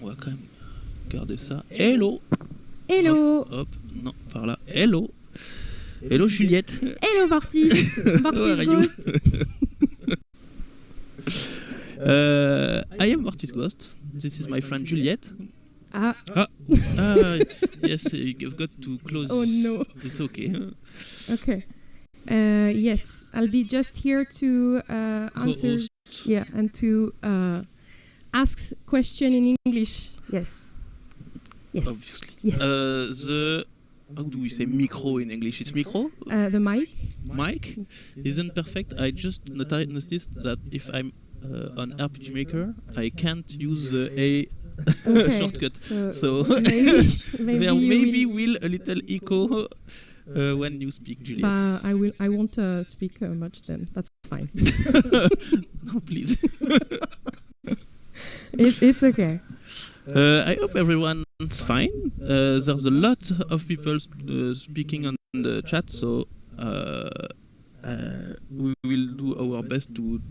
On va quand même garder ça. Hello. Hello. Hop, hop, non, par là. Hello. Hello Juliette. Hello Vortis. Vortis Ghost. I am Vortis Ghost. This is my friend Juliette. Yes, you've got to close. Oh no. It's okay. Okay. Yes, I'll be just here to answer. Yeah, and to ask question in English. Yes. Yes. Obviously. Yes. How do we say micro in English? It's micro? The mic. Mic isn't perfect. I just noticed that if I'm on RPG Maker, I can't use the A shortcut. So there maybe will a little echo when you speak, Juliette. I won't speak much then. That's fine. No, please. It's okay. I hope everyone's fine. There's a lot of people speaking on the chat, so we will do our best to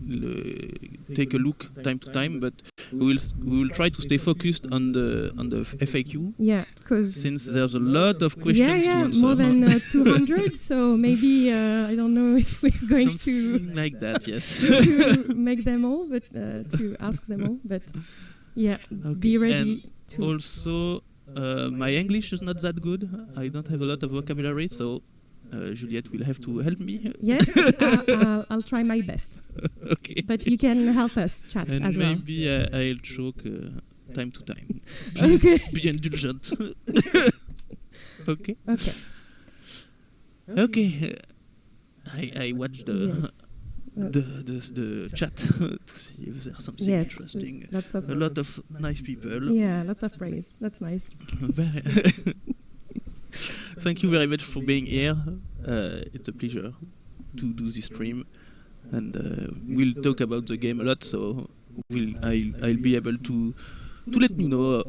take a look time to time, but we will try to stay focused on the FAQ. Yeah, because since there's a lot of questions to answer. More than 200. So maybe I don't know if we're going something like that. Yes. to make them all, but to ask them all, but. Yeah, okay. Be ready. And also, my English is not that good. I don't have a lot of vocabulary, so Juliette will have to help me. Yes, I'll try my best. Okay. But you can help us chat and as well. Maybe I'll choke time to time. Please be indulgent. Okay. Okay. Okay. I watched the chat to see if there's something interesting. A lot of nice people. Yeah, lots of praise. That's nice. Thank you very much for being here. It's a pleasure to do this stream, and we'll talk about the game a lot. So I'll be able to let me know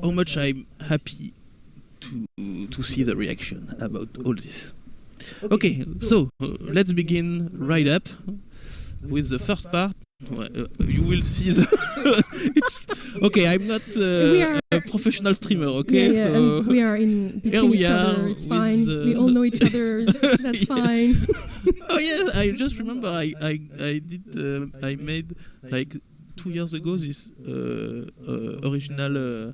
how much I'm happy to see the reaction about all this. Okay, so let's begin right up with the first part. You will see the it's okay. I'm not a professional streamer. Okay, yeah, so and we are in between each other. It's fine. We all know each other. That's fine. Oh yeah, I just remember I made like 2 years ago this original.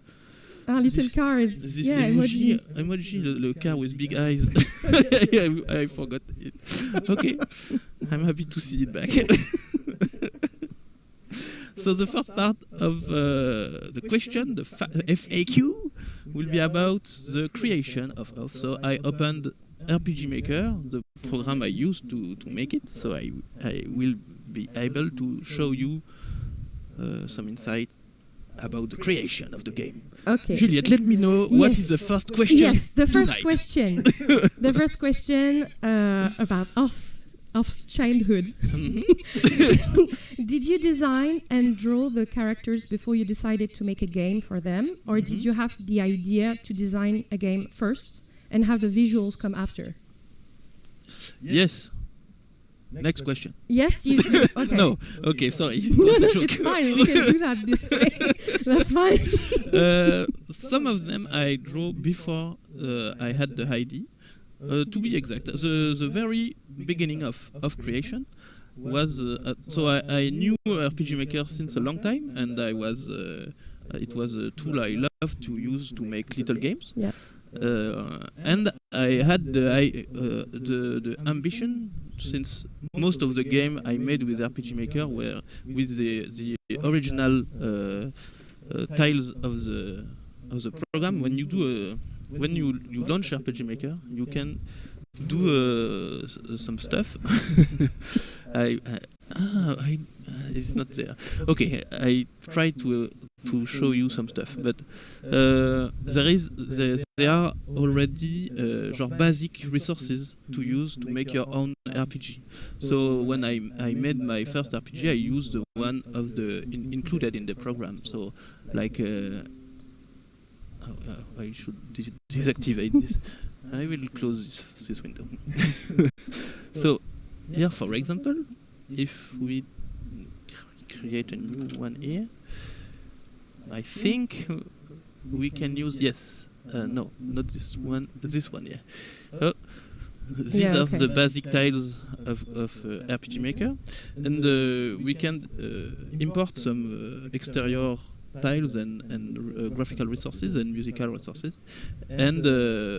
Little cars. This emoji, the car with big eyes. I forgot it. Okay, I'm happy to see it back. So the first part of the question, the FAQ, will be about the creation of OFF. So I opened RPG Maker, the program I used to make it. So I will be able to show you some insight about the creation of the game. Okay. Juliette, let me know what is the first question. Yes, the first tonight. question. The first question about Off's childhood. Did you design and draw the characters before you decided to make a game for them, or did you have the idea to design a game first and have the visuals come after? Yes. Next question. Yes, you. Okay. No. Okay, sorry. It's fine. We can do that this way. That's fine. Some of them I drew before I had the ID. To be exact, the very beginning of creation was so I knew RPG Maker since a long time, and I was it was a tool I loved to use to make little games. Yeah. And I had the ambition, since most of the game I made with RPG Maker were with the original tiles of the program. When you do when you launch RPG Maker, you can do some stuff. It's not there. Okay, I try to show you some stuff, but there are already basic resources to use to make your own RPG. So when I made my first RPG, I used the one of the included in the program. So like I should deactivate this. I will close this window. So here, for example, if we create a new one here, I think we can use no, not this one. This one, yeah. These are the basic tiles of RPG Maker, and we can import some exterior tiles and graphical resources and musical resources. And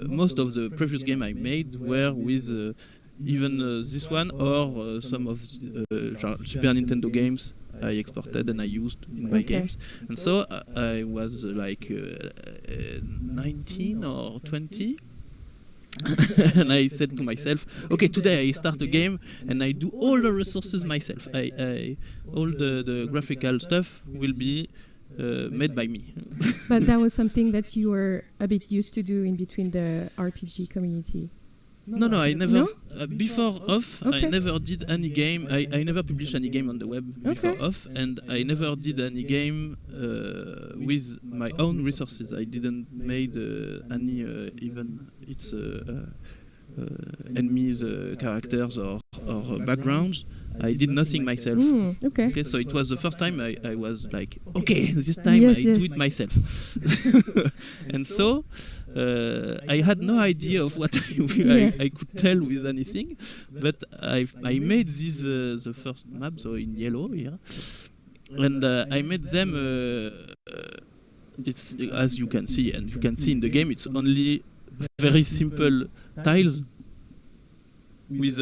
most of the previous game I made were with even this one or some of Super Nintendo games I exported and I used in my games. And so I was like 19 or 20. And I said to myself, okay, today I start a game and I do all the resources myself. All the graphical stuff will be made by me. But that was something that you were a bit used to do in between the RPG community. No, I never. No? Before Off, I never did any game. I never published any game on the web before Off, and I never did any game with my own resources. I didn't made any even its enemies, characters or backgrounds. I did nothing myself. Okay, so it was the first time I was like, okay, this time I do it myself. And so I had no idea of what I could tell with anything, but I made this the first map, so in yellow here, and I made them. It's as you can see, and you can see in the game, it's only very simple tiles with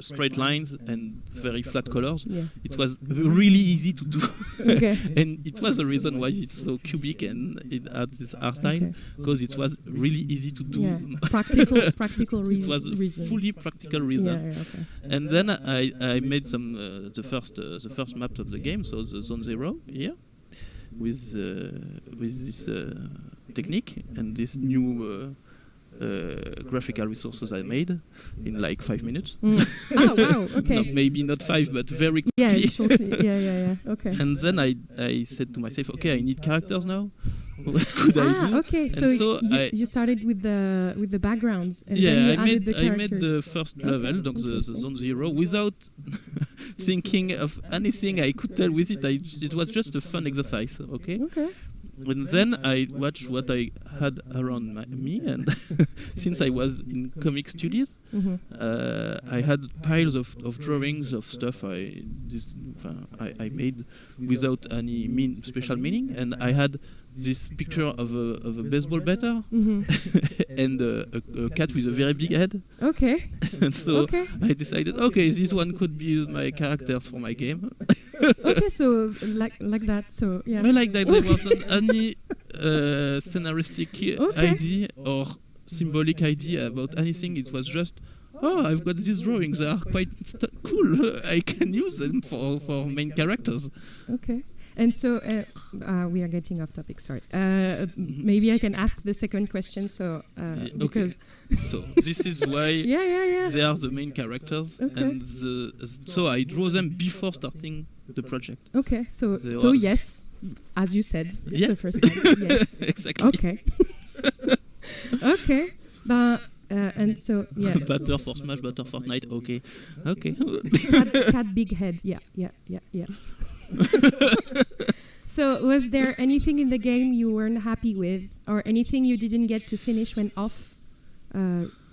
straight lines and very flat colors. It was really easy to do. And it was the reason why it's so cubic and it had this art style, because it was really easy to do. Practical reasons. It was fully practical reason. And then I made some the first map of the game, so the Zone 0 here, with this technique and this new graphical resources I made in like 5 minutes. Oh wow! Okay. Maybe not 5, but very quickly. Yeah, shortly. Yeah. Okay. And then I said to myself, okay, I need characters now. What could I do? Okay. So you started with the backgrounds. And then you I made the first level, donc the Zone 0, without thinking of anything I could tell with it. It was just a fun exercise. Okay. And then I watched what I had around me, and since I was in comic studios, I had piles of drawings of stuff I made without any special meaning, and I had this picture of a baseball batter and a cat with a very big head. Okay. And so I decided, okay, this one could be my characters for my game. Okay, so like that. So yeah. I like that there wasn't any scenaristic idea or symbolic idea about anything. It was just, oh, I've got these drawings. They are quite cool. I can use them for main characters. Okay. And so we are getting off topic. Sorry. Maybe I can ask the second question. So because so this is why they are the main characters, and so I draw them before starting the project. Okay. So yes, as you said, the first time. Yes. Exactly. Okay. Okay. But and so Butter for Smash, butter for Fortnite. Okay. Cat big head. Yeah. So was there anything in the game you weren't happy with, or anything you didn't get to finish when Off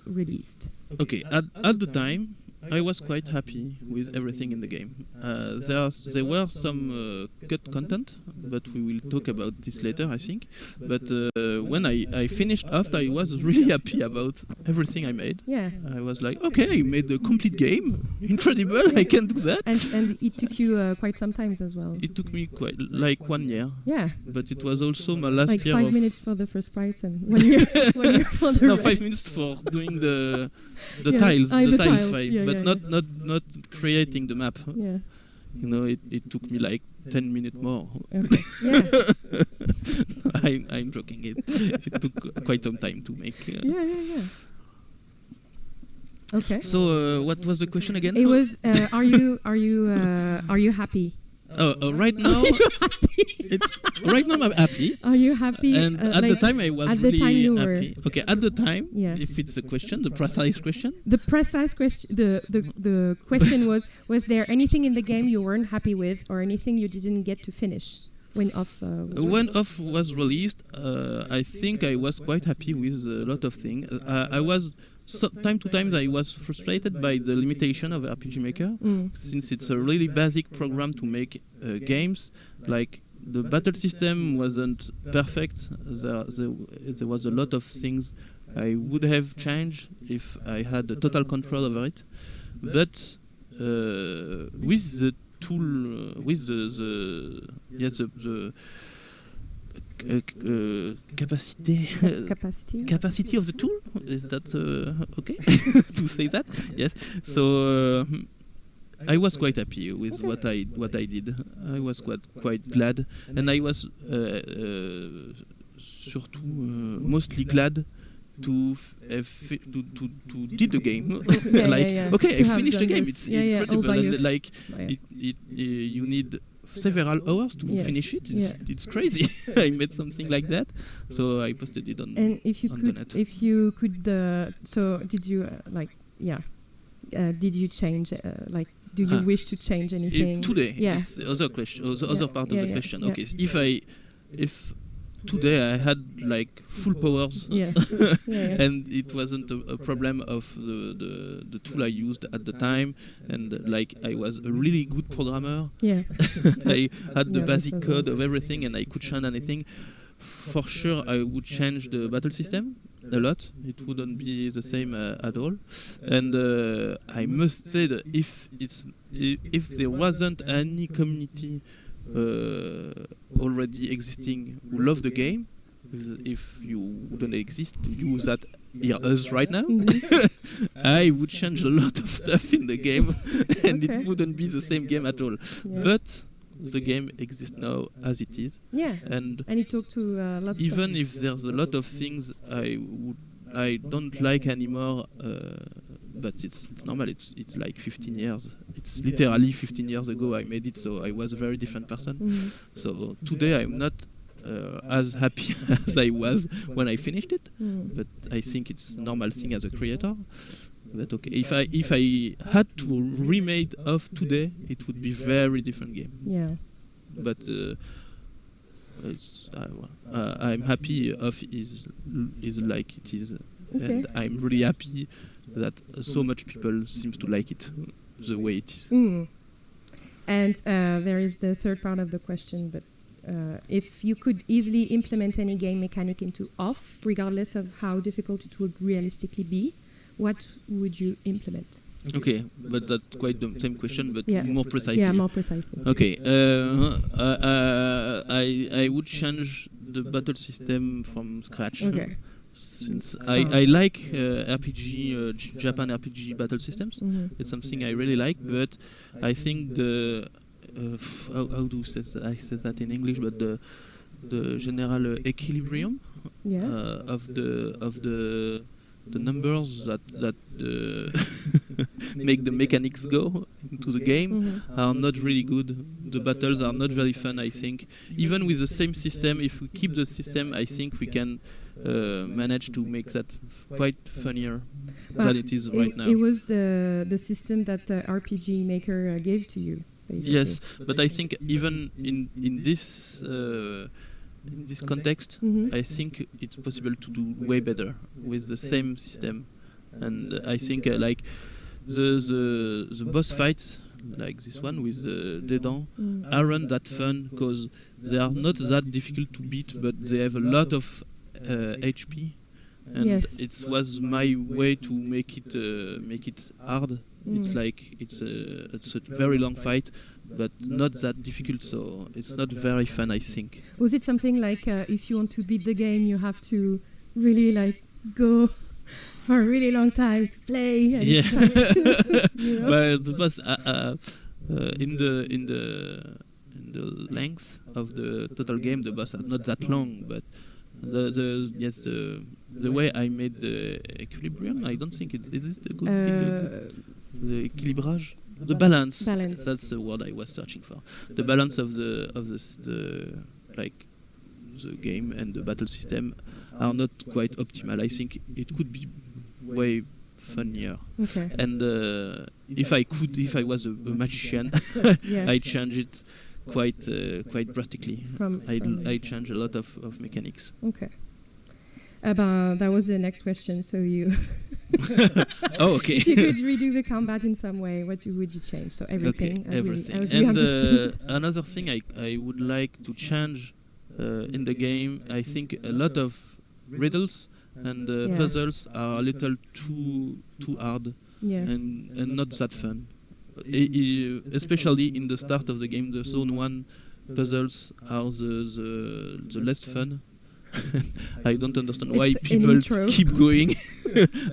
released? Okay, at the time I was quite happy with everything in the game. There were some cut content, but we will talk about this later, I think. But when I finished Off, I was really happy about everything I made. Yeah. I was like, okay, I made a complete game. Incredible, I can do that. And it took you quite some time as well. It took me quite like 1 year. Yeah. But it was also my last like year. 5 minutes for the first prize and 1 year, 1 year for the rest. 5 minutes for doing the tiles, the tiles file, but not creating the map. Yeah. You know, it took me like 10 minutes more. Okay. Yeah. I'm joking. It took quite some time to make. Yeah. Okay. So what was the question again? It was are you happy? Right now, right now I'm happy. Are you happy? And at the time I was really happy. Okay, at the time, yeah. If it's a question, the precise question. The precise question. The question was there anything in the game you weren't happy with, or anything you didn't get to finish? when Off was When released? Off was released, I think I was quite happy with a lot of things. I was time to time I was frustrated by the limitation of RPG Maker, since it's a really basic program to make games. Like the battle system wasn't perfect. There was a lot of things I would have changed if I had the total control over it. But with the tool, with the capacity of the tool, is that okay to say that? Yes. So I was quite happy with what I did. I was quite glad, and I was surtout mostly glad to did the game. Okay, I finished the game. It's incredible, and like you need several hours to finish it. It's crazy. I made something like that, so I posted it on. And if you could, so did you did you change do you wish to change anything today? Yeah. It's the other question, the other part of the question. Okay, if today I had like full powers, and it wasn't a problem of the tool I used at the time, and like I was a really good programmer. I had the basic code of everything, and I could change anything. For sure, I would change the battle system a lot. It wouldn't be the same at all. And I must say that if there wasn't any community already existing who love the game, if you wouldn't exist, you that hear us right now, I would change a lot of stuff in the game, and it wouldn't be the same game at all. But the game exists now as it is. And you talk to lots even of if there's a lot of things I don't like anymore, but it's normal. It's like 15 years. It's literally 15 years ago I made it, so I was a very different person. So today I'm not as happy as I was when I finished it, but I think it's a normal thing as a creator. But okay, if I had to remake Off today, it would be very different game. But I'm happy Off is like it is, and I'm really happy that so much people seems to like it the way it is. And there is the third part of the question, but if you could easily implement any game mechanic into Off, regardless of how difficult it would realistically be, what would you implement? Okay, but that's quite the same question, but more precisely. Yeah, more precisely. Okay, I would change the battle system from scratch. Okay. Since I like Japan RPG battle systems, it's something I really like. But I think the how do I say that in English? But the general equilibrium of the numbers that make the mechanics go into the game are not really good. The battles are not very fun, I think. Even with the same system, if we keep the system, I think we can manage to make that quite funnier than it is right now. It was the system that the RPG Maker gave to you, basically. Yes, but I think even in this context, I think it's possible to do way better with the same system. And I think like the boss fights, like this one with Dedan, aren't that fun because they are not that difficult to beat, but they have a lot of HP, and it was my way to make it hard. It's like it's a very long fight, but not that difficult, so it's not very fun, I think. Was it something like if you want to beat the game, you have to really like go for a really long time to play? And Well, the boss in the length of the total game, the boss are not that long, but the way I made the equilibrium, I don't think is the good the équilibrage, the balance. That's the word I was searching for. The balance of the like the game and the battle system are not quite optimal. I think it could be way funnier. And if I was a magician, I'd change it quite drastically. I change a lot of mechanics. Okay. That was the next question. So you, oh, okay. if you could redo the combat in some way, what would you change? So everything. Okay, everything. As we understood. Another thing I would like to change in the game, I think a lot of riddles and puzzles are a little too hard and not that fun. Especially in the start of the game, the zone 1 puzzles are the less fun. I don't understand why people keep going.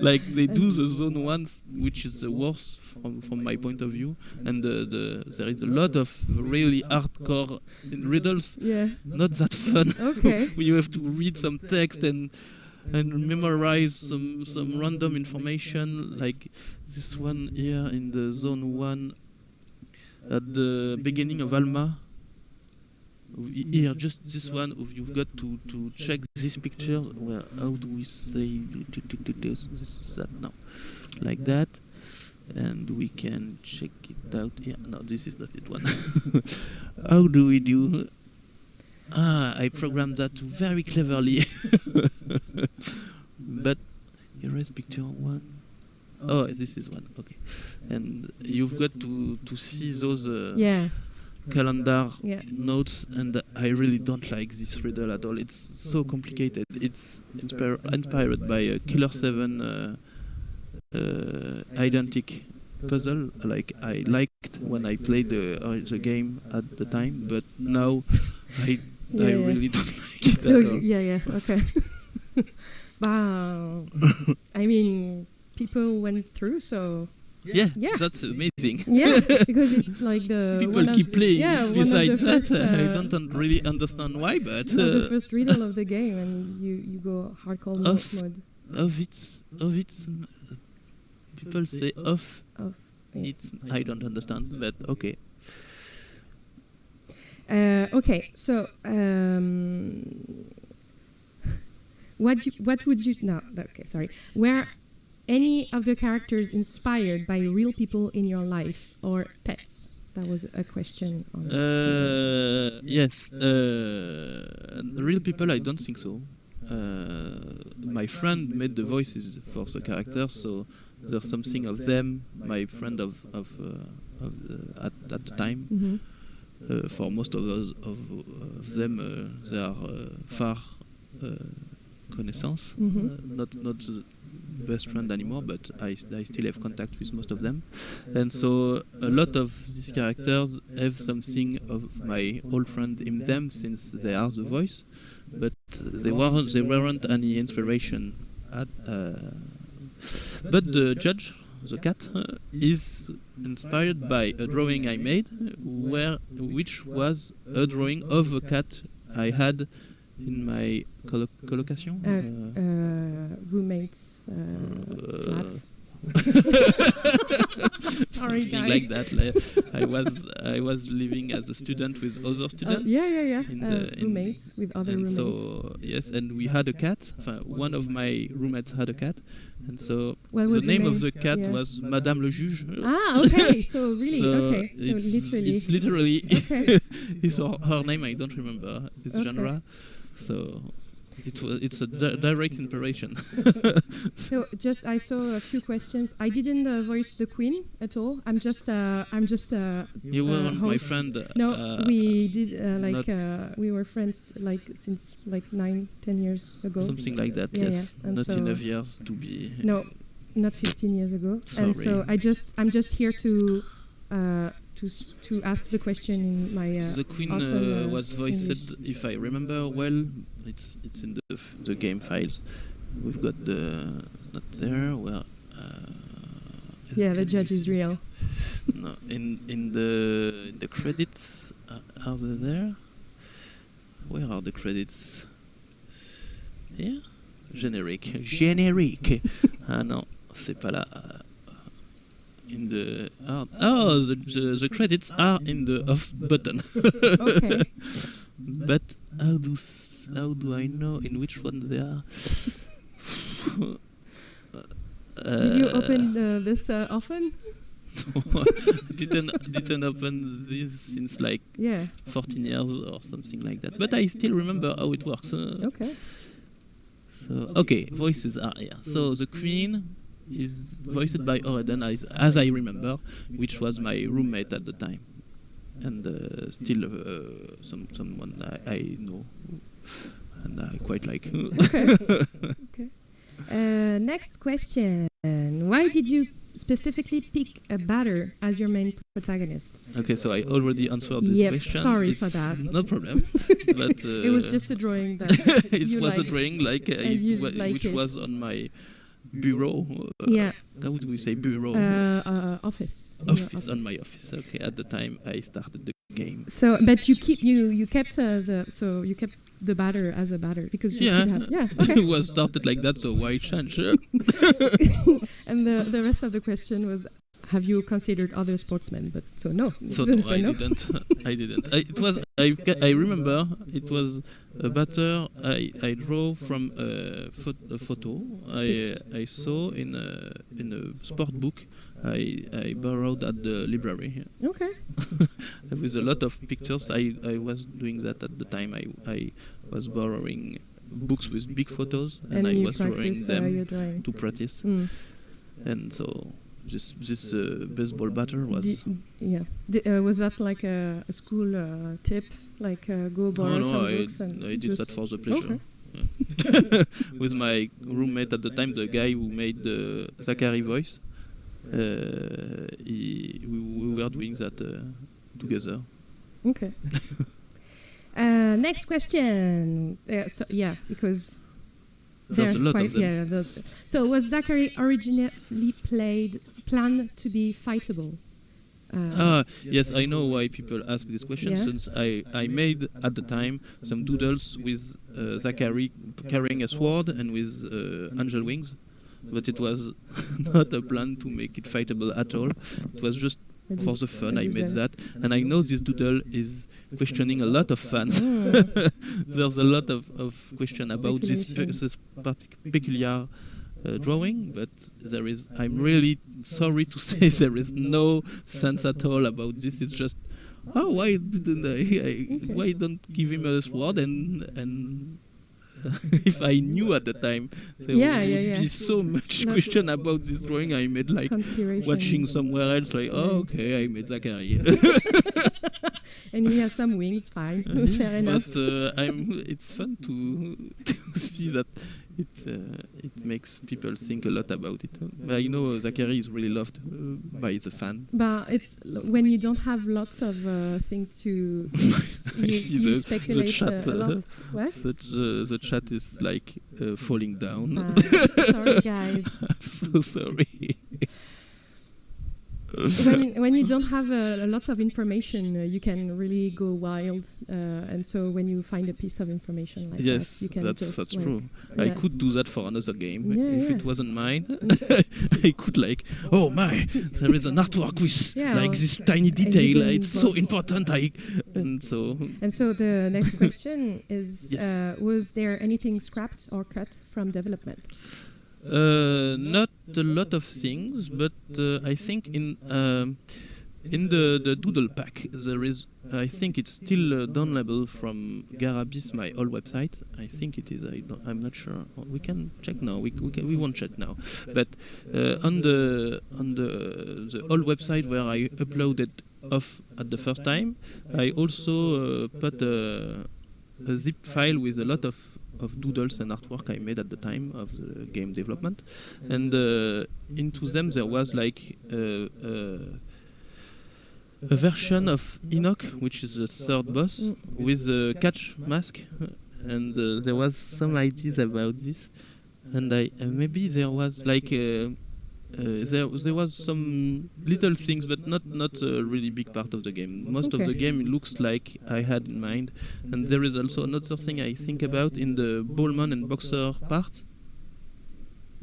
Like they do the zone 1, which is the worst from my point of view, and there is a lot of really hardcore riddles. Not that fun. Okay. You have to read some text and memorize some random information, like this one here in the zone 1 at the beginning of Alma. Here, just this one, you've got to check this picture. Well, how do we say this? That now, like that, and we can check it out here. No, this is not it one. How do we do? I programmed that very cleverly. But here is picture 1. Oh, this is one. Okay, and you've got to see those. Calendar notes, and I really don't like this riddle at all. It's so complicated. It's inspired by Killer 7 identic puzzle, like I liked when I played the game at the time, but now I really don't like it at all. Okay. Wow. I mean, people went through, so... Yeah, that's amazing. Yeah, because it's like the people keep playing. Besides that, I don't really understand why, but the first riddle of the game, and you go hardcore mode. It's people say off. It's I don't understand, but okay. Okay, so what would you? No, okay, sorry. Where any of the characters inspired by real people in your life or pets? That was a question. Yes. Real people, I don't think so. My friend made the voices for the characters, so there's something of them. My friend at the time. For most of them, they are far connaissance, not best friend anymore, but I still have contact with most of them, and so a lot of these characters have something of my old friend in them, since they are the voice, but they weren't any inspiration at. But the judge, the cat, is inspired by a drawing I made, which was a drawing of a cat I had in my colocation? Roommates, flat. Sorry, something guys. like that. I was living as a student with other students. Roommates with other roommates. So yes, and we had a cat. One of my roommates had a cat, and so the name of the cat was Madame le Juge. Ah, okay. So really, okay. So it's literally okay. it's her name. I don't remember its genre. So it's a direct inspiration. So just I saw a few questions. I didn't voice the queen at all. I'm just you were my friend. No, we did we were friends since 9-10 years ago. Something like that. Yes, not enough years to be. No, not 15 years ago. Sorry. And so I'm just here to ask the question in my the queen awesome, was voiced, English. if I remember well. It's in the game files. We've got the not there. Well, the judge is real. No, in the credits, are they there? Where are the credits? Here, générique. Ah non, c'est pas là. In the the credits are in the off button. Okay. But how do I know in which one they are? Did you open this often? didn't open this since like Yeah. 14 years or something like that. But I still remember how it works. Okay. So, okay, voices are here. So the Queen is voiced by Oredan, as I remember, which was my roommate at the time, and still someone I know, and I quite like. Okay. Okay. Next question. Why did you specifically pick a batter as your main protagonist? Okay, so I already answered this question. Sorry it's for that. No problem. But It was just a drawing that it was a liked. drawing which was on my bureau. Yeah. How would we say bureau? Office. Office on my office. Okay, at the time I started the game. So, but you kept the batter as a batter because you could have, okay. It was started like that, so why change? And the rest of the question was, have you considered other sportsmen? But no. So no, I didn't. I remember it was a batter I draw from a photo I saw in a sport book I borrowed at the library. Okay. With a lot of pictures. I was doing that at the time. I was borrowing books with big photos and I was drawing them to practice. And so this baseball batter was was that like a school tip, like go borrow some books? I did that for the pleasure. Okay. With my roommate at the time, the guy who made the Zachary voice, we were doing that together. Okay. Next question. Because there's a lot of them. So was Zachary originally planned to be fightable? Yes, I know why people ask this question. Since I made at the time some doodles with Zachary carrying a sword and with angel wings, but it was not a plan to make it fightable at all. It was just for the fun I made that, and I know this doodle is questioning a lot of fans. There's a lot of question about this peculiar drawing, but I'm really sorry to say there is no sense at all about this. It's just, why didn't why don't give him a sword and if I knew at the time, there would be so much question about this drawing I made, like watching somewhere else, like, okay, I made Zachary. And he has some wings, fine, fair enough. But it's fun to see that it makes people think a lot about it. I know Zachary is really loved by the fan. But it's when you don't have lots of things to you speculate a lot. What? The chat is like falling down. Sorry, guys. So sorry. When you don't have lots of information, you can really go wild, and so when you find a piece of information like that, you can that's true. Yeah. I could do that for another game if it wasn't mine. I could there is an artwork with like this tiny detail. It's so important. And so the next question is: was there anything scrapped or cut from development? Not a lot of things, but I think in the doodle pack there is. I think it's still downloadable from Garabis, my old website. I think it is. I'm not sure. We can check now. We won't check now. But on the old website where I uploaded off at the first time, I also put a zip file with a lot of doodles and artwork I made at the time of the game development, and into them there was like a version of Enoch, which is the third boss, with a catch mask, and there was some ideas about this, and maybe there was like there was some little things, but not a really big part of the game. Most of the game looks like I had in mind, and there is also another thing I think about in the bowlman and boxer part,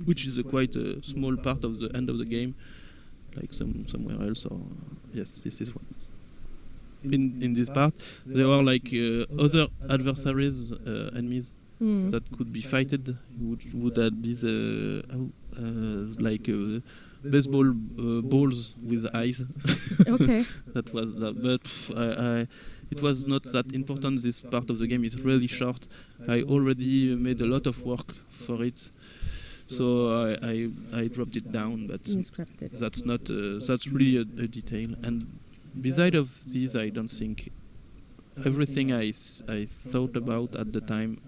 which is quite a small part of the end of the game, like somewhere else. Or yes, this is one. In this part, there are like other adversaries, enemies that could be fighted. Would that be the like baseball balls with eyes. Okay. That was that, but it was not that important. This part of the game is really short. I already made a lot of work for it, so I dropped it down. But You scrapped it. that's not that's really a detail. And beside of this, I don't think everything I thought about at the time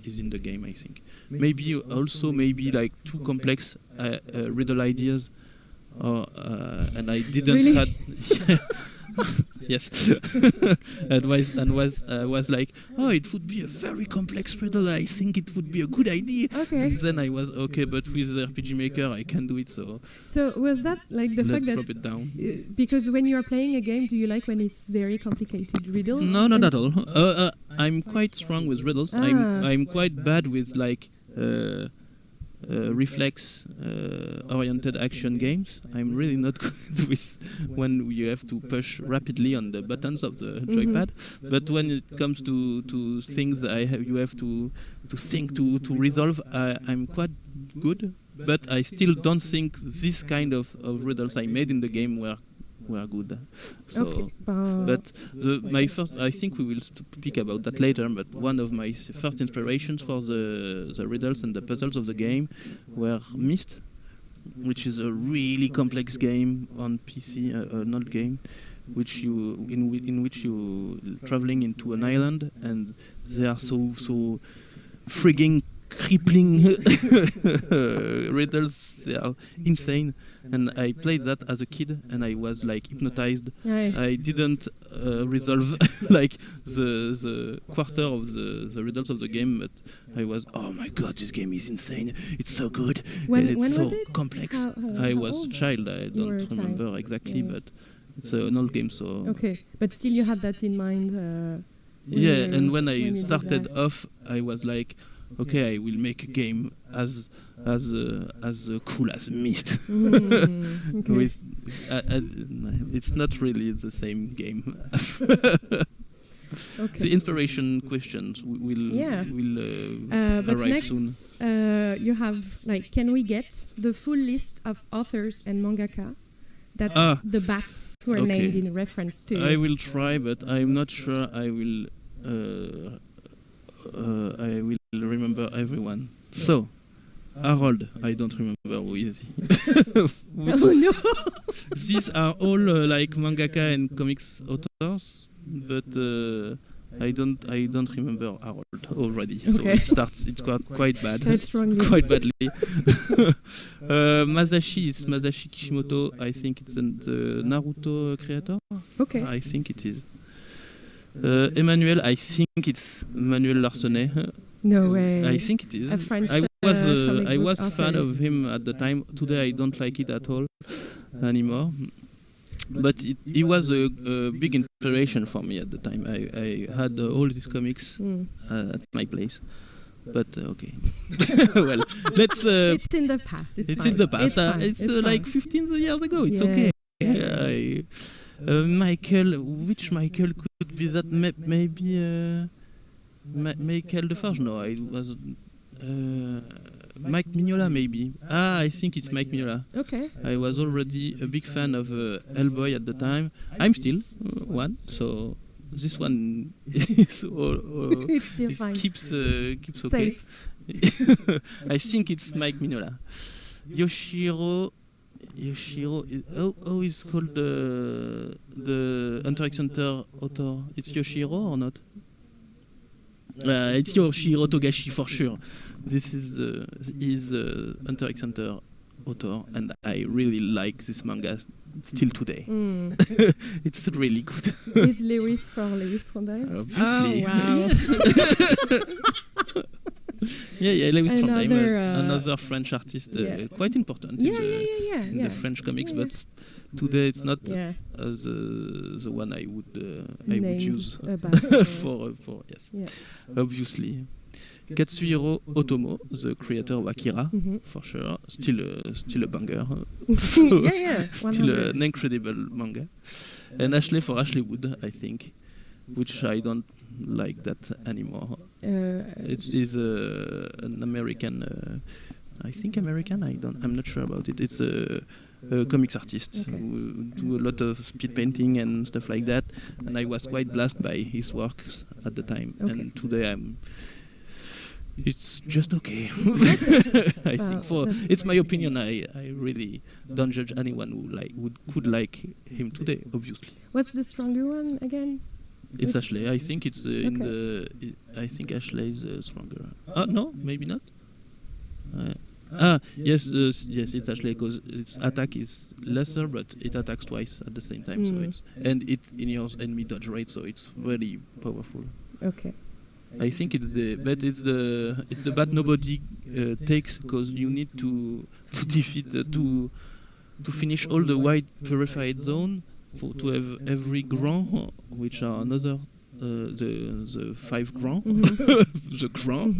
is in the game. I think maybe also maybe like too complex riddle ideas, or and I didn't Really? had. Yes, and was like, oh, it would be a very complex riddle. I think it would be a good idea. Okay. And then I was okay, but with RPG Maker I can do it. So was that like the fact let's that drop it down. because when you are playing a game, do you like when it's very complicated riddles? No, not at all. I'm quite strong with riddles. I'm quite bad with like reflex oriented action games. I'm really not good with when you have to push rapidly on the buttons of the joypad. But when it comes to things you have to think to resolve, I'm quite good. But I still don't think this kind of riddles I made in the game were good. So, Okay. but my first, I think we will speak about that later. But one of my first inspirations for the riddles and the puzzles of the game were Myst, which is a really complex game on PC, an old game, in which you traveling into an island, and they are so frigging crippling riddles. They are insane, and I played that as a kid, and I was like hypnotized. Aye. I didn't resolve like the quarter of the riddles of the game, but I was, oh my god, this game is insane. It's so good. When It's so was it? complex. How I was a old? child. I You were a don't child. remember exactly, Yeah. but it's an old game, so. Okay, but still you had that in mind. Yeah, you- and when I you did started that. off, I was like, okay, I will make a game as cool as Myst. Okay. With, it's not really the same game. Okay. The inspiration questions will But arrive next, soon. you have like, can we get the full list of authors and mangaka that the bats were Okay. named in reference to? I will try, but I'm not sure I will remember everyone. So, Harold, I don't remember who is he. Oh no! These are all like mangaka and comics authors, but I don't remember Harold already. So Okay. it's quite bad. Quite strongly. Quite badly. Masashi is Masashi Kishimoto. I think it's the Naruto creator. Okay. I think it is. Emmanuel, I think it's Manuel Larsenet. No way. I think it is. A French I comic was book fan authors. of him at the time. Today I don't like it at all anymore. But he was a big inspiration for me at the time. I had all these comics at my place. But okay. Well, let's. It's in the past. It's It's fine. in the past. It's fine. Like 15 years ago. It's Yeah. okay. Yeah. Michael, which Michael could be that? Maybe Michael Defarge? No, I was Mike Mignola maybe. I think it's Mike Mignola. Okay. I was already a big fan of Hellboy at the time. I'm still one, so this one is It's still fine. keeps okay. Safe. I think it's Mike Mignola. Yoshiro how is called the Hunter x Hunter author? It's Yoshiro or not? It's Yoshiro Togashi for sure. This is Hunter x Hunter author, and I really like this manga still today. It's really good. Is Lewis from Lewis Trondheim? Obviously. Oh, wow. Yeah, Lewis Trondheim, Another, another French artist, yeah. quite important Yeah, in yeah. the French comics, Yeah, but today it's not Yeah. the one I would Named use about, for yes, Yeah. obviously. Katsuhiro Otomo, the creator of Akira, Mhm. for sure, still a banger, Yeah. still 100. an incredible manga. And Ashley Wood, I think, which I don't like that anymore. It is an American, I think American. I'm not sure about it. It's a comics artist Okay. who do a lot of speed painting and stuff like that, and I was quite blessed by his works at the time. Okay. And today it's just okay. I think it's my opinion. I really don't judge anyone who could like him today. Obviously, What's the stronger one again? it's Which- Ashley. I think it's I think Ashley is stronger. No, maybe not. Yes, it's Ashley because its attack is lesser, but it attacks twice at the same time. So it ignores enemy dodge rate, so it's really powerful. Okay. I think it's the bat nobody takes because you need to defeat to finish all the wide purified zone to have every grand, which are another the 5 grand, the grand,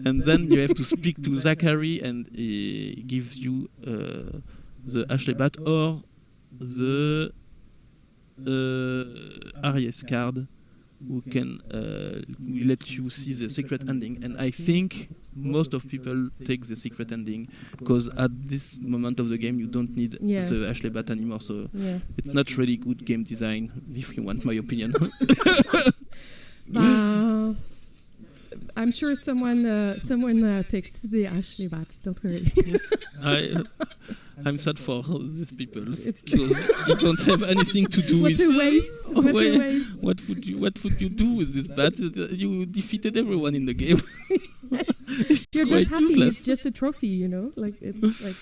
and then you have to speak to Zachary, and he gives you the Ashley bat or the Aries card, who can let you see the secret ending. And I think most of people take the secret ending because at this moment of the game you don't need the Ashley bat anymore, so it's not really good game design, if you want my opinion. I'm sure someone picked the Ashley bat, don't worry. Yes. I'm sad for these people because you don't have anything to do with. What would you do with this bat? You defeated everyone in the game. Yes. You're just happy. Useless. It's just a trophy, you know. Like it's like.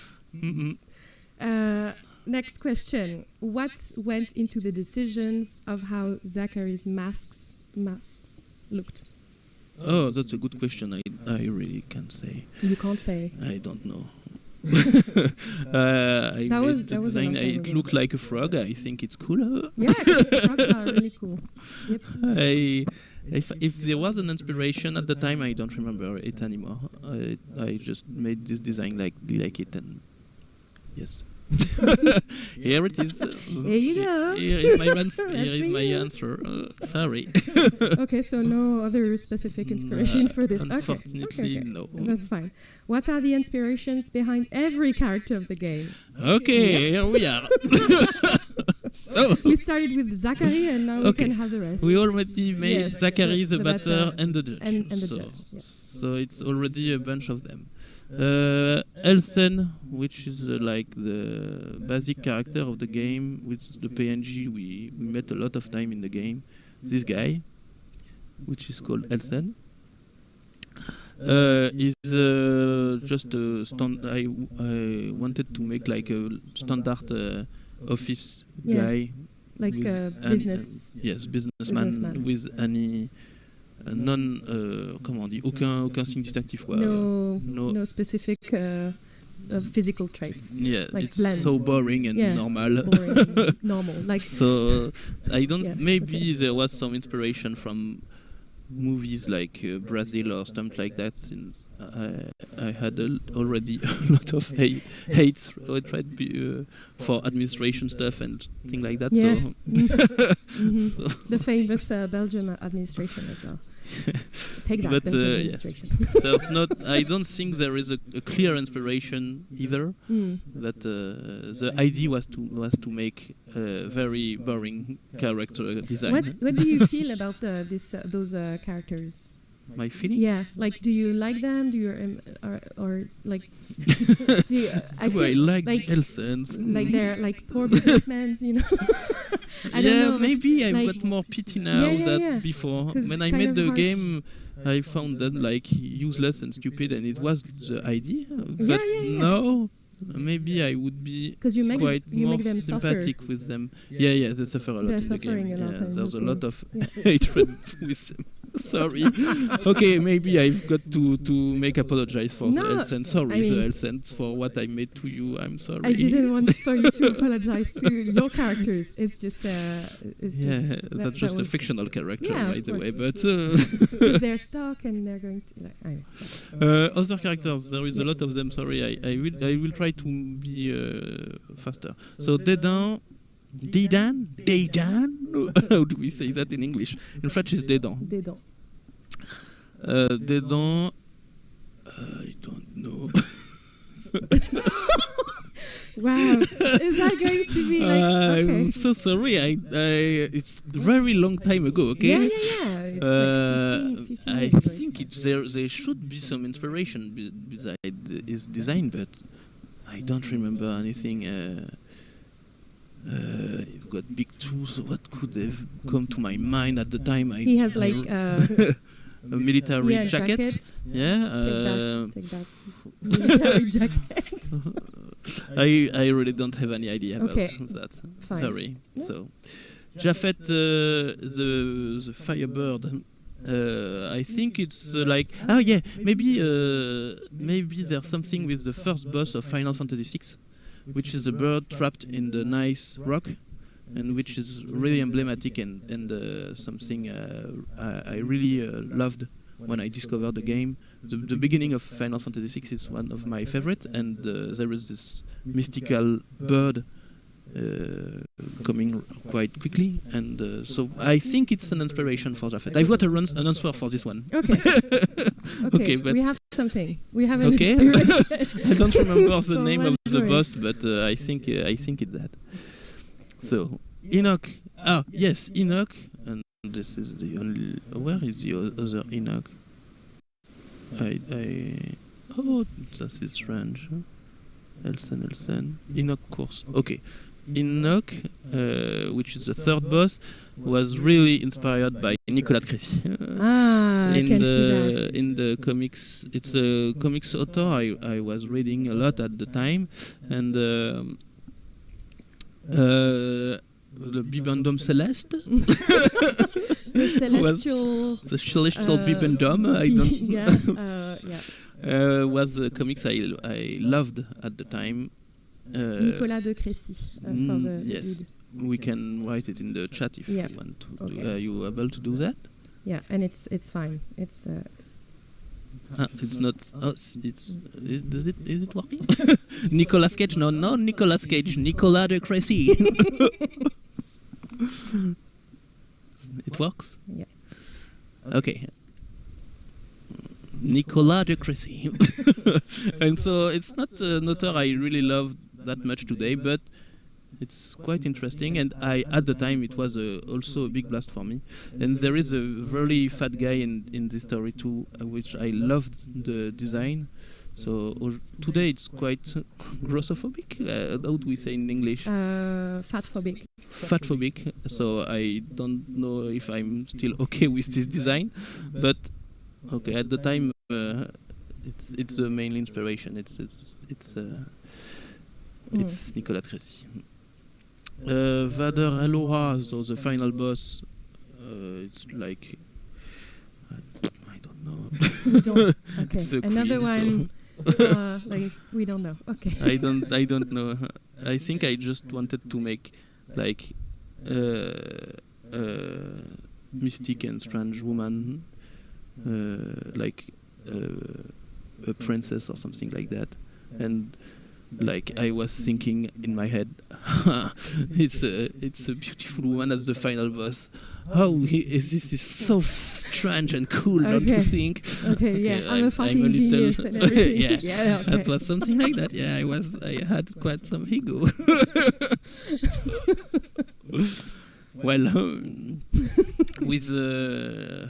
Next question: what went into the decisions of how Zachary's masks looked? Oh, that's a good question. I really can't say. You can't say. I don't know. It looked like a frog. I think it's cool. Yeah, frogs are really cool. Yep. If there was an inspiration at the time, I don't remember it anymore. I just made this design like it, and yes. Here it is. Here you go. Here is my answer. Sorry. Okay, so no other specific inspiration for this. Unfortunately, okay. No. That's fine. What are the inspirations behind every character of the game? Okay, here we are. So we started with Zachary, and now we can have the rest. We already made Zachary, the batter, and the judge. And the judge. Yes. So it's already a bunch of them. Elsen, which is like the basic character of the game with the PNG we met a lot of time in the game. This guy, which is called Elsen, is just a I wanted to make like a standard office guy, like a business. Businessman with any comment on dit, aucun signe distinctif, quoi. No specific physical traits. Yeah, like it's blend. so boring and normal. Boring, normal. Like so, I don't. Maybe there was some inspiration from movies like Brazil or something like that, since I had already a lot of hate for administration stuff and things like that. Yeah. So the famous Belgian administration as well. Take that, Belgian administration. Yes. There's not. I don't think there is a clear inspiration either. That the idea was to make a very boring character design. What do you feel about those characters? My feeling? Yeah, like, do you like them? Do you or like? Do I like Elsens? Like they're like poor businessmen, you know. I don't know, maybe I've got more pity now than before. When I made the game, I found them like useless and stupid, and it was the idea. But no, maybe I would be quite more sympathetic with them. Yeah, they suffer a lot in the game. There's a lot of hatred with them. Sorry. Okay, maybe I've got to make apologize for the Elsen. Sorry, the Elsen, for what I made to you. I'm sorry. I didn't want for you to apologize to your characters. It's just that's just a fictional character, by the way. But because they're stuck and they're going to. Other characters, there is a lot of them. Sorry, I will try to be faster. So Dedan. How do we say that in English? In French, it's Dedan. Dedan. I don't know. Wow. Is that going to be like? Okay. I'm so sorry. It's very long time ago. Okay. Yeah. It's like 15 I years ago, think it's there should be some inspiration beside his design, but I don't remember anything. He's got big tools. What could have come to my mind at the time? He has like a military jacket. jackets. Yeah. Take that military jacket. I really don't have any idea about that. Fine. Sorry. Yeah. So, Japhet, the Firebird. I think it's maybe there's something with the first boss of Final Fantasy VI, which is a bird trapped in the nice rock, and which is really emblematic and something I really loved when I discovered the game. The beginning of Final Fantasy VI is one of my favorite, and there is this mystical bird coming quite quickly, and so I think it's an inspiration for Japhet. I've got an answer for this one. Okay. Okay, but we have something. We have an okay. inspiration. I don't remember the name of the enjoy. boss, but I think it's that. So Enoch. Ah, yes, Enoch. And this is the only. Where is the other Enoch? Oh, this is strange. Elsen. Enoch course. Okay. Enoch, which is the third boss, was really inspired by Nicolas Crécy. I can see that. In the comics, it's a comics author I was reading a lot at the time, and the Bibendum Celeste. The celestial. The celestial Bibendum. I don't. Was the comics I loved at the time. Nicolas de Crécy. For the yes, dude. we can write it in the chat if you want to. Okay. Are you able to do that? Yeah, and it's fine. It's. It's not. Oh, is it working? Nicolas Cage? No, Nicolas Cage. Nicolas de Crécy. It works. Yeah. Okay. Nicolas de Crécy. And so it's not an author I really love that much today, but it's quite interesting, and at the time it was also a big blast for me. And there is a very fat guy in this story too, which I loved the design. So today it's quite grossophobic. How do we say in English? Fatphobic. Fatphobic. So I don't know if I'm still okay with this design, but okay. At the time, it's the main inspiration. It's Nicolas Crécy. Vader Elora, so the final boss, it's like I don't know. We don't. Okay. So Another crazy, one. Like we don't know. Okay. I don't know. I think I just wanted to make like mystic and strange woman, like a princess or something like that, and like I was thinking in my head, it's a beautiful woman as the final boss. This is so strange and cool, don't you think? Okay, yeah, I'm a fucking genius and everything. Yeah, okay. That was something like that. Yeah, I had quite some ego. Well, with her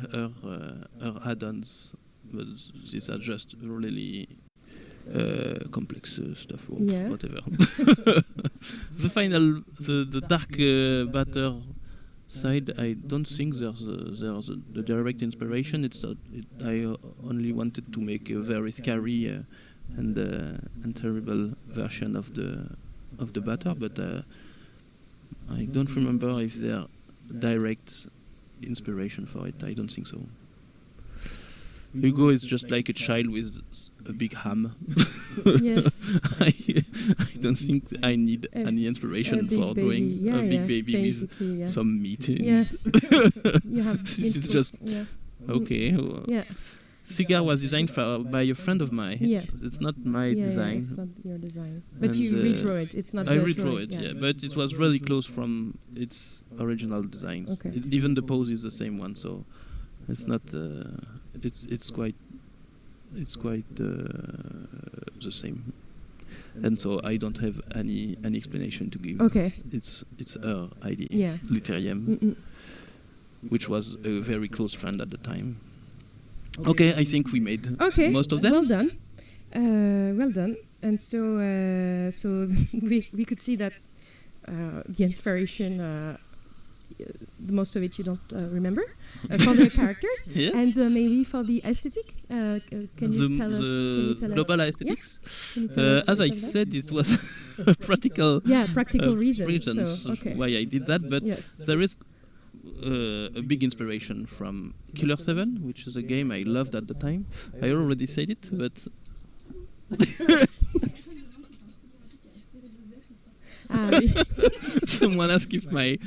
add-ons, but these are just really complex stuff or whatever. The dark batter side, I don't think there's the direct inspiration. I only wanted to make a very scary and terrible version of the batter, but I don't remember if there direct inspiration for it. I don't think so. Hugo is just like a child with a big ham. Yes. I don't think I need any inspiration for drawing a big baby with some meat in. Yeah. You have This is just okay. Yeah. Cigar was designed by a friend of mine. Yeah. It's not my design. It's not your design. But And, you redraw it. It's not. I the redraw drawing, it, yeah, but it was really close from its original designs. Okay. Even the pose is the same one, so it's not. It's quite the same. and so I don't have any explanation to give. Okay. It's her idea, Yeah. Literium, which was a very close friend at the time. Okay, I think we made most of them. Well done. Well done. And so we could see that the inspiration, most of it you don't remember, for the characters, Yes. and maybe for the aesthetic. Can you tell us? Global aesthetics. Can you tell us As a I bit of that? said, it was practical. Practical reasons. Reasons So, okay. why I did that, but Yes. there is a big inspiration from Killer 7, which is a game I loved at the time. I already said it, but someone asked if my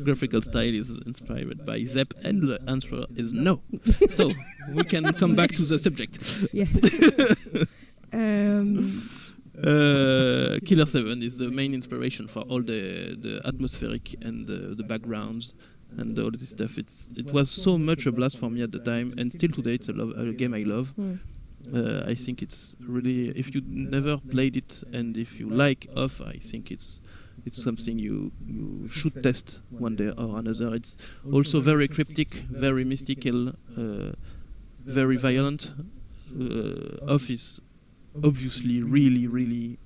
graphical style is inspired by Zep, and the answer is no. So we can come back to the subject. Yes. Killer 7 is the main inspiration for all the atmospheric and the backgrounds and all this stuff. It was so much a blast for me at the time, and still today it's a game I love. I think it's really, if you never played it and if you like Off, I think it's something you should test one day or another. It's also very cryptic, very mystical, very violent. Off is obviously really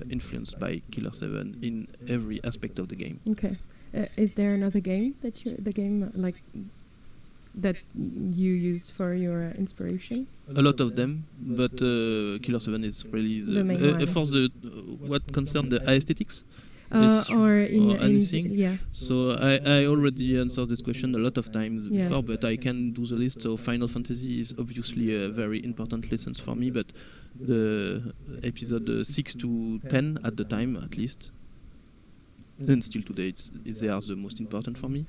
influenced by Killer 7 in every aspect of the game. Okay. Is there another game that that you used for your inspiration? A lot of them, but Killer 7 is really The main one. for the what concerns the aesthetics. Or anything. Yeah. So I already answered this question a lot of times Yeah. before, but I can do the list. So Final Fantasy is obviously a very important lesson for me, but the episode 6 to 10 at the time at least, and still today they are the most important for me.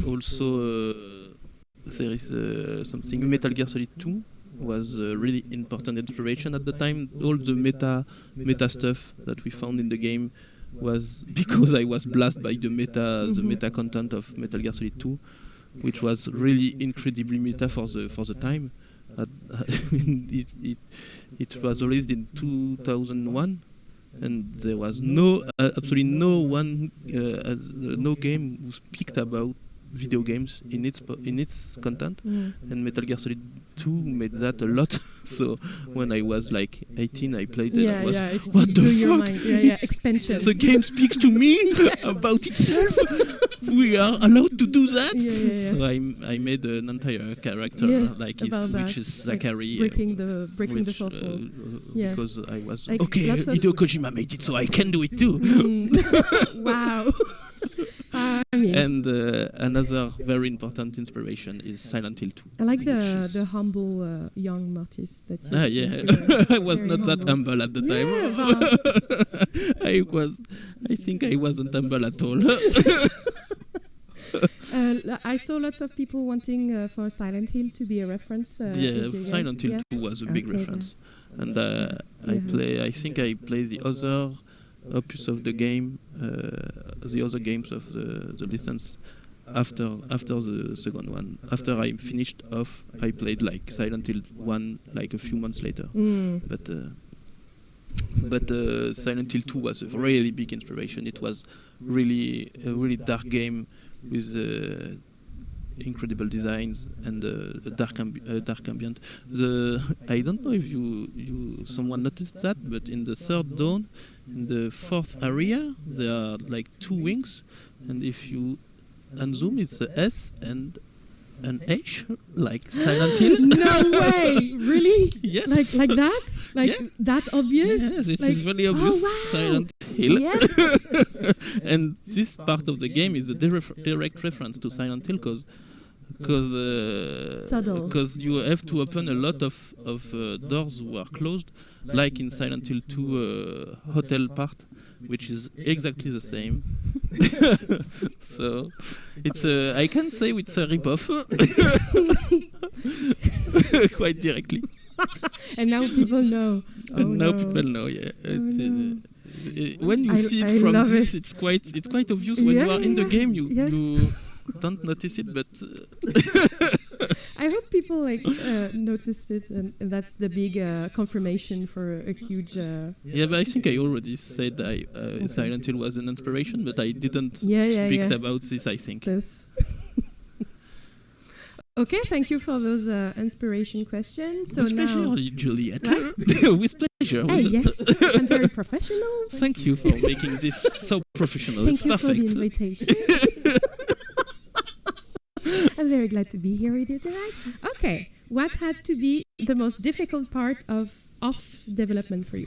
Also there is something, Metal Gear Solid 2 was a really important inspiration at the time. All the meta stuff that we found in the game was because I was blasted by the meta content of Metal Gear Solid 2, which was really incredibly meta for the time. It was released in 2001, and there was absolutely no game who speaks about video games in its content, and Metal Gear Solid 2 made that a lot. So when I was like 18, I played it. I was, what the fuck? Expansion. The game speaks to me about itself. We are allowed to do that. So I made an entire character which is Zachary, breaking the fourth wall. Because I was Hideo Kojima made it, so I can do it too. Wow. And another very important inspiration is Silent Hill 2. I like the humble young Mortis that you I was not that humble at the time. I think I wasn't humble at all. I saw lots of people wanting for Silent Hill to be a reference. Silent Hill 2 was a big reference. And I think I play the other opus of the game, the other games of the license after the second one. After I finished Off, I played like Silent Hill 1 like a few months later. But Silent Hill 2 was a really big inspiration. It was really a really dark game with incredible designs and a dark ambient. I don't know if someone noticed that, but in the third zone, in the fourth area, there are like two wings, and if you unzoom, it's a S and an H, like Silent Hill. No way! Really? Yes. Like that? That obvious? Yes, it is really obvious. Oh, wow. Silent Hill. Yeah. And this part of the game is a direct reference to Silent Hill because you have to open a lot of doors who are closed, like in Silent Hill 2 hotel part, which is exactly the same. So it's I can say it's a rip-off quite directly. And now people know. People know, yeah. When you see it from this, it's quite obvious. When you are in the game, you don't notice it, but I hope people noticed it, and that's the big confirmation for a huge. Yeah, but I think I already said Silent Hill was an inspiration, but I didn't speak about this, I think. Yes. Okay, thank you for those inspiration questions. So with now, pleasure, Juliet. With pleasure. Hey, yes, I'm very professional. Thank you for making this so professional. Thank it's you perfect. for the invitation. I'm very glad to be here with you tonight. Okay, what had to be the most difficult part of development for you?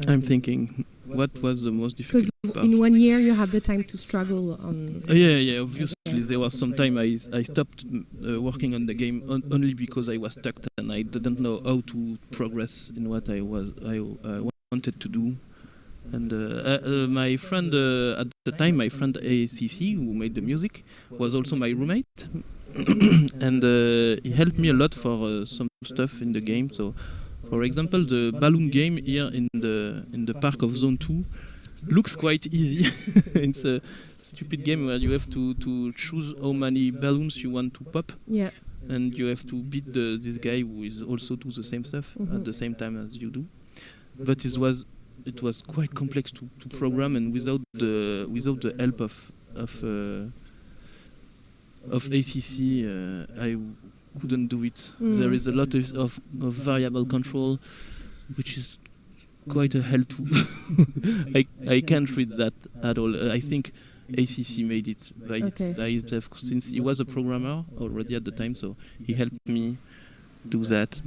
I'm thinking, what was the most difficult part? In 1 year you had the time to struggle on... Yeah, obviously there was some time I stopped working on the game only because I was stuck and I didn't know how to progress in what I wanted to do. And my friend, at the time, my friend ACC, who made the music, was also my roommate. And he helped me a lot for some stuff in the game. So, for example, the balloon game here in the park of Zone 2 looks quite easy. It's a stupid game where you have to choose how many balloons you want to pop. Yeah. And you have to beat this guy who is also do the same stuff at the same time as you do. But it was quite complex to program, and without the help of ACC, I couldn't do it. There is a lot of variable control, which is quite a hell to. I can't read that at all. I think ACC made it by himself, since he was a programmer already at the time, so he helped me do that.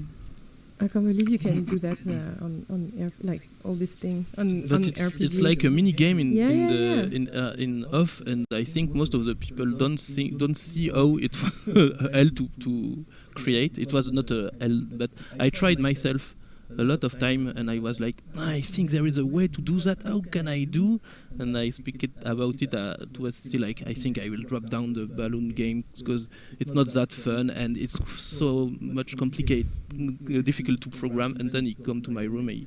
I can't believe you can do that on like all this thing on RPG. It's like a mini game in off, and I think most of the people don't see how it was hell to create. It was not a hell, but I tried myself a lot of time, and I was like, I think there is a way to do that. How can I do? And I speak about it to us. Like, I think I will drop down the balloon game because it's not that fun and it's so much complicated, difficult to program. And then he come to my room. He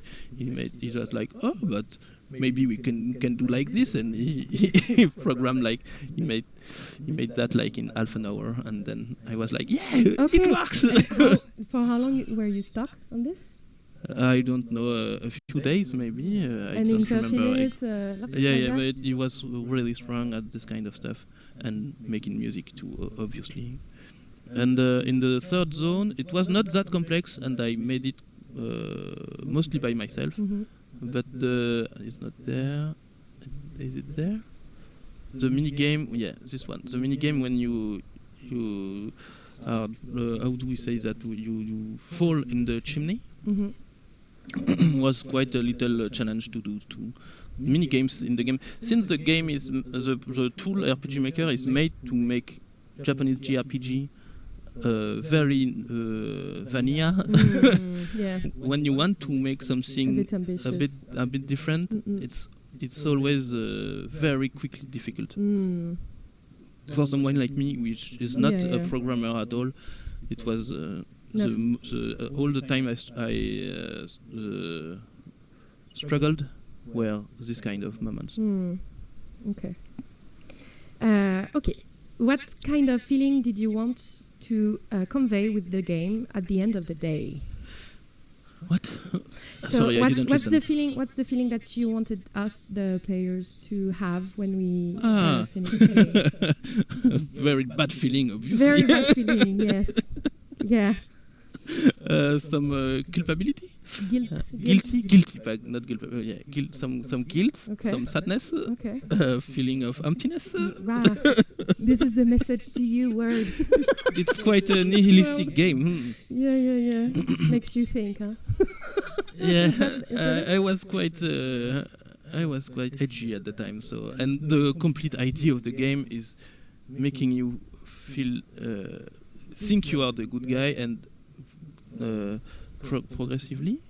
was like, oh, but maybe we can do like this, and he programmed like he made that like in half an hour, and then I was like, yeah, it works. For how long were you stuck on this? I don't know, a few days maybe. And in 30 minutes? But he was really strong at this kind of stuff, and making music too, obviously. And in the third zone, it was not that complex, and I made it mostly by myself. But it's not there. Is it there? The mini game, this one. The mini game when you how do we say that? You fall in the chimney. Was quite a little challenge to do mini games in the game, since the game is the tool RPG Maker is made to make Japanese JRPG very vanilla. When you want to make something a bit different, it's always very quickly difficult. For someone like me, which is not a programmer at all, it was all the time I struggled were this kind of moments. Okay. What kind of feeling did you want to convey with the game at the end of the day? What? So Sorry, what's the feeling that you wanted us, the players, to have when we finish playing? Very bad feeling, obviously. Very bad feeling, yes. Yeah. Some culpability, guilty, not guilt. Some guilt, some sadness, feeling of emptiness. This is the message to you, word. It's quite a nihilistic game. Yeah. Makes you think, huh? Yeah, I was quite edgy at the time. So, and the complete idea of the game is making you feel, think you are the good guy, and progressively.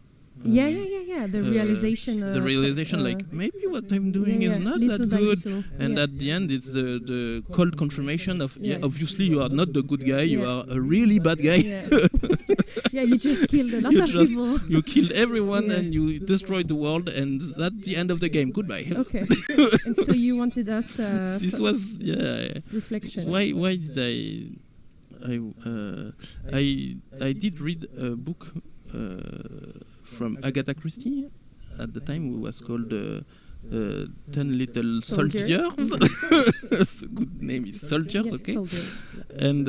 The realization. Like maybe what I'm doing is not that good, and at the end it's the cold confirmation of obviously you are not the good guy, you are a really bad guy. You just killed a lot of people. You killed everyone and you destroyed the world, and that's the end of the game. Goodbye. Okay. And so you wanted us. This was reflection. Why did I I did read a book from Agatha Christie at the time, who was called 10 Little Soldiers. The good name is Soldiers, Yes, okay? soldiers. And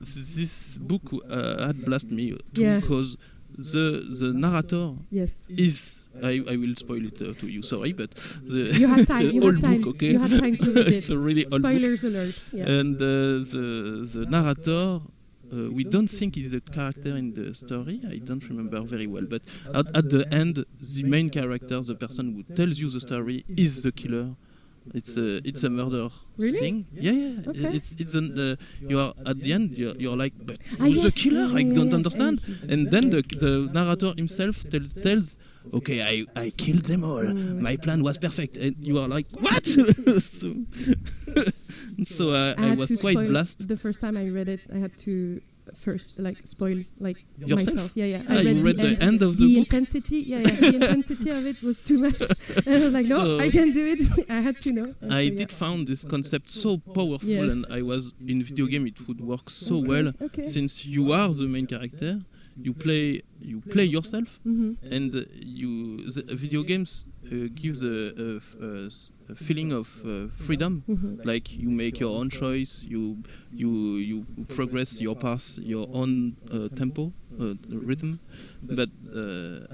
this book had blessed me too, Yeah. because the narrator Yes. is, I will spoil it to you, sorry, but You have time. the You old have time. book, okay? You have time to read it. It's a really old book. Spoilers alert. Yeah. And the narrator, we don't think he's a character in the story. I don't remember very well, but at the end, the main character, the person who tells you the story, is the killer. It's a murder Really? thing. Yeah. Okay. It's an you are at the end. You're like, but Ah, who's the yes. killer? I Yeah, don't yeah. understand. And then the narrator himself tells, okay, I killed them all. My plan was perfect. And you are like, what? So I had was to quite spoil blessed. the first time I read it. I had to first spoil Yourself? myself. Yeah. Ah, you read the end of the book? intensity. Yeah. The intensity of it was too much. And I was like, no, So- I can't do it. I had to know. And I so, did found this concept so powerful, Yes. and I was in video game. It would work so Okay, well, okay. since you are the main character. You play yourself, Mhm. and the video games gives a feeling of freedom. Mhm. Like you make your own choice, you progress your path, your own tempo, rhythm. But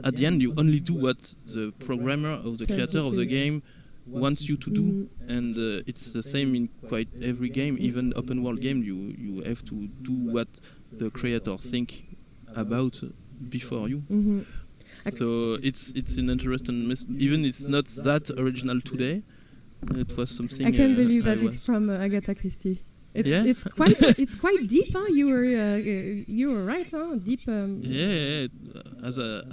at the end, you only do what the programmer or the Tells creator you of the to. game wants you to do. Mhm. And it's the same in quite every game, even open world game. You have to do what the creator think about before you. Mhm. So it's an interesting even it's not that original today. It was something. I can't believe I that it's was- from Agatha Christie. It's Yeah? it's quite deep, huh? You were right, huh? Deep. Yeah, as a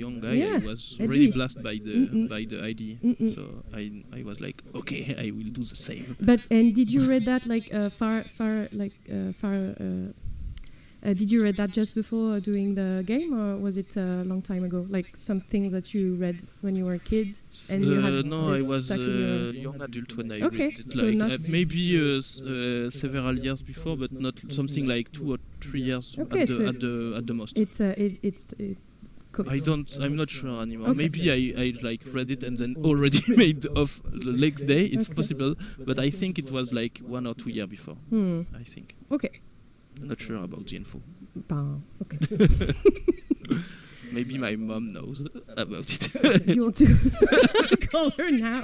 young guy, Yeah, I was edgy. really blessed by Mm-mm. the idea. Mm-mm. So I was like, okay, I will do the same. And did you read that did you read that just before doing the game, or was it a long time ago? Like some things that you read when you were a kid, and you had No, I this was stuck in your... young adult when I Okay, read it. so Like not- maybe several years before, but not something like 2 or 3 years Okay, at so the most. It's it cooked. I'm not sure anymore. Okay. Maybe I like read it and then already made off the next day. It's Okay. possible, but I think it was like 1 or 2 years before. I think. Okay. I'm not sure about the info. Okay. Maybe my mom knows about it. You want to call her now?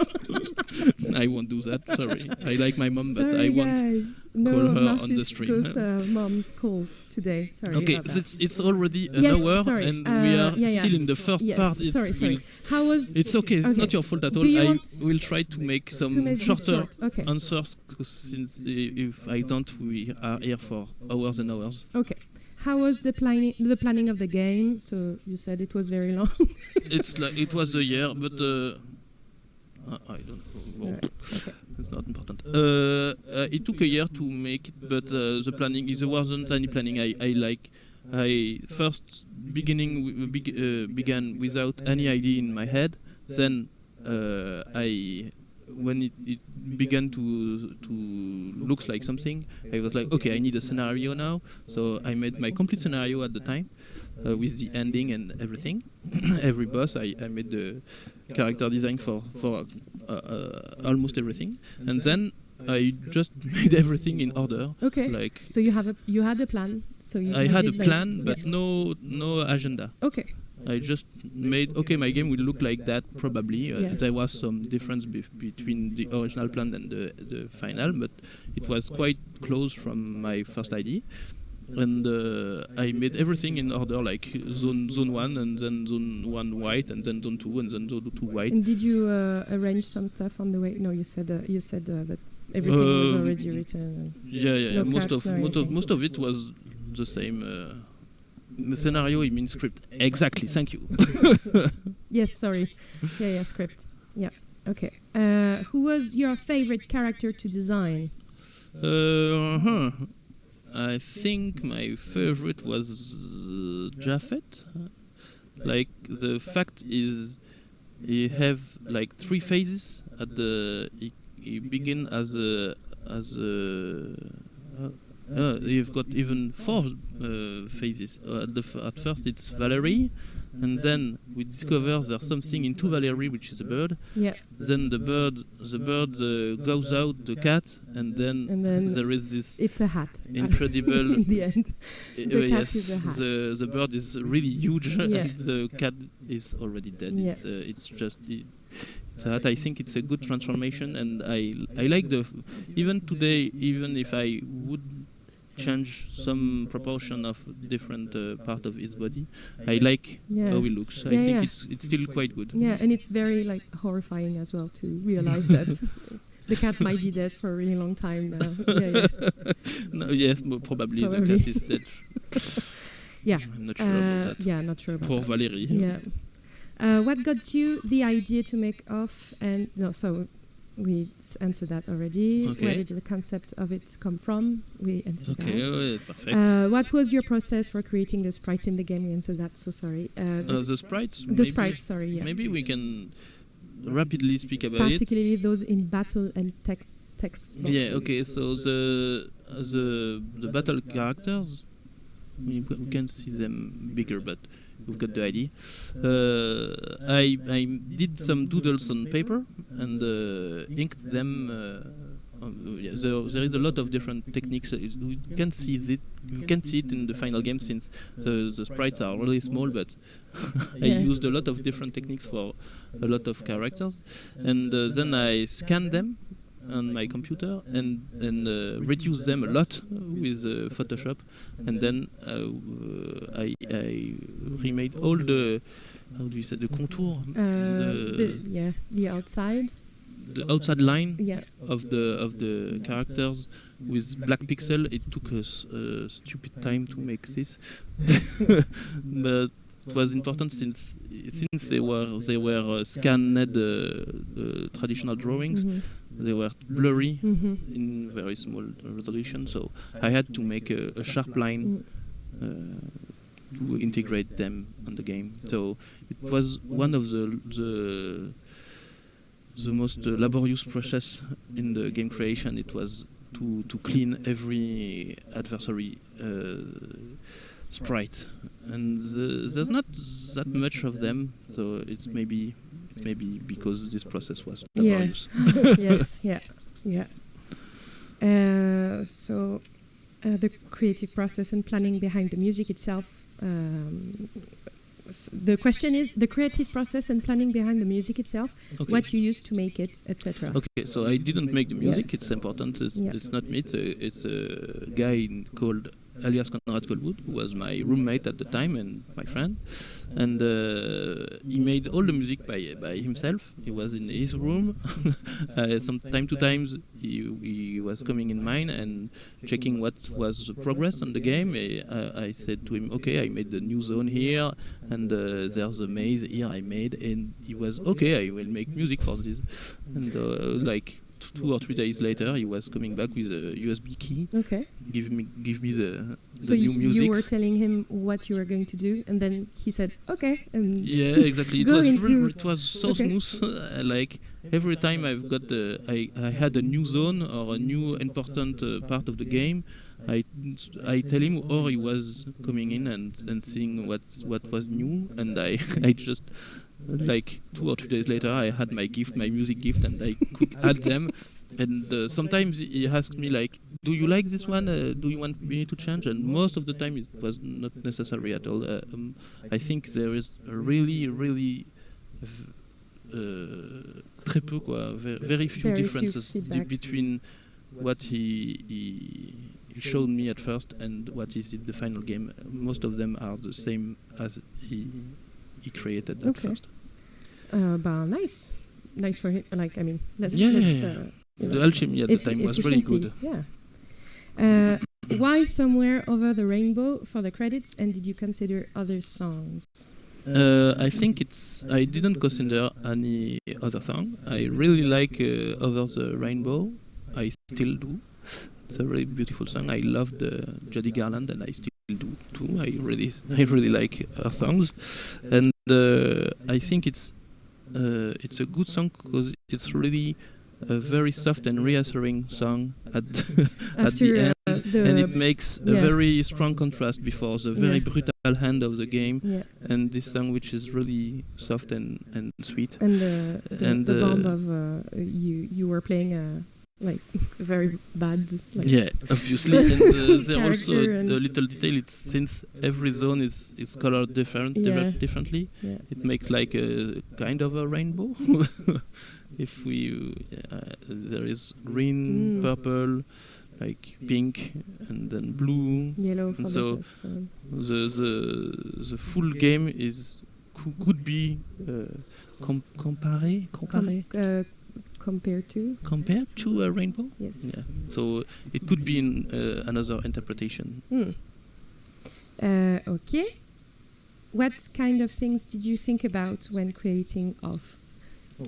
I won't do that. Sorry. I like my mom, but Sorry, I won't. guys. No, call her on Martis the stream. goes, mom's call today. Sorry. Okay, about so that. it's already an Yes, hour, sorry. and we are yeah. still in the first Yes, part. sorry. How was? It's okay. It's not your fault at all. Do you I want will try to make some to make this shorter short? Okay. answers, 'cause since if I don't, we are here for hours and hours. Okay. How was the planning of the game? So you said it was very long. It's like it was a year, but I don't know. Alright, okay. It's not important. It took a year to make it, but the planning there wasn't any planning. I first began without any idea in my head. Then when it began to look like something, I was like, okay, I need a scenario now. So I made my complete scenario at the time, with the ending and everything. Every boss, I made the character design for almost everything, and then I just made everything in order. Okay. Like So you had a plan. So you I had a did, plan, but yeah. no agenda. Okay. I just made, okay, my game will look like that probably. Yeah. There was some difference between the original plan and the final, but it was quite close from my first idea. And I made everything in order, like zone 1, and then zone 1 white, and then zone 2, and then zone 2 white. And did you arrange some stuff on the way? No, you said that everything was already written. Yeah. No cuts, no anything. Most of it was the same. The scenario, it means script. Exactly. Thank you. Yes, sorry. Yeah, script. Yeah. Okay. Who was your favorite character to design? I think my favorite was Japhet. Like the fact is, he have like 3 phases. He begin as a You've got even 4 phases. At first it's Valerie, and then we discover there's something into Valerie, which is a bird. Yeah. Then the bird goes out, the cat, and then there is this. It's a hat. Incredible. In the end, the cat yes, is a hat. The bird is really huge, Yeah. and the cat is already dead. Yeah. It's just. It's a hat. I think it's a good transformation, and I like even today, even if I would change some proportion of different part of its body, I like how it looks. I think it's still quite good. Yeah, and it's very like horrifying as well to realize that the cat might be dead for a really long time now. No, yes, probably the cat is dead. Yeah, I'm not sure about that. Yeah, not sure about Poor that. Valerie. Yeah. What got you the idea to make Off? And no, so we answered that already. Okay. Where did the concept of it come from? We answered that. Okay, perfect. What was your process for creating the sprites in the game? We answered that, so sorry. The sprites? The sprites, sorry, yeah. Maybe we can rapidly speak about it. Particularly those in battle and text boxes. Yeah, okay, so the battle characters, we can see them bigger, but we've got the idea. I did some doodles on paper and inked them. There is a lot of different techniques. We can see it. You can see it in the final game since the sprites are really small, but I used a lot of different techniques for a lot of characters, and then I scanned them on my computer and reduce them a lot with Photoshop, and then I remade all the, how do you say, the contour, the outside, the outside line yeah. of the characters with black pixel. It took us stupid time to make this, but it was important since they were scanned traditional drawings. Mm-hmm. They were blurry Mm-hmm. in very small resolution, so I had to make a sharp line to integrate them on the game. So it was one of the most laborious process in the game creation. It was to clean every adversary sprite, and there's not that much of them, so it's maybe because this process was laborious. Yes, yeah. So the creative process and planning behind the music itself. The question is the creative process and planning behind the music itself. Okay. What you used to make it, etc. Okay, so I didn't make the music. Yes. It's important. It's not me. It's a guy called alias Conrad Colwood, who was my roommate at the time and my friend, and he made all the music by himself. He was in his room. Some time to times he was coming in mine and checking what was the progress on the game. I said to him, okay, I made the new zone here, and there's a maze here I made, and he was okay, I will make music for this. And like 2 or 3 days later, he was coming back with a USB key. Okay. Give me the so new music. You were telling him what you were going to do, and then he said, "Okay." And yeah, exactly. It was so smooth. Like every time I had a new zone or a new important part of the game, I tell him, or he was coming in and seeing what was new, and I just. Like 2 or 3 days later, I had my music gift, and I could add them. And sometimes he asked me like, "Do you like this one? Do you want me to change?" And most of the time, it was not necessary at all. I think there is a really très peu quoi, very few differences between what he showed me at first and what is in the final game. Most of them are the same as he created at first. Nice for him. Like, I mean, the alchemy at the time was really good. Yeah. Why Somewhere Over the Rainbow for the credits, and did you consider other songs? I think I didn't consider any other song. I really like Over the Rainbow. I still do. It's a really beautiful song. I loved Judy Garland, and I still do too. I really like her songs, and I think it's a good song because it's really a very soft and reassuring song at the and it makes a very strong contrast before the very brutal hand of the game and this song which is really soft and sweet. And the bomb of you were playing like very bad. Like Obviously, and there also the little detail. It's since every zone is colored differently. It makes like a kind of a rainbow. If we there is green, purple, like pink, and then blue, yellow. And so the full game is could be compared to a rainbow. Yes. Yeah. So it could be in another interpretation. Okay. What kind of things did you think about when creating Off?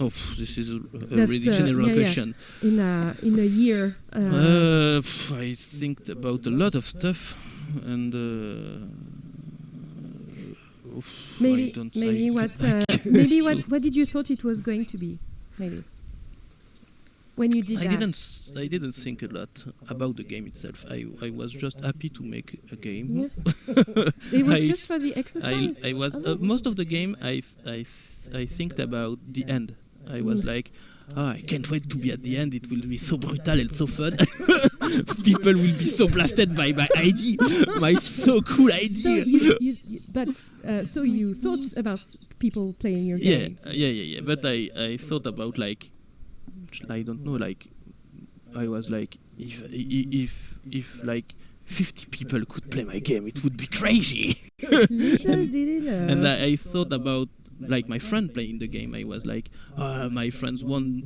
Oh, this is a really general question. In a year. I think about a lot of stuff, and what did you thought it was going to be? Maybe when you did that. I didn't think a lot about the game itself. I was just happy to make a game. Yeah. It was just for the exercise. I was most of the game. I think about the end. I was like, I can't wait to be at the end. It will be so brutal and so fun. People will be so blasted by my idea, my so cool idea. So you thought about people playing your games? Yeah. But I thought about like, I don't know, like I was like, if like 50 people could play my game, it would be crazy. And I thought about like my friend playing the game. I was like, my friends one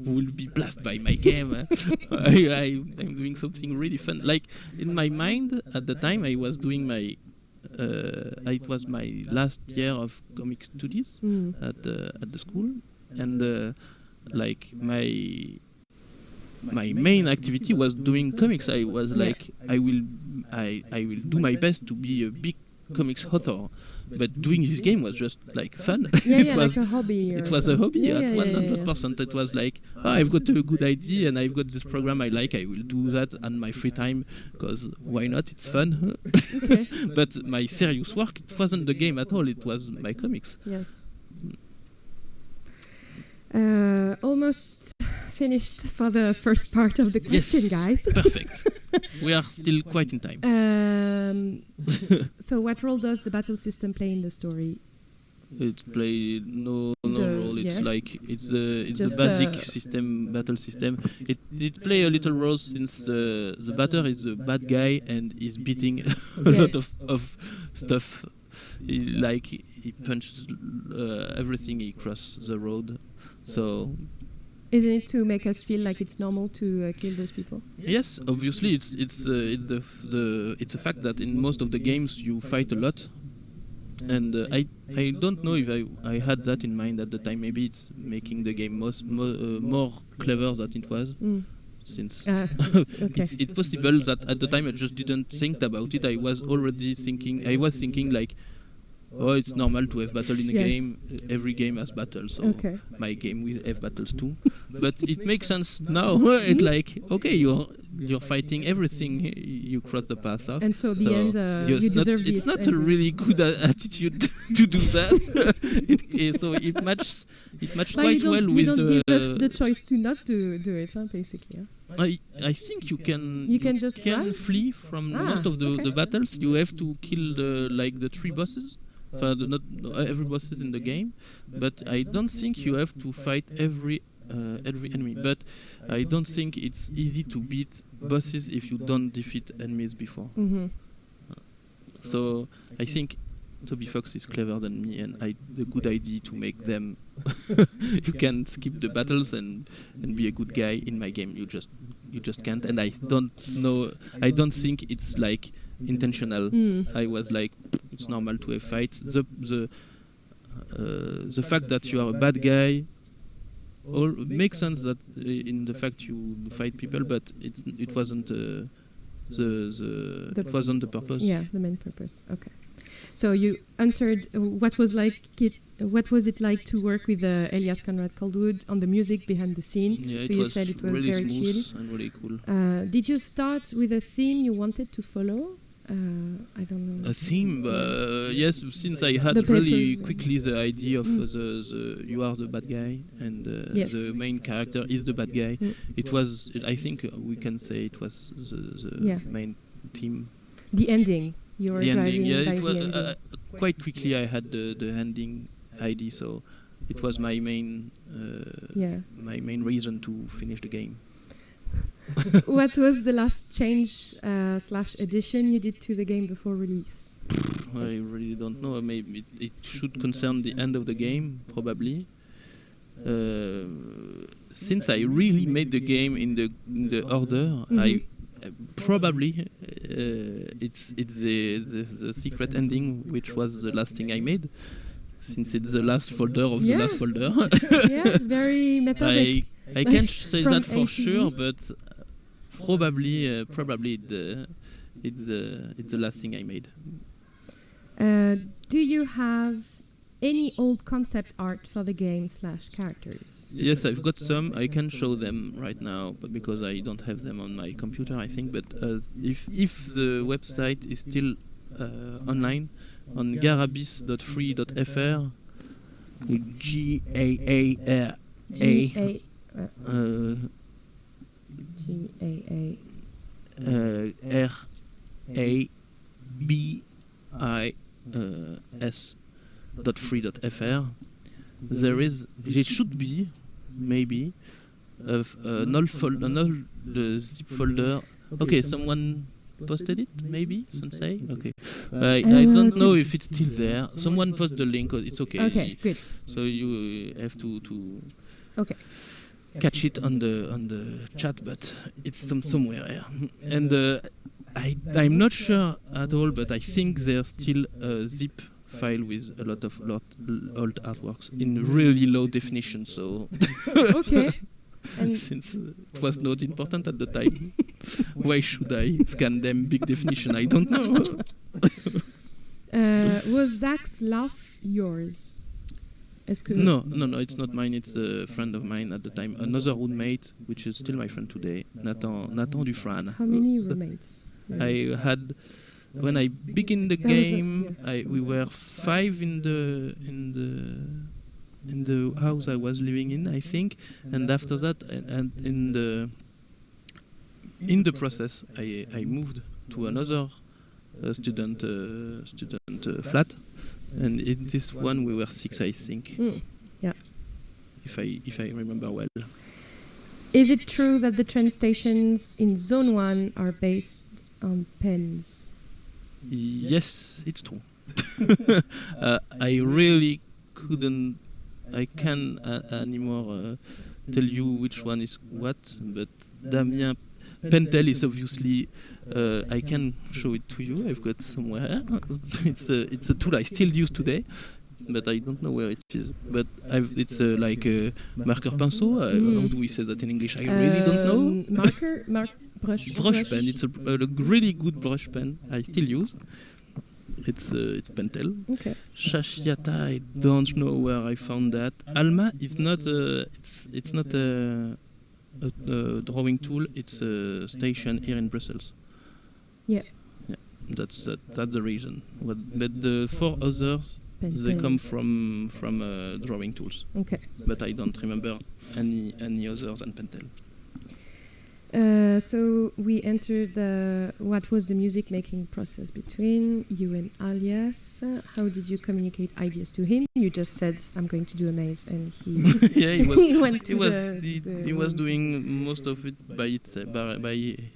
will be blasted by my game. I'm doing something really fun. Like in my mind at the time, I was doing my. It was my last year of comic studies at the school, and like my main activity was doing comics. I was like, I will do my best to be a big comics author. But doing this game was just like fun. It was like a hobby. It was a hobby at 100%. It was like, I've got a good idea and I've got this program I like. I will do that on my free time because why not? It's fun. Okay. But my serious work, it wasn't the game at all. It was my comics. Yes. Almost finished for the first part of the question, guys. Perfect. We are still quite in time. So what role does the battle system play in the story? It plays no role. It's like it's the basic system, battle system. It play a little role since the batter is a bad guy and is beating a lot of stuff. He punches everything he crosses the road. So isn't it to make us feel like it's normal to kill those people? Yes, obviously it's a fact that in most of the games you fight a lot, and I don't know if I had that in mind at the time. Maybe it's making the game more clever than it was. Since it's possible that at the time I just didn't think about it. I was thinking like, it's normal to have battle in a game. Every game has battles, so my game will have battles too. But it makes sense now. It's like, okay, you're fighting everything you cross the path of. And so the end, you deserve it's not a really good attitude to do that. So it matches quite well with. You don't give us the choice to not do it, basically. I think you can just flee from most of the battles. You have to kill the 3 bosses. Not every boss is in the game, but I don't think you have to fight every enemy. But I don't think it's easy to beat bosses if you don't defeat enemies before. So I think Toby Fox is clever than me, and the good idea to make them you can skip the battles and be a good guy in my game. You just can't, and I don't think it's like intentional. I was like, it's normal to have fights. The fact that you are a bad guy makes sense that in the fact you fight people, but it wasn't it wasn't the purpose. Yeah, the main purpose. Okay. So you answered what was it like to work with Elias Conrad Coldwood on the music behind the scene? Yeah, so you said it was really very smooth chill. and really cool. Did you start with a theme you wanted to follow? I don't know. A theme? Yes, since I had The really papers, quickly the idea of the you are the bad guy and Yes. the main character is the bad guy. It was, I think we can say it was the main theme. The ending. You were The ending, driving by it was the ending. quite quickly. I had the ending ID, so it was my main my main reason to finish the game. What was the last change / addition you did to the game before release? I really don't know. Maybe it should concern the end of the game, probably. Since I really made the game in the order, I probably it's the secret ending, which was the last thing I made, since it's the last folder of the last folder. Yeah, very methodic. I can't say From that A for to sure, Z. but probably it's the last thing I made. Do you have any old concept art for the game / characters? Yes, I've got some. I can show them right now, but because I don't have them on my computer, I think. But if the website is still online on garabis.free.fr, GAARA. RABIS.free.fr. It should be maybe an old zip folder. Okay, someone posted it, maybe, Sensei? Okay. I don't know if it's still there. Someone post the link, it's okay. Okay, good. So you have to Okay. catch it on the chat, but it's somewhere here. And I'm not sure at all, but I think there's still a zip file with a lot of old artworks in really low definition. So Okay. And since it was not important at the time, why should I scan them big definition? I don't know. was Zach's laugh yours? No, it's not mine. It's a friend of mine at the time, another roommate, which is still my friend today, Nathan Dufran. How many roommates? I had, when I began the game, we were 5 in the house I was living in, I think, and after that, and in the process, I moved to another student flat, and in this one we were 6, I think. Yeah. If I remember well. Is it true that the train stations in Zone 1 are based on pens? Yes, it's true. I really couldn't. I can anymore tell you which one is what, but Damien Pentel is obviously. I can show it to you. I've got somewhere. It's a tool I still use today, but I don't know where it is. But it's like a marker pinceau. How do we say that in English? I really don't know. Brush pen. It's a really good brush pen. I still use. It's Pentel. Okay. Shashiata, I don't know where I found that. Alma is not. It's not a drawing tool. It's a station here in Brussels. Yeah. That's the reason. But the 4 others, they come from drawing tools. Okay. But I don't remember any others than Pentel. So we entered what was the music making process between you and Alias? How did you communicate ideas to him? You just said, "I'm going to do a maze," and he he was he was doing most of it by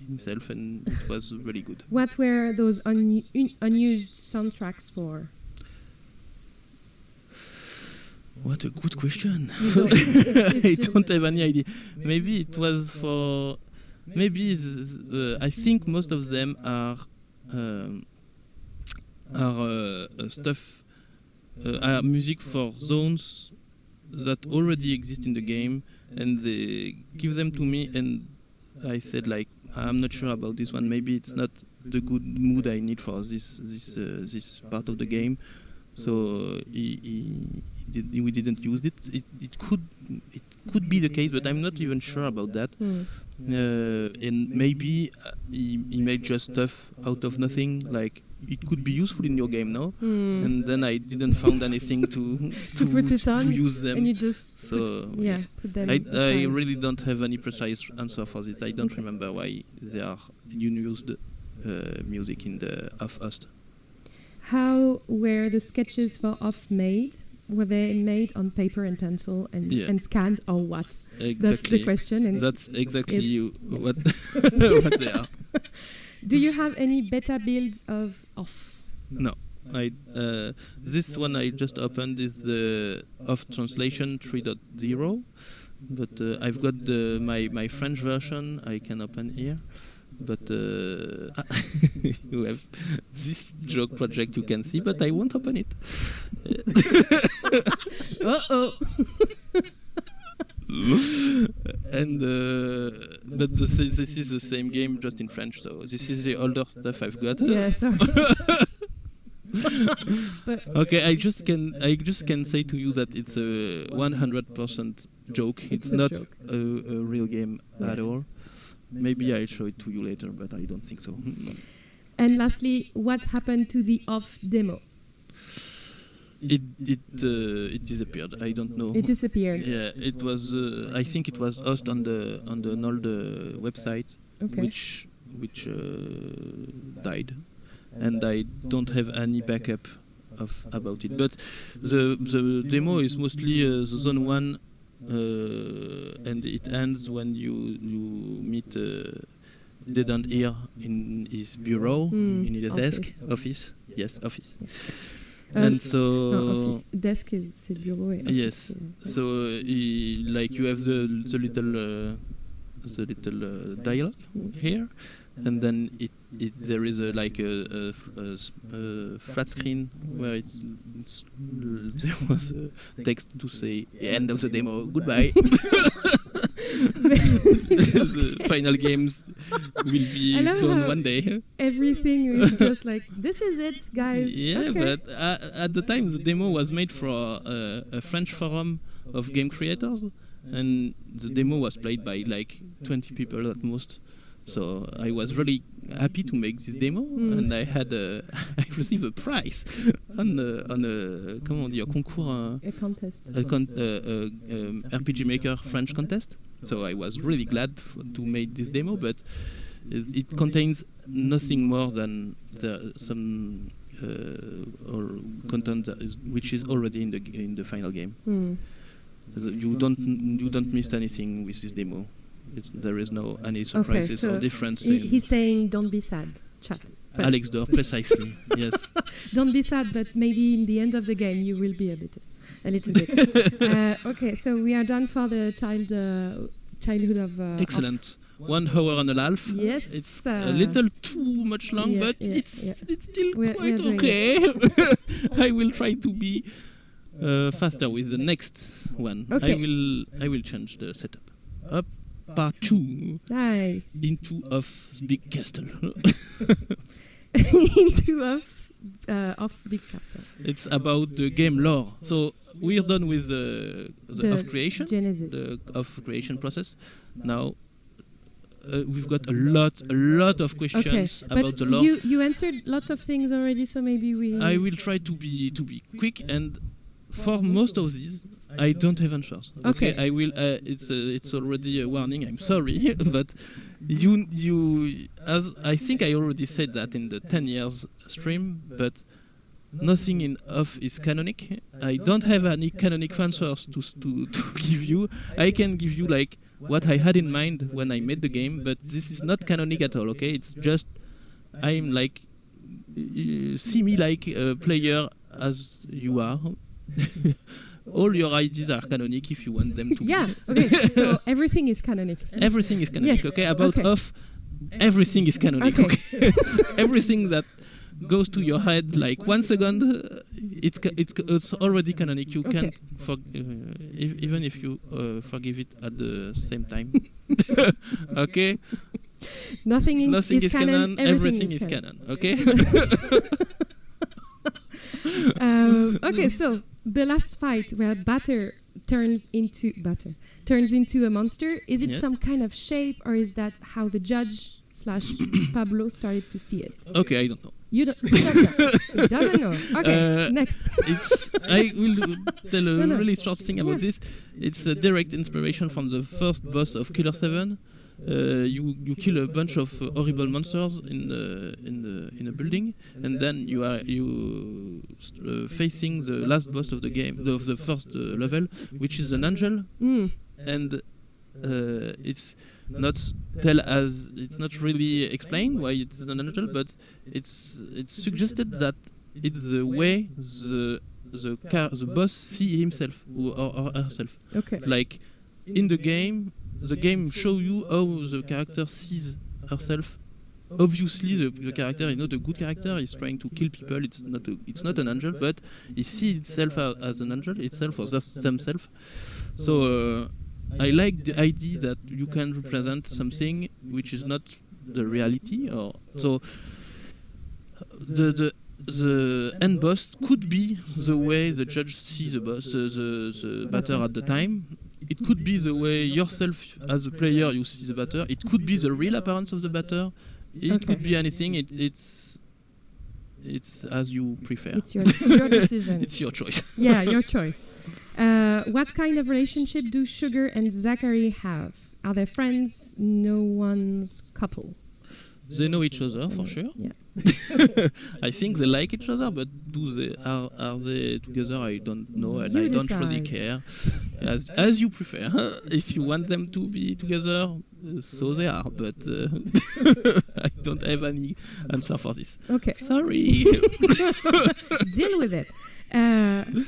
himself, and it was really good. What were those unused soundtracks for? What a good question. It's I don't have any idea. Maybe it was for. Maybe I think most of them are stuff, are music for zones that already exist in the game, and they give them to me, and I said like, I'm not sure about this one. Maybe it's not the good mood I need for this part of the game. So we didn't use it. It could be the case, but I'm not even sure about that. And maybe he made just stuff out of nothing, like it could be useful in your game, no? And then I didn't find anything to put it on, to use them. and you just so put them I aside. really don't have any precise answer for this. I don't remember why they are used music in the OFFtistic. How were the sketches for Off made? Were they made on paper and pencil and scanned, or what? Exactly. That's the question. And that's exactly what what they are. Do you have any beta builds of Off? No. This one I just opened is the Off Translation 3.0, but I've got my French version I can open here. But you have this joke project you can see, but I won't open it. Uh-oh. And but this is the same game, just in French. So this is the older stuff I've got. Yes. Okay, I just can say to you that it's a 100% joke. It's not joke. a real game at all. Maybe I'll show it to you later, but I don't think so. And lastly, what happened to the Off demo? It disappeared. I don't know. It disappeared. Yeah, it was. I think it was hosted on an old website, which died, and I don't have any backup about it. But the demo is mostly the zone 1. And it ends when you meet Dead End Ear in his bureau, in his office. Yes, office. And so office desk is his bureau. Yes. So like you have the little dialogue here, and then there is a flat screen where there was a text to say end of the demo, goodbye. The final games will be done one day. Everything is just like, this is it, guys. Yeah, but at the time the demo was made for a French forum of game creators, and the demo was played by like 20 people at most. So I was really happy to make this demo, and I received a prize on a comment on dit, concours, a contest, RPG Maker French contest. So I was really glad to make this demo, but it contains nothing more than some content which is already in the final game. You don't miss anything with this demo. There is no any surprises or difference. He's saying, don't be sad, chat. Alex Dor, precisely. Yes. Don't be sad, but maybe in the end of the game you will be a little bit. Okay, so we are done for the childhood of. Excellent. 1 hour and a half. Yes. It's a little too much long, but it's still quite okay. I will try to be faster with the next one. Okay. I will change the setup. Up. Part 2. Nice. Into Off's Big Castle. Into Off's Big Castle. It's about the game lore. So we're done with the Off creation, Genesis. the Off creation process. Now we've got a lot of questions about the lore. You answered lots of things already, so maybe I will try to be quick, and for most of these, I don't have answers. Okay. I will. It's already a warning. I'm sorry, but you as I think I already said that in the 10 years stream, but nothing in Off is canonic. I don't have any canonic answers to give you. I can give you like what I had in mind when I made the game, but this is not canonic at all. Okay, it's just I'm like see me like a player as you are. All your ideas are canonic if you want them to be. Yeah, okay. So everything is canonic. Everything is canonic, yes. Okay? About Off, everything is canonic, okay? Everything that goes to your head like 1 second, it's already canonic. You can't even if you forgive it at the same time. Okay? Nothing is canon. Everything is canon. Okay. Okay, so the last fight where Batter turns into a monster. Is it some kind of shape, or is that how the judge / Pablo started to see it? Okay, I don't know. You don't know. He doesn't know. Okay, next. I will tell a really short thing about this. It's a direct inspiration from the first boss of Killer 7. You kill a bunch of horrible monsters in a building, and then you are facing the last boss of the game, of the first level, which is an angel, and it's not really explained why it's an angel, but it's suggested that it's the way the boss see himself or herself. Okay. Like in the game show you how the character sees herself. Obviously, the character is not a good character. He's trying to kill people. It's not an angel, but he sees itself as an angel itself, or themselves. So I like the idea that you can represent something which is not the reality, or so. The end boss could be the way the judge sees the batter at the time. It could be the way yourself as a player you see the batter. It could be the real appearance of the batter. It could be anything. It's as you prefer. It's your decision. It's your choice. Yeah, your choice. What kind of relationship do Sugar and Zachary have? Are they friends? No one's couple? They know each other for sure. Yeah. I think they like each other, but are they together? I don't know, and I don't really care. As you prefer. If you want them to be together, so they are. But I don't have any answer for this. Okay. Sorry. Deal with it.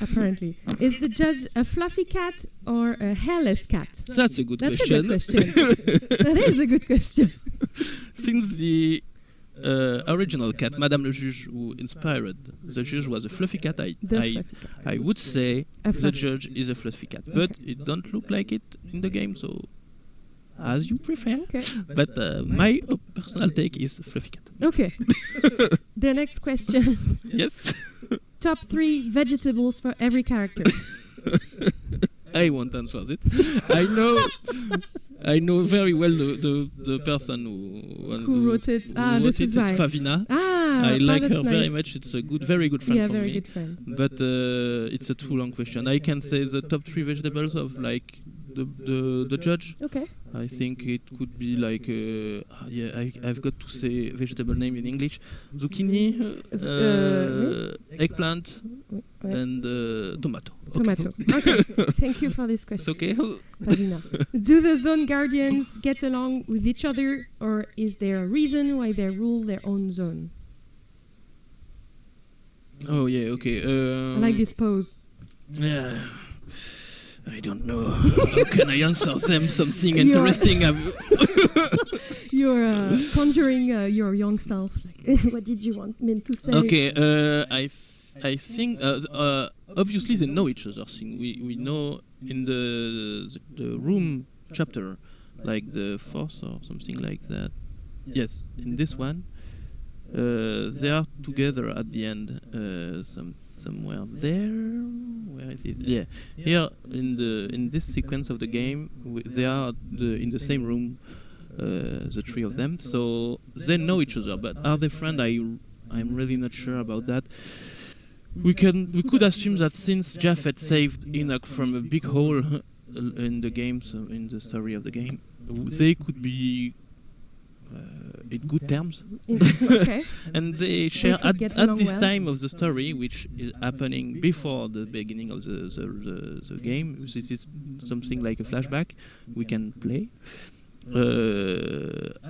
Apparently, is the judge a fluffy cat or a hairless cat? That's a good question. That's a good question. That is a good question. Since the original cat, Madame le Juge, who inspired the judge, was a fluffy cat, I would say the judge is a fluffy cat, but it don't look like it in the game, so as you prefer. Okay. But my personal take is fluffy cat. Okay. The next question. Yes. Top 3 vegetables for every character. I won't answer it. I know very well the person who wrote it. This is right. It's Pavina. I like her very much. It's a very good friend for me. Good friend. But it's a too long question. I can say the top 3 vegetables of like the judge. Okay. I think it could be like I've got to say vegetable name in English: zucchini, eggplant, and tomato. Tomato. Okay. Thank you for this question. It's okay. Pavina. Do the zone guardians get along with each other, or is there a reason why they rule their own zone? Oh yeah. Okay. I like this pose. Yeah. I don't know. How can I answer them something interesting? You're conjuring your young self. Like, what did you want me to say? Okay. I think obviously they know each other. We know in the room chapter, like the 4th or something like that. Yes, in this one. They are together at the end, somewhere there. Where is it? Yeah, here in this sequence of the game, they are in the same room, the 3 of them. So they know each other, but are they friends? I'm really not sure about that. We could assume that since Japhet saved Enoch from a big hole in the game, so in the story of the game, they could be. In good terms. Okay. And they share at this time of the story, which is happening before the beginning of the game. This is something like a flashback we can play.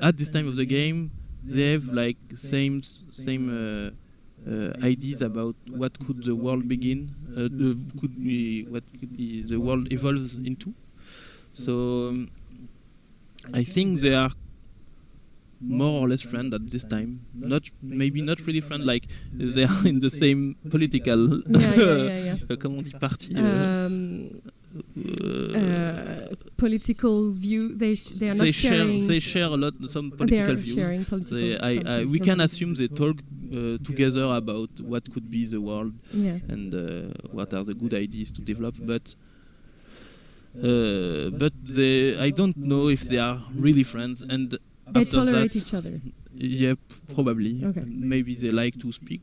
At this time of the game, they have like same ideas about what could the world begin, what could be the world evolves into. So I think they are more or less friends at this time. Maybe not really friends, like they are in the same political yeah. comment on dit parti political view. They are not sharing. They share a lot some They political are views. sharing political. We political can views. assume they talk together about what could be the world Yeah. and what are the good ideas to develop. But I don't know if they are really friends. And They after tolerate that, each other yeah, probably. Okay. Maybe they like to speak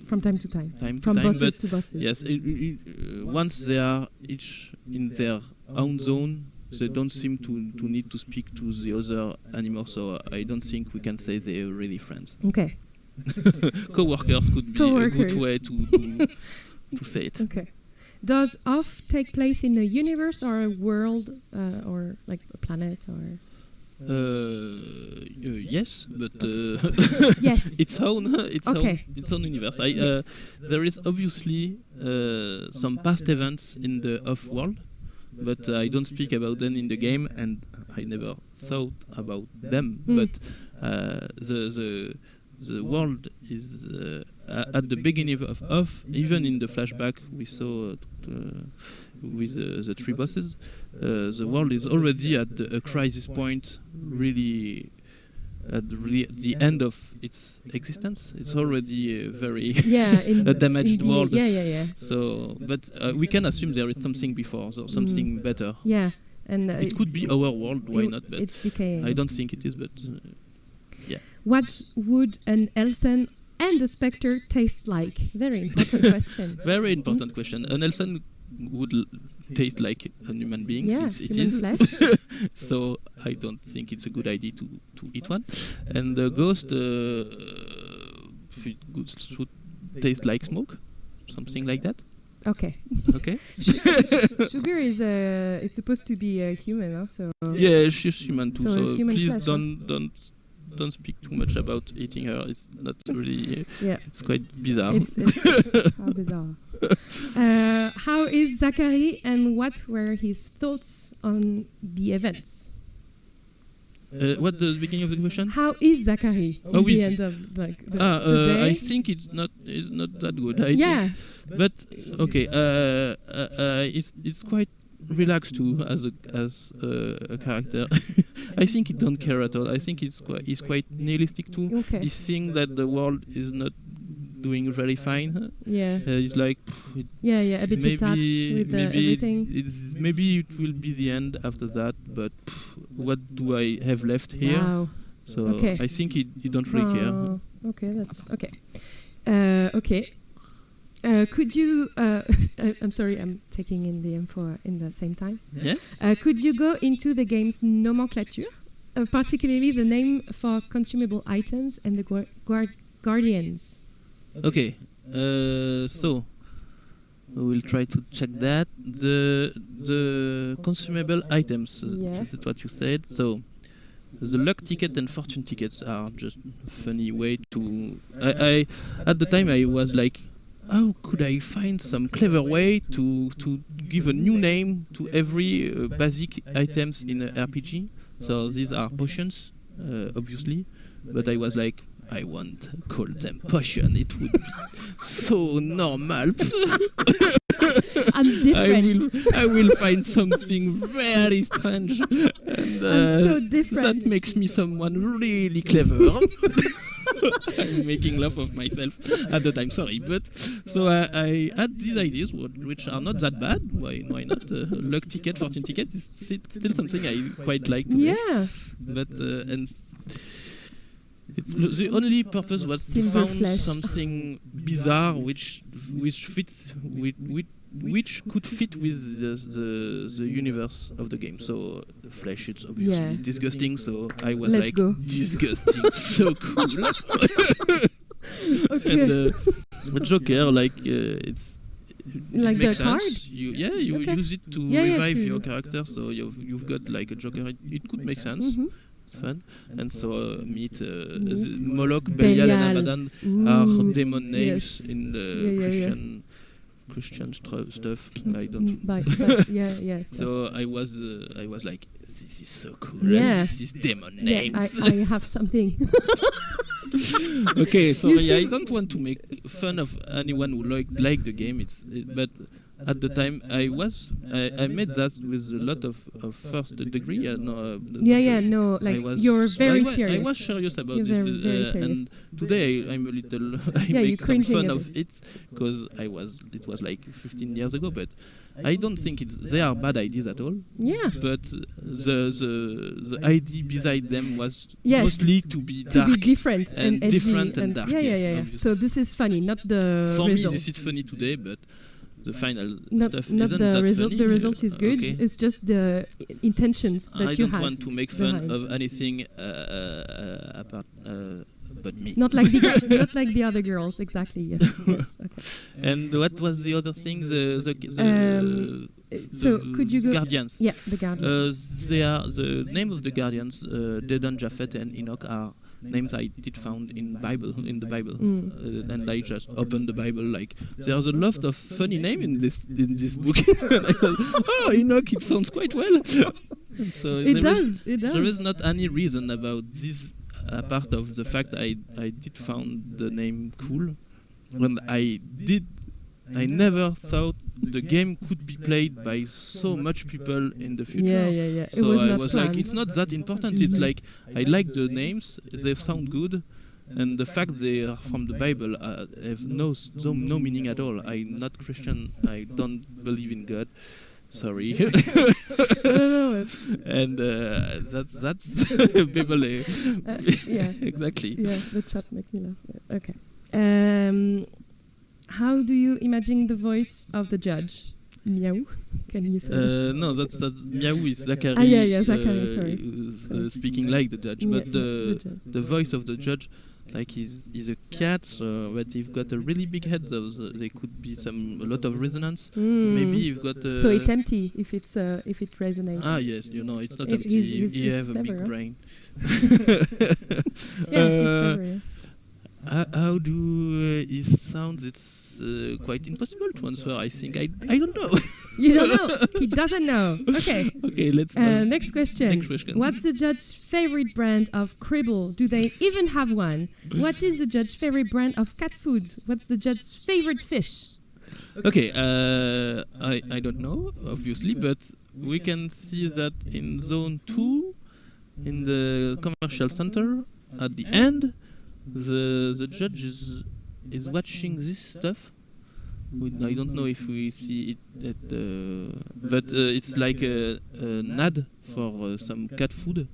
from time to time. time From to time, bosses but to bosses. yes, once they are each in their own zone, they don't seem to need to speak to the other anymore. So I don't think we can say they're really friends. Okay. Co-workers could be Co-workers. a good way to say it. Okay. Does Off take place in a universe or a world or like a planet or? Yes, but Yes. its own Okay. its own universe. Yes. There is obviously some past events in the Off world, but I don't speak about them in the game, and I never thought about them. Mm. But the world is at the beginning of Off. Even in the flashback we saw with the three bosses, the world is already at a crisis point, really at the end of its existence. It's already a very a damaged world. Yeah. So, but we can assume there is something before, so something better. Yeah, and It could be our world, why not? But it's decaying. I don't think it is, but yeah. What would an Elsen and a Spectre taste like? Very important question. Very important question. An Elsen would taste like a human being. Yeah, it human is. flesh. So I don't think it's a good idea to eat one. And the ghost should taste like smoke, something like that. Okay. Okay. Sugar is supposed to be a human, also. Yeah, she's human too. So So human please flesh, don't speak too much about eating her. It's not really. Yeah. It's quite bizarre. It's how bizarre. How is Zachary, and what were his thoughts on the events? What the beginning of the question? How is Zachary How in the is- end of the day? I think it's not that good. I Yeah. think. But okay, it's quite relaxed too as a character. I think he don't care at all. I think he's quite nihilistic too. Okay. He's seeing that the world is not doing very fine. Yeah. He's like, A bit detached with everything. Maybe it will be the end after that. But what do I have left here? Wow. So Okay. I think he don't really care. Okay, that's okay. Okay. Could you? I'm sorry, I'm taking in the info in the same time. Yeah. Could you go into the game's nomenclature, particularly the name for consumable items and the guardians? Okay, so we will try to check that. The consumable items, Yeah. that's what you said. So the luck ticket and fortune tickets are just a funny way to. I at the time I was like, how could I find some clever way to give a new name to every basic items in an RPG? So these are potions, obviously, but I was like, I won't call them potion. It would be so normal. I'm different. I will find something very strange. And, I'm so different. That makes me someone really clever. I'm making laugh of myself at the time. Sorry, but so I had these ideas, which are not that bad. Why not? Luck ticket, fortune ticket is still something I quite like today. Yeah. But the only purpose was to Silver find flesh. something bizarre which fits which could fit with the universe of the game. So the flesh, it's obviously disgusting. So I was Let's like, go. disgusting, so cool. Okay. And the Joker, like it Like makes the card? sense. You Okay. use it to Yeah, revive to- your character. So you've got like a Joker. It could make sense. Mhm. It's fun. And so Moloch, Belial, and Belial. Abaddon Ooh, are demon names yes. in the Yeah. Christian stuff. I don't. Yeah. So I was like, this is so cool. Yeah. This is demon Yeah, names. I have something. Okay, You sorry, I see- don't want to make fun of anyone who like the game. But at the time I made that with a lot of first degree. You're very serious. I was serious about You're this, very serious. and today I'm a little I Yeah, make some cringing fun a of it because it was like 15 years ago, but I don't think they are bad ideas at all. Yeah. But the idea beside them was Yes. mostly to be To dark be different and edgy different and dark. Yeah. obviously. So this is funny, not the For result. me, this is funny today, but the final not stuff not isn't the that result. funny. The result is good. Okay. It's just the intentions that I you don't had. want to make fun behind. of anything apart but me. Not like the other girls, exactly. Yes. Yes. Okay. And what was the other thing? So could you go? Guardians. Yeah, the Guardians. They are the name of the Guardians. Dedan, Japhet, and Enoch are names I did found in the Bible, and I just opened the Bible. Like there's a lot of funny name in this book. And I was, oh, Enoch, it sounds quite well. So It does. There is not any reason about this, apart of the fact I did found the name cool, and I never thought the game could be played by so much people in the future. Yeah. So I was like, it's not that important. It's like I like the names; they sound good, and the fact they are from the Bible have no meaning at all. I'm not Christian. I don't believe in God. Sorry. No. And that's people. Yeah. Exactly. Yeah, the chat makes me laugh. Yeah. Okay. How do you imagine the voice of the judge? Meow. Can you say? No, that's Meow is Zachary. Yeah, Zachary. Sorry. Who's speaking like the judge, but the voice of the judge, like he's a cat, but you've got a really big head. There could be a lot of resonance. Maybe you've got. So it's empty if it resonates. Ah yes, it's not empty. He has a big brain. Yeah, he's clever, yeah. How do it sounds? It's quite impossible to answer. I think I don't know. You don't know. He doesn't know. Okay. Okay, let's. Next question. Next question. What's the judge's favorite brand of Cribble? Do they even have one? What is the judge's favorite brand of cat food? What's the judge's favorite fish? Okay, I don't know, obviously, but we can see that in zone 2, in the commercial center, at the end, the judge is watching this stuff. I don't know if we see it but it's like an ad for some cat food.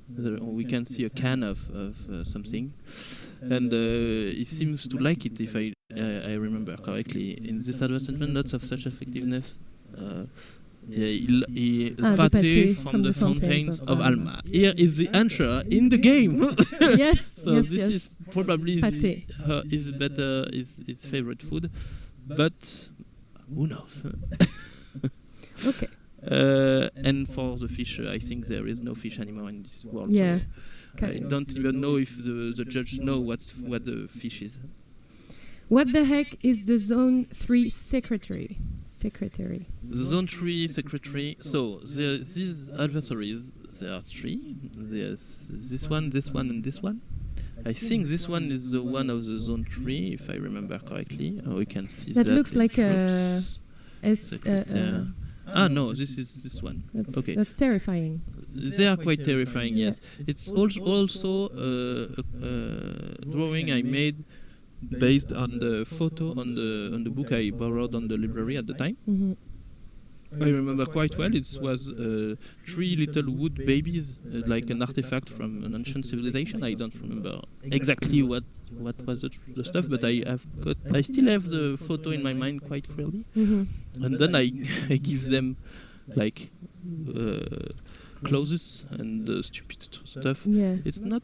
We can see a can of something, and he seems to like it, if I remember correctly. In this advertisement, lots of such effectiveness. Pâté from the fountains of Alma. Here is the answer in the game. Yes. So yes, this yes. is probably his favorite food, but who knows? Okay. And for the fish, I think there is no fish anymore in this world. Yeah. So I don't even know if the judge know what the fish is. What the heck is the Zone 3 secretary? The Zone 3 secretary. So these adversaries, there are 3. There's this one, and this one. I think this one is the one of the Zone 3, if I remember correctly. We can see that. That looks like a... no, this is this one. Okay. That's terrifying. They are quite terrifying, yes. It's also a drawing I made based on the photo on the book I borrowed on the library at the time. Mm-hmm. I remember quite well. It was 3 little wood babies, like an artifact from an ancient civilization. I don't remember exactly what was the stuff, but I still have the photo in my mind quite clearly. Mm-hmm. And then I give them like clothes and stupid stuff. Yeah. It's not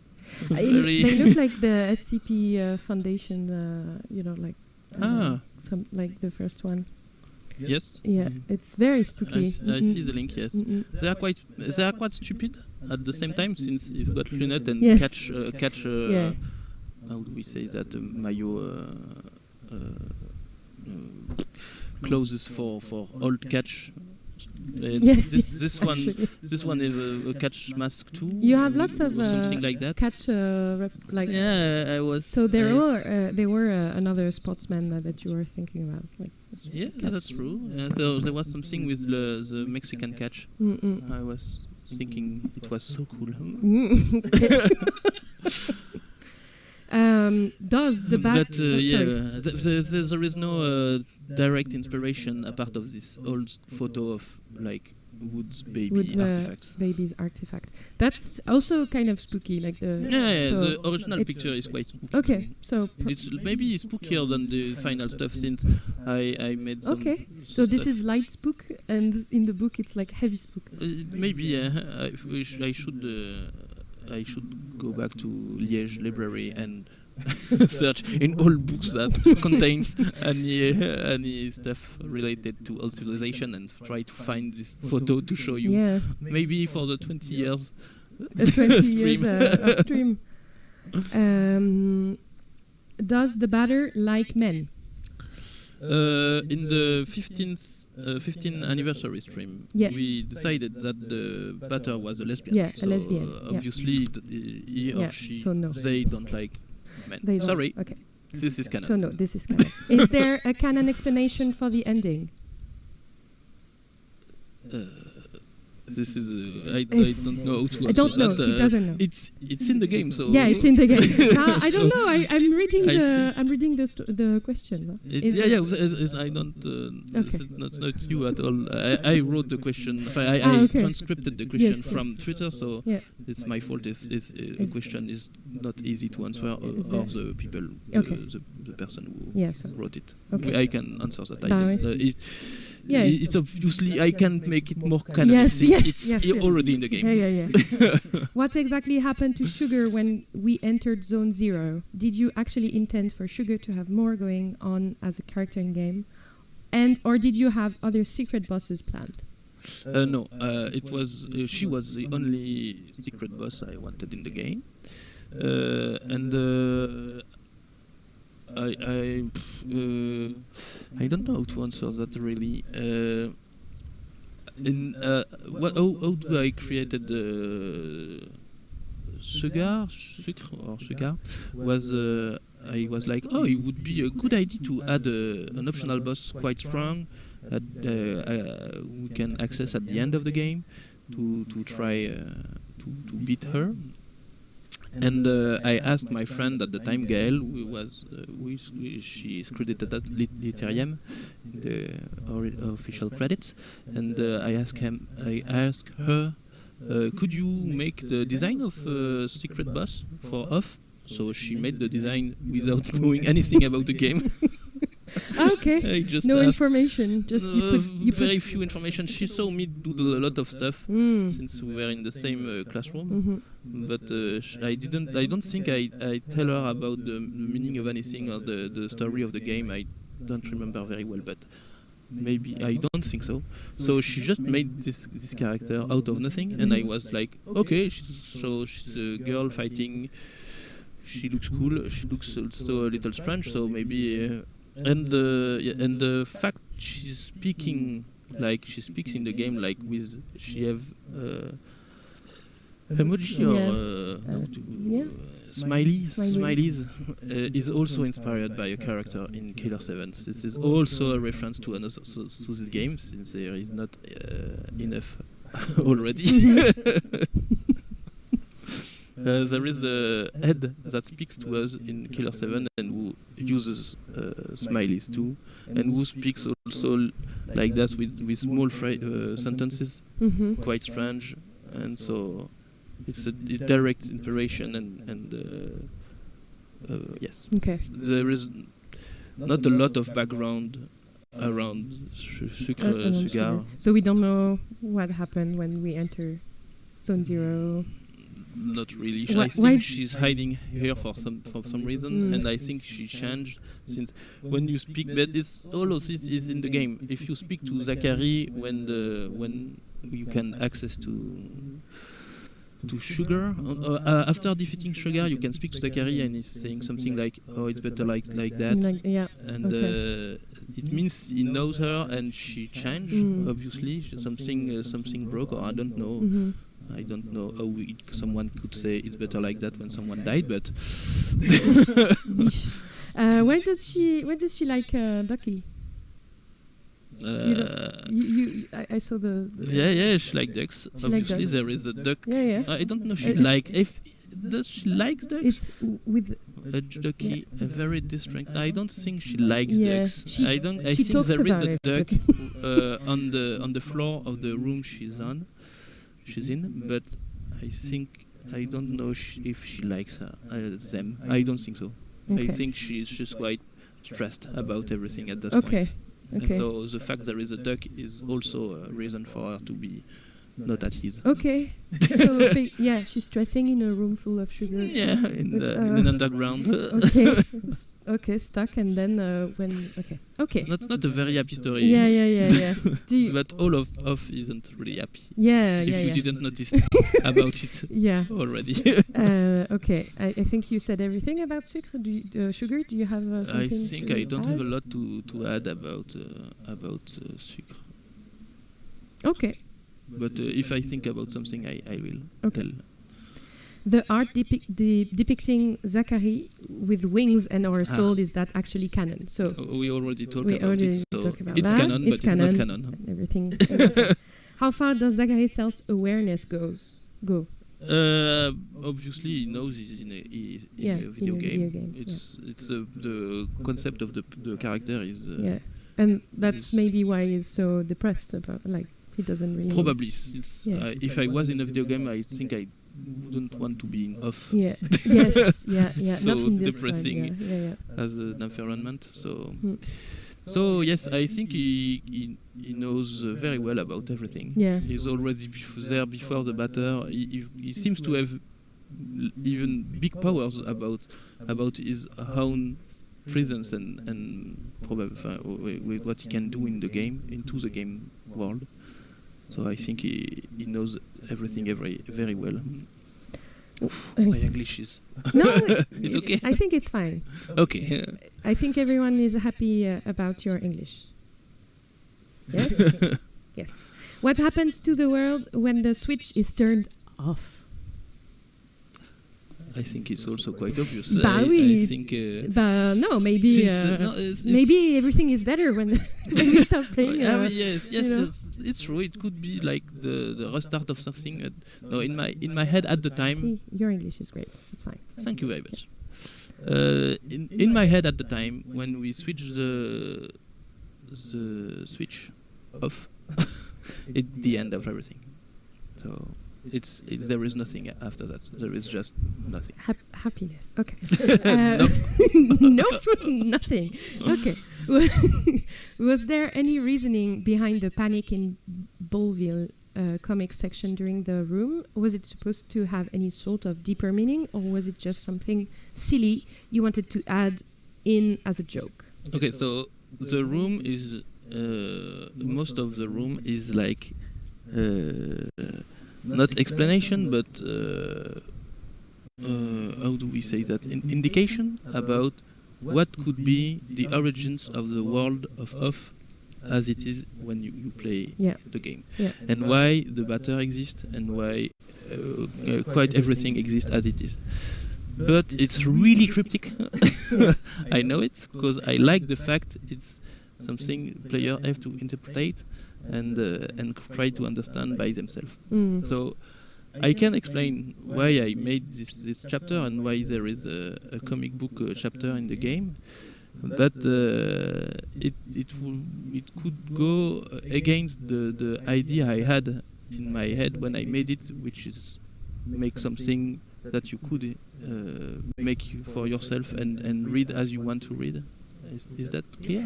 They look like the SCP Foundation, like some like the first one. Yes. Yeah, it's very spooky. I see the link. Yes, they are quite stupid at the same time, since you've got Lunette and catch. How do we say that? Mayo clothes for old catch. Yes, this one is a catch mask too. You have lots of something like that. catch like. Yeah, I was. So there were another sportsman that you were thinking about. Like yeah, that's true. So there was something with the Mexican catch. I was thinking it was so cool. Does the back? But there is no direct inspiration apart of this old photo of like Wood's baby's artifact. That's also kind of spooky, like the. The original picture is quite spooky. Okay, so it's maybe spookier than the final stuff since I made some. Okay, so this is light spook, and in the book it's like heavy spook. Maybe I should go back to Liège library and search in all books that contains any stuff related to old civilization and try to find this photo to show you. Yeah. Maybe for the 20 years. 20 years of stream. Does the batter like men? In the 15th anniversary stream, we decided that the batter was a lesbian. Yeah, so a lesbian. Obviously, he or she, so no. they don't like men. Sorry. Okay. This is canon. So no, this is canon. Is there a canon explanation for the ending? This is I don't know how to answer I don't know. that. He doesn't know. It's in the game, so yeah, it's in the game. I don't know. I'm reading the question. I don't. It's not you at all. I wrote the question. I transcribed the question from Twitter, so it's my fault if a question is not easy to answer or the people, the person who wrote it. Okay. I can answer that. It's obviously I can make it more canon. Yes, it's already in the game. Yeah. What exactly happened to Sugar when we entered Zone 0? Did you actually intend for Sugar to have more going on as a character in game, or did you have other secret bosses planned? No, it was she was the only secret boss I wanted in the game, and. I don't know how to answer that really. How do I created sugar was I was like, oh, it would be a good idea to add an optional boss quite strong that we can access at the end of the game to try to beat her. And I asked my friend at the time, Gael, who was she is credited at Literium in the official credits, and I asked her, could you make the design of secret boss for Off? So she made the design without knowing anything about the game. Okay. No information. Just you put very few information. She saw me do a lot of stuff since we were in the same classroom, but I don't think I tell her about the meaning of anything or the story of the game. I don't remember very well, but maybe I don't think so. So she just made this character out of nothing, and I was like, okay, she's a girl fighting. She looks cool. She looks also a little strange. So maybe. And the fact she's speaking like she speaks in the game like with she have emoji or smileys is also inspired by a character in Killer 7. This is also a reference to another to this game since there is not enough already. There is a head that speaks to us in Killer 7 and who uses smileys too, and who speaks also like that with small sentences, quite strange, and so it's a direct inspiration and yes. Okay. There is not a lot of background around Sugar. So we don't know what happened when we enter Zone 0. Not really. I think she's hiding here for some reason, and I think she changed since when you speak. But it's all of this is in the game. If you speak to Zachary when you can access to Sugar after defeating Sugar, you can speak to Zachary and he's saying something like, "Oh, it's better like that." Yeah. And it means he knows her and she changed. Obviously, something broke, or I don't know. I don't know how someone could say it's better like that when someone died, but. Where does she like Ducky? I saw the yeah, she likes ducks. Obviously, ducks. There is a duck. Yeah. I don't know. Does she like ducks? It's with a ducky, a very distinct. I don't think she likes ducks. I She think there is a about duck it, on the floor of the room she's in, but I don't know if she likes them. I don't think so. Okay. I think she's just quite stressed about everything at this point. Okay. And so the fact there is a duck is also a reason for her to be not at ease. Okay. So she's stressing in a room full of sugar. Yeah, in an underground. Okay. Okay, stuck, and then okay. That's not a very happy story. Yeah. But all of Off isn't really happy. If you didn't notice about it already. Okay. I think you said everything about sugar. Sugar? Do you have something? I think I don't have a lot to add about sugar. Okay. But if I think about something, I will tell. The art depicting Zachary with wings and our soul, is that actually canon? So we already talked about it. So it's that. canon, but it's not canon. Everything. How far does Zachary's self-awareness go? Obviously, he knows he's in a video game. It's the concept of the character is. And that's maybe why he's so depressed about he doesn't really. Probably, if I was in a video game, I think I wouldn't want to be in Off. Yeah. It's so not in this depressing as an environment. So yes, I think he knows very well about everything. Yeah. He's already there before the battle. He seems to have even big powers about his own presence and probably with what he can do in the game, into the game world. So I think he knows everything very well. My English is... No, it's okay. I think it's fine. Okay. I think everyone is happy about your English. Yes? Yes. What happens to the world when the switch is turned off? I think it's also quite obvious. I think... no, maybe maybe everything is better when we stop playing. Yes, it's true. It could be like the restart of something. No, in my head at the time... See, your English is great. It's fine. Thank you very much. Yes. In my head at the time, when we switched the switch off, it's the end of everything. So... there is nothing after that. There is just nothing. Happiness. Okay. Nope. Nothing. Okay. Was there any reasoning behind the panic in Belleville comic section during the room? Was it supposed to have any sort of deeper meaning, or was it just something silly you wanted to add in as a joke? Okay, so the room is most of the room is like. Not explanation, but how do we say that? Indication about what could be the origins of the world of Off as it is when you play the game. And why the batter exists and why quite everything exists as it is. But it's really cryptic. I know it, because I like the fact it's something players have to interpret and try to understand by themselves. So I can explain why I made this chapter and why there is a comic book chapter in the game, but it could go against the idea I had in my head when I made it, which is make something that you could make for yourself and read as you want to read. Is that clear?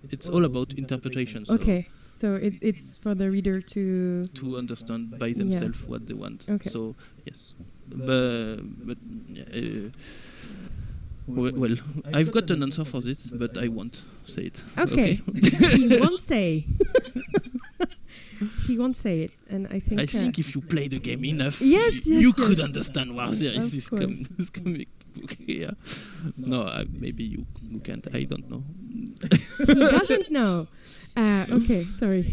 It's all about interpretation. So okay, so it's for the reader to understand by themselves what they want. Okay. So yes, but well, I've got an answer for this, but I won't say it. Okay. He won't say. He won't say it, and I think if you play the game enough, you could understand where there is this comic book here. No, maybe you can't. I don't know. He doesn't know. Okay, sorry.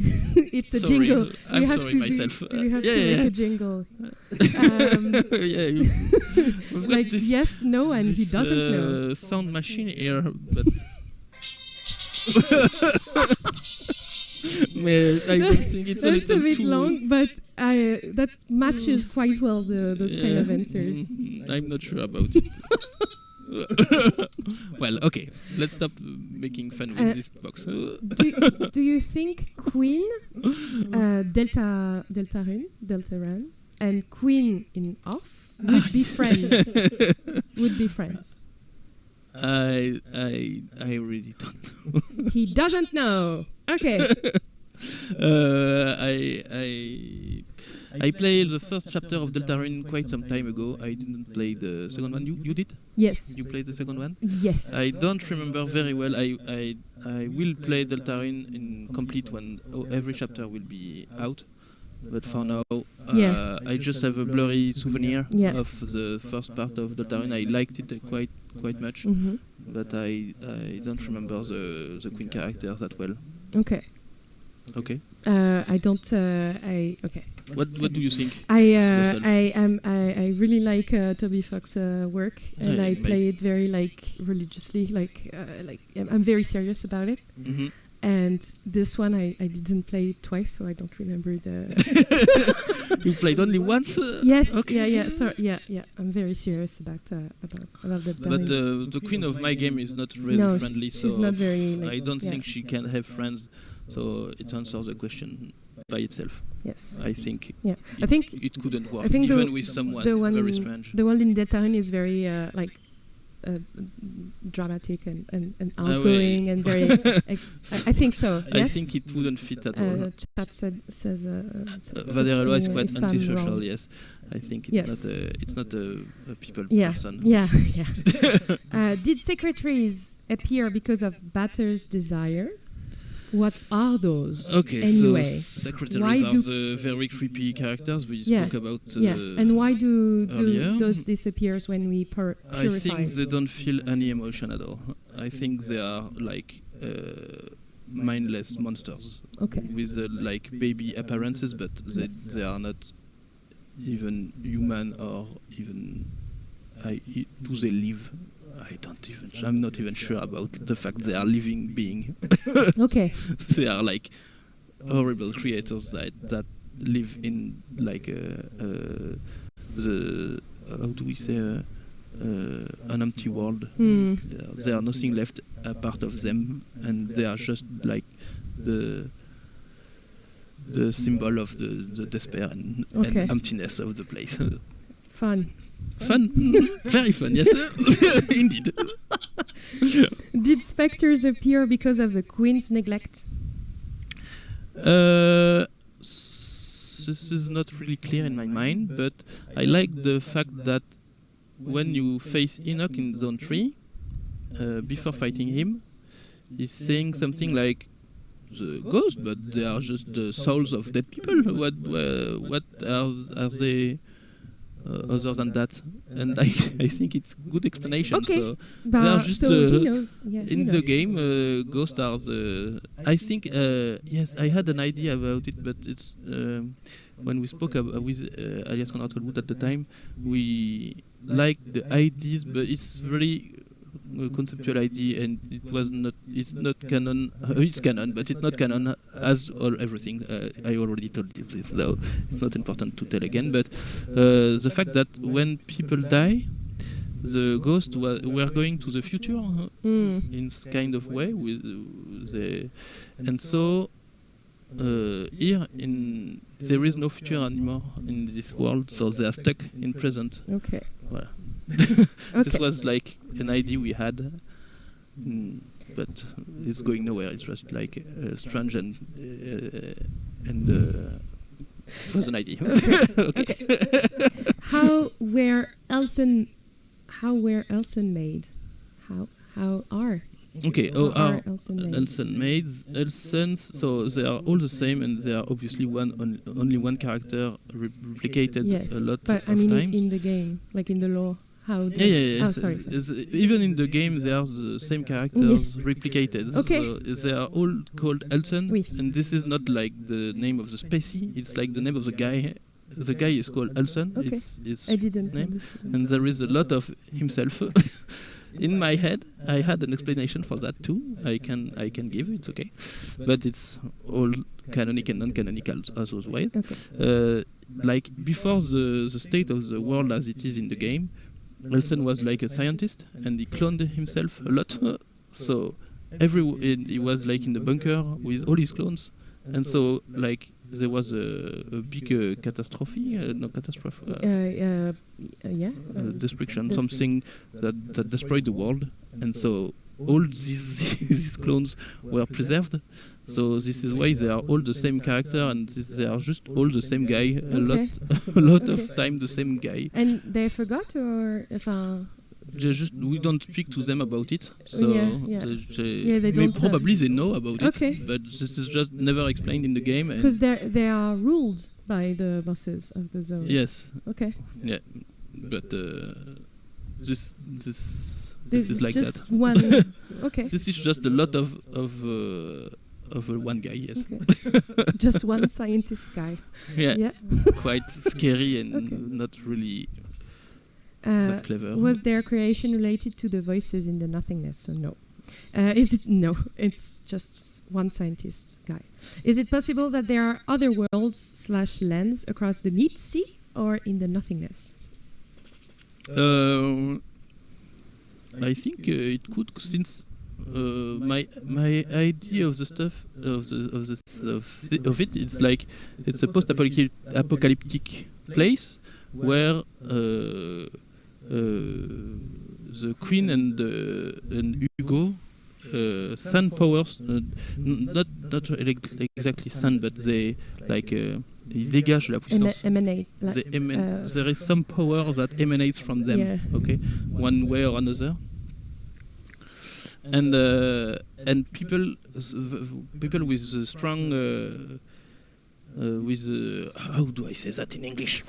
It's a Sorry, jingle. I'm we have sorry to myself. Do we have to make a jingle? Yeah, we've got Like this, yes, no, and he doesn't know. sound machine here, but I don't think it's That's a a little bit too long, but that matches quite well those kind of answers. I'm not sure about it. Well, okay, let's stop making fun with this box. Do you think Queen, Deltarune, and Queen in Off would be friends? Would be friends? I really don't know. He doesn't know. Okay. I played the first chapter of Deltarune quite some time ago. I didn't play the second one. You did? Yes. You played the second one? Yes. I don't remember very well. I will play Deltarune in complete when every chapter will be out. But for now, I just have a blurry souvenir of the first part of Deltarune. I liked it quite much, but I don't remember the Queen characters that well. Okay. Okay. I don't. Okay. What do you think? I really like Toby Fox's work, and I play it very religiously. I'm very serious about it. Mm-hmm. And this one I didn't play it twice, so I don't remember the. You played only once. Yes. Okay. Yeah. Sorry. Yeah. I'm very serious about the. But the queen of my game is not really friendly, so she's not very. I don't think she can have friends. So it answers the question by itself. Yes. I think. Yeah. I think it couldn't work even with someone very strange. The one in Deltarune is very dramatic and outgoing and very. I think so. Yes? I think it wouldn't fit at all. Chat says. Vaderello is quite antisocial. Yes, I think it's not a people person. Yeah. Did secretaries appear because of Batter's desire? What are those? Okay, anyway? So secretaries are the very creepy characters we spoke about. And why do those earlier. disappear when we purify? I think they don't feel any emotion at all. I think they are like mindless monsters with like baby appearances, but they are not even human or even. Do they live? I'm not even sure about the fact they are living being. Okay. They are like horrible creatures that live in like the how do we say an empty world. There are nothing left apart of them, and they are just like the symbol of the despair and emptiness of the place. Fun. Very fun, yes. Indeed. Did specters appear because of the queen's neglect? This is not really clear in my mind, but I like the fact that when you face Enoch in Zone 3, before fighting him, he's saying something like, the ghosts, but they are just the souls of dead people. What are they? Other than that, and I think it's good explanation. Okay, so they are just he knows. Yeah, in the game. Ghosts are the. I think yes, I had an idea about it, but it's when we spoke with Alias Conrad Wood at the time, we liked the ideas, but it's very conceptual idea, and it's not canon. It's canon, but it's not canon as or everything. I already told you this, though it's not important to tell again. But the fact that when people die, the ghosts were going to the future in kind of way with and so here there is no future anymore in this world, so they are stuck in present. Okay. Voilà. This was like an idea we had, but it's going nowhere. It's just like strange and it was an idea. Okay. How were Elsen made? How are? Okay. Are Elsen maids? Elsens. So they are all the same, and they are obviously only one character replicated a lot but of I mean times. in the game, like in the lore. How? Does Yeah. Oh, sorry. Even in the game, they are the same characters replicated. Okay. So they are all called Elson, Oui. and this is not like the name of the species. It's like the name of the guy. The guy is called Elson. Okay. It's I didn't his name, understand. and there is a lot of himself. In my head, I had an explanation for that too. I can give. It's okay, but it's all canonic and non-canonical as always. Okay. Like before the state of the world as it is in the game, Elson was like a scientist and he cloned himself a lot. So he was like in the bunker with all his clones, and so like there was a big catastrophe, destruction, something that destroyed the world, and so all these clones were preserved. So this is why they are all the same character, and they are just all the same guy. A lot of time the same guy. And they forgot, or if we don't speak to them about it. So they don't. Probably they know about Okay. it, but this is just never explained in the game. Because they are ruled by the bosses of the zone. Yes. Okay. Yeah, but this is like just that. One. Okay. This is just a lot of one guy. Yes. Okay. Just one scientist guy. Yeah. Quite scary and not really that clever. Was their creation related to the voices in the nothingness? Or no? Is it no? It's just one scientist guy. Is it possible that there are other worlds / lands across the meat sea or in the nothingness? I think it could, since my idea of the stuff of it, it's like it's a post-apocalyptic place where the Queen and Hugo sun powers, not exactly sun, but they like ils dégagent la puissance. Emanate. There is some power that emanates from them. Yeah. Okay, one way or another. And people with strong how do I say that in English?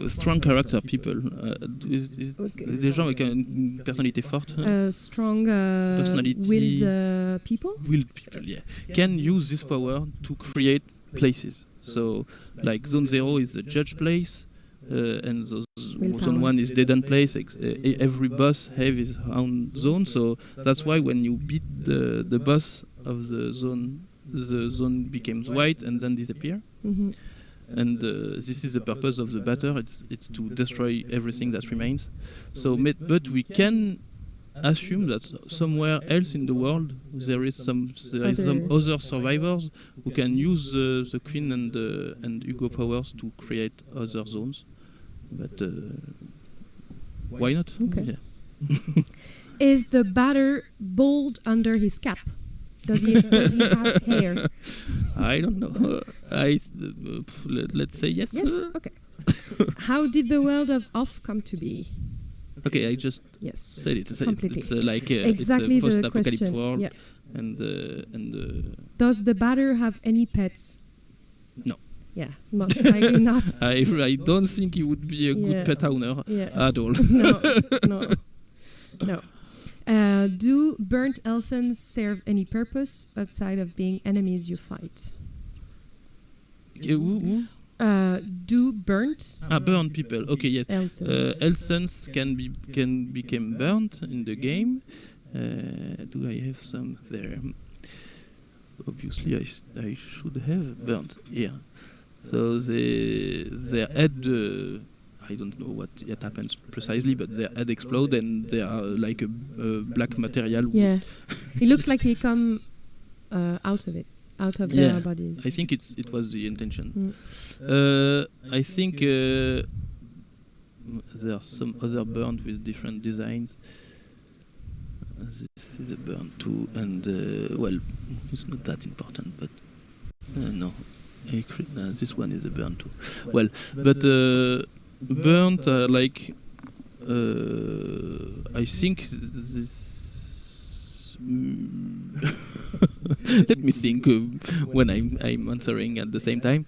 Strong character people. Des gens avec une personnalité forte. Strong personality. willed people. Willed people, yeah, can use this power to create places. So, like Zone 0 is the judge place, and Zone 1 is dead end place. Every boss have his own zone, so that's why when you beat the boss of the zone becomes white and then disappear. Mm-hmm. And this is the purpose of the battle. It's to destroy everything that remains. So, but we can assume that somewhere else in the world there is some other survivors who can use the Queen and Hugo powers to create other zones. But why not? Okay. Yeah. Is the batter bald under his cap? Does he have hair? I don't know. Let's say yes. Yes. Okay. How did the world of Off come to be? Okay, I just Yes. said it. Completely. It's like Exactly it's a the post-apocalyptic question. world. Yeah. And Does the batter have any pets? No. Yeah, most likely not. I don't think he would be a good pet owner at all. No. Do burnt Elsons serve any purpose outside of being enemies you fight? Who? Do burnt? Burnt people. Okay, yes. Elsons. Elsons can become burnt in the game. Do I have some there? Obviously, I should have burnt. Yeah. So their head. I don't know what happens precisely, but their head explode and they are like a black material. Yeah. It looks like they come out of their bodies. I think it was the intention. I think there are some other burnt with different designs. This is a burn too, and well, it's not that important, but no. This one is a burn too. Well, but burnt like I think this. Let me think when I'm answering at the same time.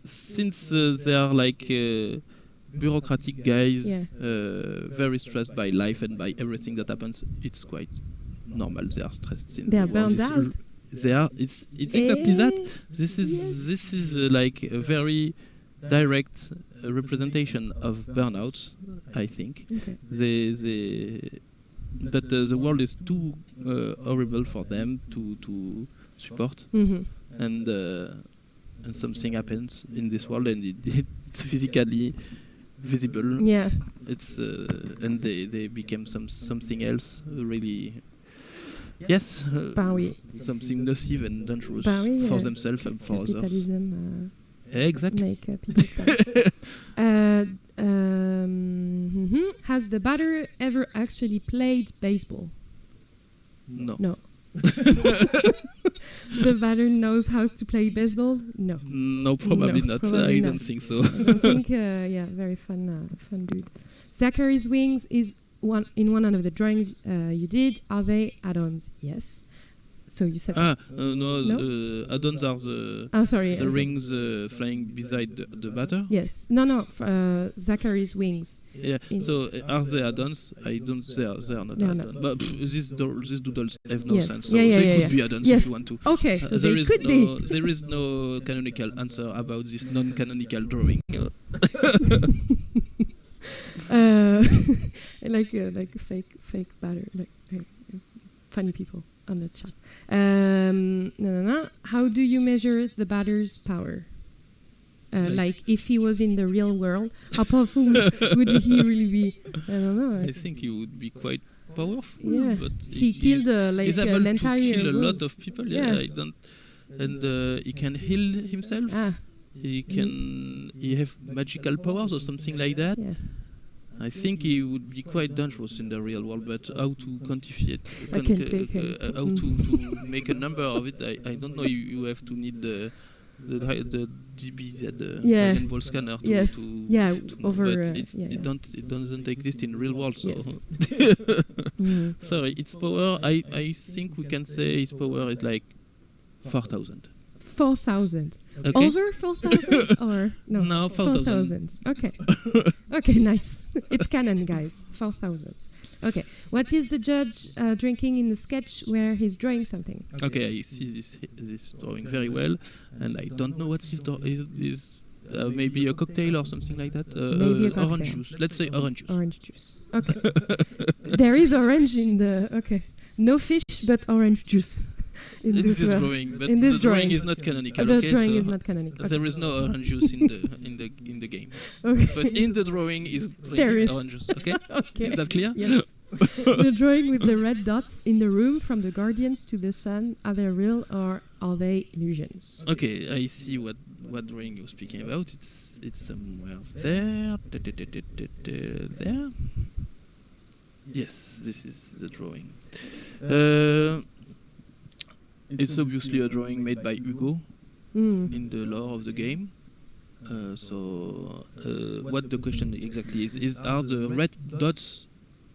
Since they are like bureaucratic guys, Yeah. very stressed by life and by everything that happens. It's quite normal. They are stressed since They are the world burned is out. They are. It's exactly that. This is Yes. this is like a very direct representation of burnout. I think Okay. that the world is too horrible for them to support, Mm-hmm. and something happens in this world, and it's physically visible. Yeah. It's and they became something else really. Yes, Bah oui. something nocive and dangerous Bah oui, for themselves and for others. Capitalism Exactly. make people sad. Has the batter ever actually played baseball? No. No. The batter knows how to play baseball? No. No, probably No, not. probably I not. don't think so. I don't think, yeah, very fun dude. Zachary's wings is in one of the drawings you did. Are they add-ons? Yes. So you said. No, No? add-ons are the Oh, sorry. the rings flying beside the batter. Yes. No. Zachary's wings. Yeah. So are they add-ons? I don't. They are not No, add-ons. no. But these doodles have no Yes. sense. So Yeah, they yeah, could be add-ons Yes. if you want to. Okay, so there they is could no, be. There is no canonical answer about this non-canonical drawing. Like a fake batter, like funny people on the chat. No. How do you measure the batter's power? Like if he was in the real world, how powerful would he really be? I don't know. I think he would be quite powerful. Yeah. But He killed he's able an to entire kill a world. lot of people. Yeah, Yeah. I don't. And he can heal himself. Ah, He have magical powers or something like that. yeah. I think he would be quite dangerous in the real world, but how to quantify it, I can take him. how to make a number of it, I don't know. You have to need the DBZ, Yeah. Dragon Ball scanner to, Yes. to Yeah. to know, Over. but Yeah. it doesn't exist in real world. So Yes. Mm. sorry, its power. I think we can say its power is like 4,000. 4,000. Okay. Over 4,000 or no? No, 4,000. 4,000. Okay. Okay, nice. It's canon, guys. 4,000. Okay. What is the judge drinking in the sketch where he's drawing something? Okay, I see this drawing very well, and I don't know what is maybe a cocktail or something like that. Maybe a cocktail. Orange juice. Let's say orange juice. Orange juice. Okay. There is orange in the. Okay. No fish, but orange juice. In this drawing, but in this the drawing drawing. is not canonical. The Okay, drawing so is not canonical. Okay. there is no orange juice in the game, Okay. but in the drawing is There is. orange juice. Okay, Okay. is that clear? Yes. The drawing with the red dots in the room from the guardians to the sun, are they real or are they illusions? Okay, I see what drawing you're speaking about. It's somewhere there. There. Yes, this is the drawing. It's obviously a drawing made by Hugo in the lore of the game. What the question exactly is are the red dots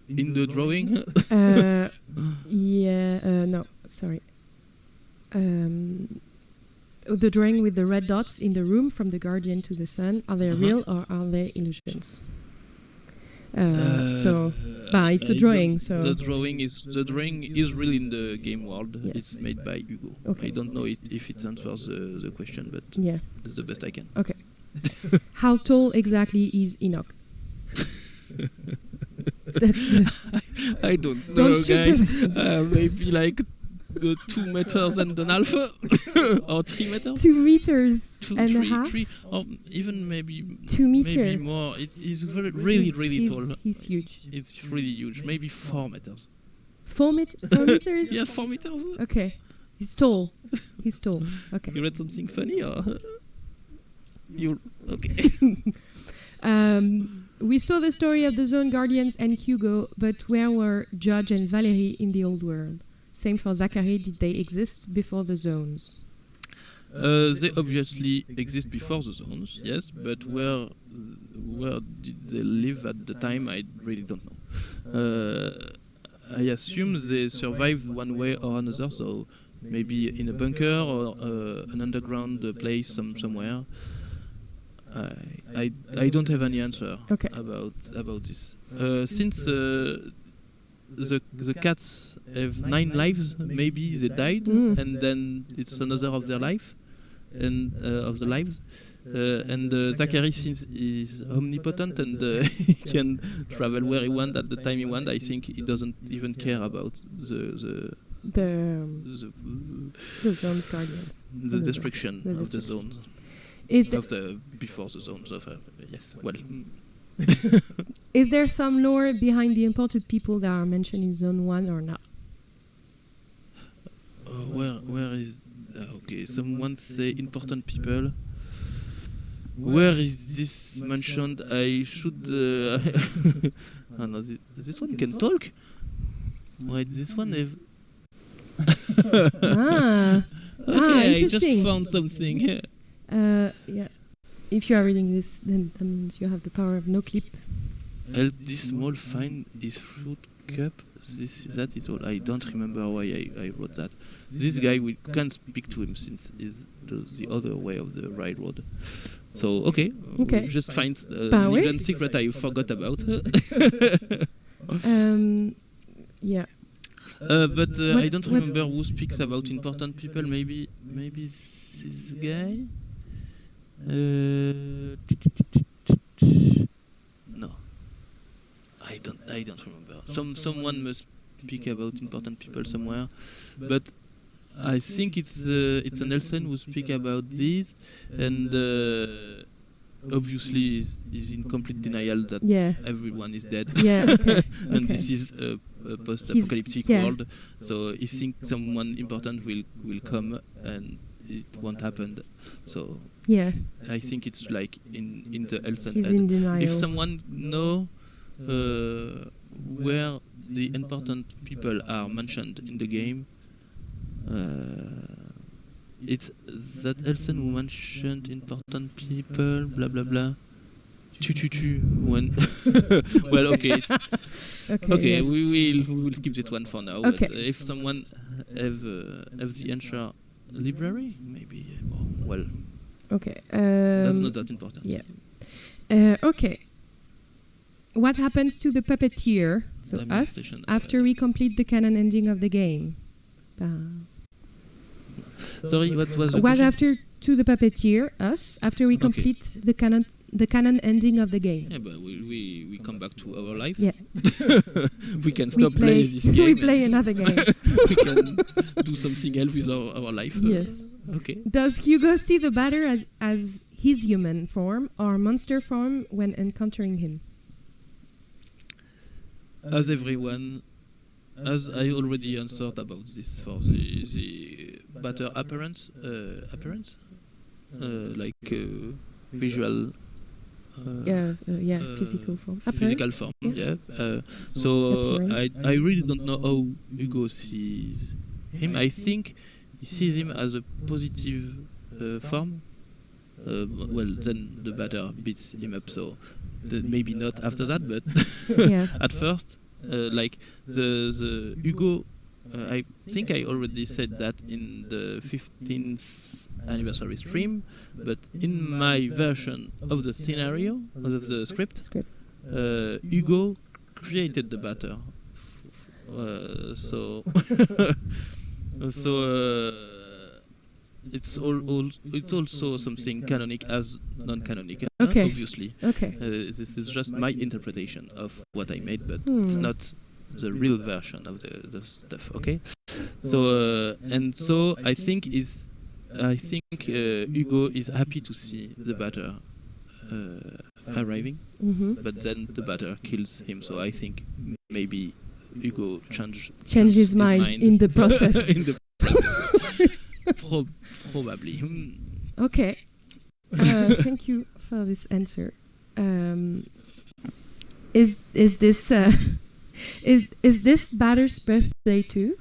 in the drawing? No, sorry. The drawing with the red dots in the room from the guardian to the sun, are they real or are they illusions? It's a drawing. So the drawing is really in the game world. Yes. It's made by Hugo. Okay. I don't know if it answers the question, but yeah. that's the best I can. Okay. How tall exactly is Enoch? That's I don't know, Don't shoot guys. Maybe like 2 meters and a half or 3 meters. 2 meters Two, and a three, half. three, or even maybe 2 meters. maybe more. It is really tall. He's huge. It's really huge. Maybe 4 meters. 4 meters? Yes, 4 meters. Okay. He's tall. He's tall. Okay. You read something funny or you okay? We saw the story of the Zone Guardians and Hugo, but where were Judge and Valerie in the old world? Same for Zachary, did they exist before the zones? They obviously exist before the zones, yes, but where did they live at the time? I really don't know. I assume they survived one way or another, so maybe in a bunker or an underground place somewhere. I don't have any answer Okay. about this. Since the cats have 9 lives, maybe they died, and then it's another of their life, and of the lives. And Zachary, since he's omnipotent and he can travel where he wants at the time he wants, I think he doesn't even care about the zone's guardians. The destruction of the zones. Before the zones of yes. Well. Is there some lore behind the important people that are mentioned in Zone 1 or not? Where is okay? Someone say important people. Where is this mentioned? I should. Oh no, this one can talk. Wait, this one have. Okay, I just found something here. Yeah. If you are reading this, then that means you have the power of no clip. Help this small find his fruit cup. That is all. I don't remember why I wrote that. This guy, we can't speak to him since he's the other way of the railroad. So okay. Just find hidden secret I forgot about. Yeah. But I don't remember who speaks about important people. Maybe this guy. No, I don't remember. Someone must speak about important people somewhere, but I think it's an Elsen who speak about this, and obviously is in complete denial that everyone is dead. And this is a post-apocalyptic world, so he thinks someone important will come and it won't happen. So I think it's like in the Elsen. He's in denial. If someone know where the important people are mentioned in the game, it's that Elsen who mentioned important people, blah blah blah. When well, okay, it's okay. Yes. We will skip that one for now. Okay. But if someone have the answer library, maybe. Well. Okay. That's not that important. Yeah. Okay. What happens to the puppeteer, so us, after we complete the canon ending of the game? Sorry, what was the what question? after to the puppeteer, us, after we complete the canon ending of the game? Yeah, but we come back to our life. Yeah. We can stop playing this game. We play another game. We can do something else with our life. Yes. Okay. Does Hugo see the batter as his human form or monster form when encountering him? As everyone, as I already answered about this for the batter appearance, like visual. Physical form. Physical form, yeah. So I really don't know how Hugo sees him. I think he sees him as a positive form. Well, then the batter beats him up. So maybe not after that, but at first, like the Hugo. I think I already said that in the 15th anniversary stream, but in my version of the scenario, of the script. Hugo created the batter. So it's also something canonic as non-canonic, obviously. This is just my interpretation of what I made, but it's not the real version of the stuff. Okay, so and so I think Hugo is happy to see the batter arriving, but then the batter kills him. So I think maybe Hugo changed his mind in the process. Probably. Okay. Thank you for this answer. Is this is this batter's birthday too?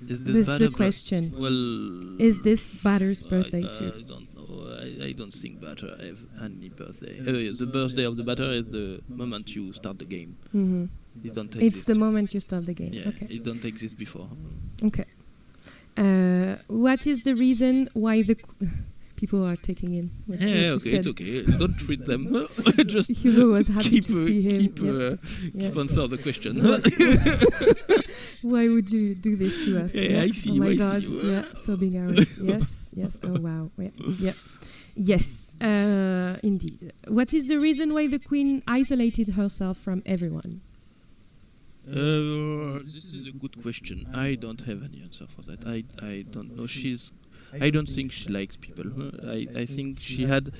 Is this the question. Well, is this batter's birthday too? I don't know. I don't think batter have any birthday. The birthday of the batter is the moment you start the game. It don't exist. It's the moment you start the game. Yeah, okay. It don't exist before. Okay. What is the reason why the people are taking in. What Yeah, you okay, said. it's okay. Don't treat them. Just Hugo was happy keep to see him. keep answer the question. Why would you do this to us? Yeah, I see oh you, my I see God. you. Yeah, so being arrogant. Yes. Oh wow. Yeah. Yes, indeed. What is the reason why the queen isolated herself from everyone? This is a good question. I don't have any answer for that. I don't know. I don't think she likes people. I think she had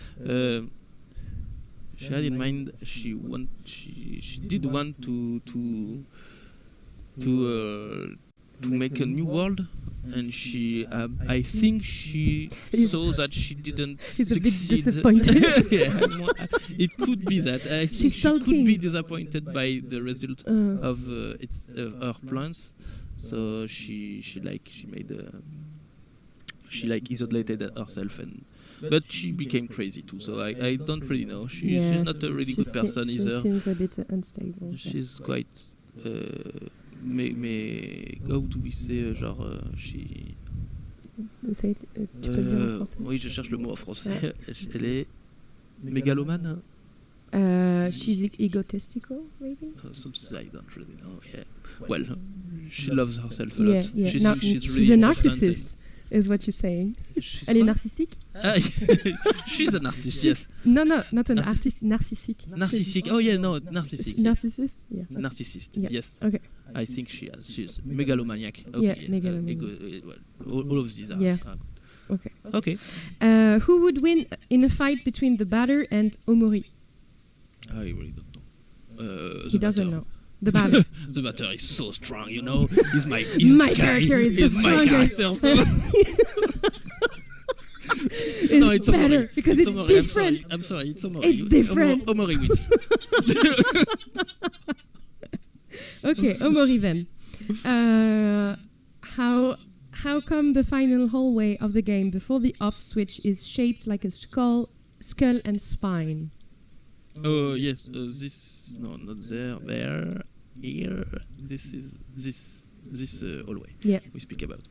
in mind she did want to make a new world, and she I think she saw that she didn't She's a bit succeed. disappointed. It could be that. I think She's she sulking. could be disappointed by the result of her plans. So she isolated herself, but she became crazy too. So I don't really know. She's not a really good person she either. She seems a bit unstable. She's quite. Mais how do we say she. Tu peux le dire en français. Oui, je cherche le mot en français. Elle est mégalomane. She's egotistical, maybe. Something I don't really know. Yeah. Well, she loves herself a Yeah, lot. yeah. She's She's really a important. narcissist, is what you're saying. Elle est narcissique? She's an artist, yes. No, not an artist. Narcissique. Narcissistic. Oh yeah, no, narcissistic. Narcissist. Yeah. Narcissist. Yeah. Yes. Okay. I think she's megalomaniac. Okay. Yeah, megalomaniac. All of these are. Yeah. Are good. Okay. Who would win in a fight between the batter and Omori? I really don't know. He doesn't know. The batter. The batter is so strong, you know. He's my character is the strongest. No, it's better Omori. because it's Omori. different. I'm sorry, it's Omori. It's different. Omori wins. Okay, Omori then. How come the final hallway of the game before the off switch is shaped like a skull and spine? Oh yes, this no, not there, here. This is this hallway. Yeah. We speak about.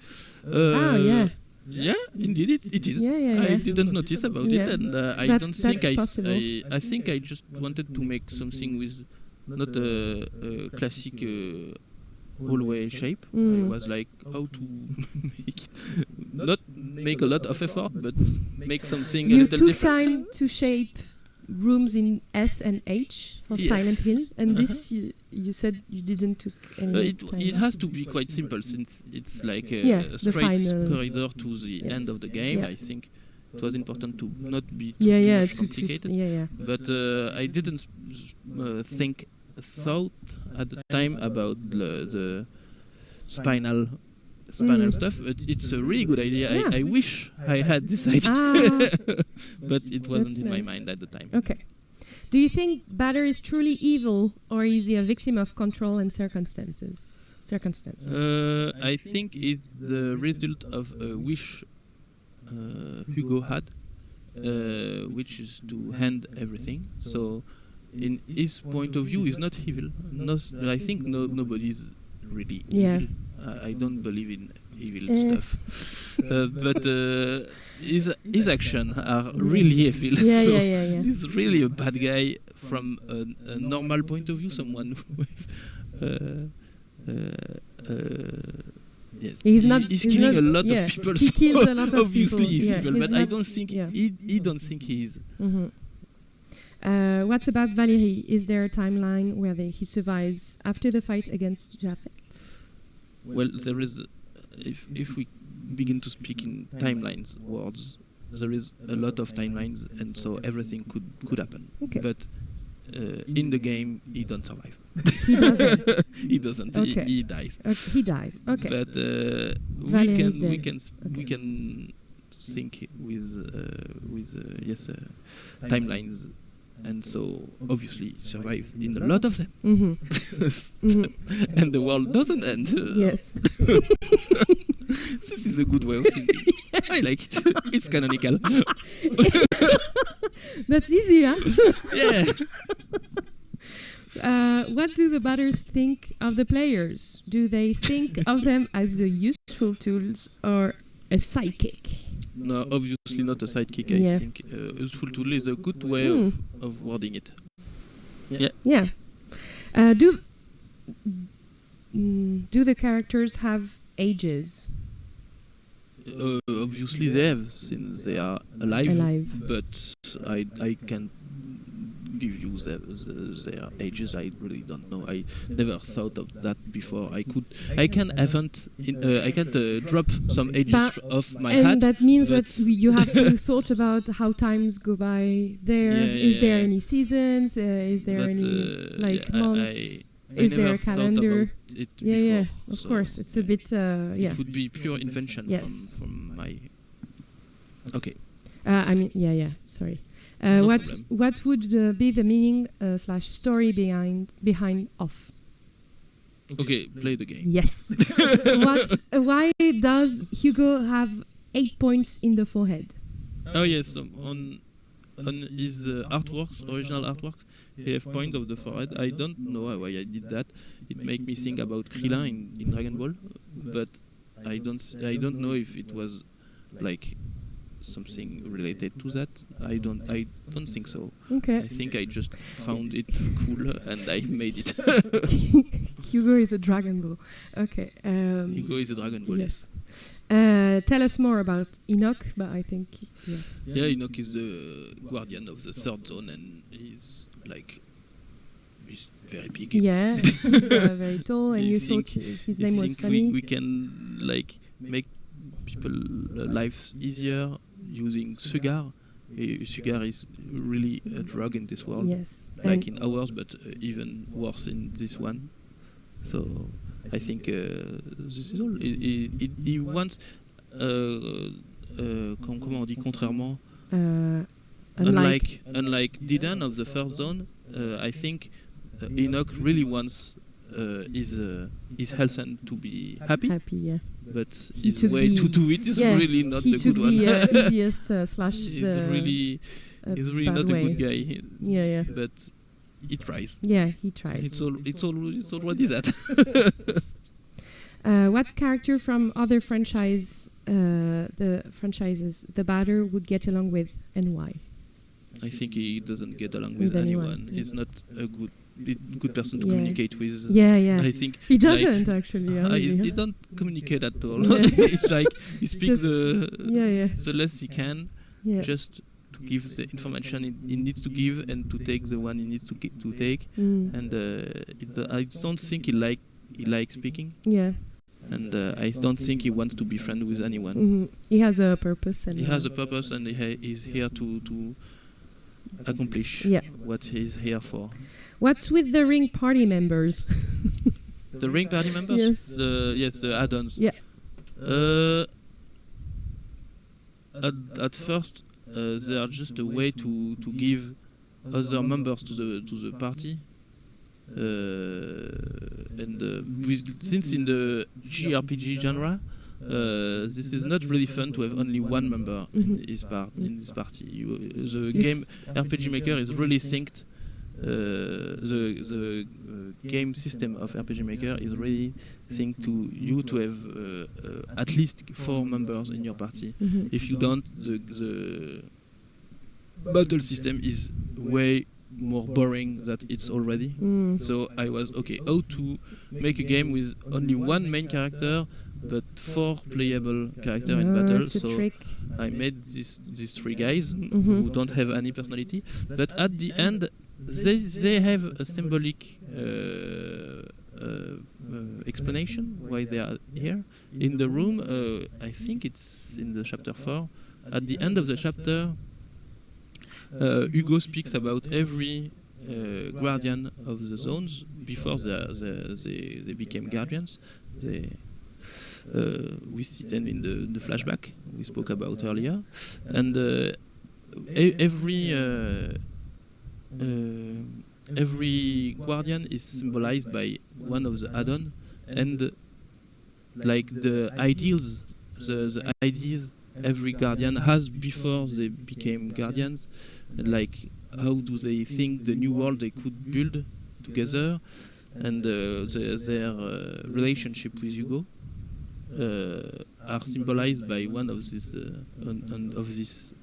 Yeah. Yeah, indeed it is. Yeah. I didn't notice about it, and I don't think I think I just wanted to make something with not a classic hallway shape. I was like, how to make it, not make a lot of effort, but make something a little different. You took time to shape rooms in S and H for Silent Hill, and this you said you didn't took any time. It has to be quite simple, since it's like a straight corridor to the end of the game. I think it was important to not be too much complicated. But I didn't thought at the time about the spinal stuff. It's a really good idea. I wish I had this idea, but it wasn't in my mind at the time. Okay. Do you think Batter is truly evil, or is he a victim of control and circumstances? I think it's the result of a wish Hugo had, which is to hand everything. So, in his point of view, he's not evil. I think nobody is really evil. I don't believe in evil stuff, but his actions are really evil. Yeah. He's really a bad guy from a normal point of view. Someone who yes, he's killing a lot of people. He kills a lot of obviously people. he's evil, but I don't think he don't think he is. What about Valérie? Is there a timeline where he survives after the fight against Japhet? Well, there is. If we begin to speak in timelines words, there is a lot of timelines, and so everything could happen. Okay. But in the game, he don't survive. He doesn't. He doesn't. Okay. He dies. Okay. He dies. Okay. But we can think with timelines. And so, obviously, he survives in a lot of them. And the world doesn't end. Yes. This is a good way of thinking. I like it. It's canonical. That's easy, huh? Yeah. What do the batters think of the players? Do they think of them as the useful tools or a sidekick? no, obviously not a sidekick. Yeah. I think useful tool is a good way of wording it. Yeah. Do the characters have ages? Obviously they have, since they are alive. But I can't give you their ages. I really don't know. I never thought of that before. I can drop some ages off my hat. And that means that you have to thought about how times go by there. Is there any seasons? Is there any months? Is there a calendar? It Yeah, before, of so course. It's a bit, It would be pure invention Yes. from my... Okay. Sorry. No what problem. what would be the meaning / story behind Off? Okay, play the game. Yes. Why does Hugo have 8 points in the forehead? Oh yes, on his original artworks, he have point of the forehead. I don't know why I did that. It make me think about Krillin in Dragon Ball, but I don't know if it was like something related to that. I don't think so. Okay. I think I just found it cool and I made it. Hugo is a Dragon Ball. Okay. Hugo is a Dragon Ball. Yes. Tell us more about Enoch, but I think Enoch is the guardian of the third zone, and he's very big. Yeah, he's very tall, and you thought his name was funny. We can make people lives easier using sugar. Sugar is really a drug in this world. Yes. Like in ours, but even worse in this one. So I think this is all. He wants, comment on dit, contrairement, unlike Didan of the first zone, I think Enoch really wants his Helsen to be happy. Happy, yeah. But his way to do it is really not the good one. Easiest slash he's really not a good guy. Yeah. But he tries. Yeah, he tries. It's already that. What character from other franchises the batter would get along with, and why? I think he doesn't get along with anyone. Yeah. He's not a good person to communicate with. Yeah. I think he doesn't actually. He don't communicate at all. It's like he speaks the less he can, just to give the information he needs to give and to take the one he needs to take. And I don't think he likes speaking. Yeah. And I don't think he wants to be friends with anyone. Mm-hmm. He has a purpose. And he has a purpose, and he's here to accomplish what he's here for. What's with the ring party members? The ring party members? Yes. The add-ons. Yeah. At first, they are just a way to give other members to the party. Since in the JRPG genre, this is not really fun to have only one member in this party. The game RPG Maker is really synced. The game system of RPG Maker is really synced to you to have at least 4 members in your party. If you don't, the battle system is way more boring than it's already. So I was how to make a game with only one main character but 4 playable characters in battle. So I made these 3 guys who don't have any personality, but at the end they have a symbolic explanation why they are here in the room. I think it's in the chapter 4. At the end of the chapter, Hugo speaks about every guardian of the zones before they became guardians. We see them in the flashback we spoke about earlier, and every guardian is symbolized by one of the add-on, and like the ideals, the ideas every guardian has before they became guardians, like how do they think the new world they could build together, and their relationship with Hugo. are symbolized by one of these of this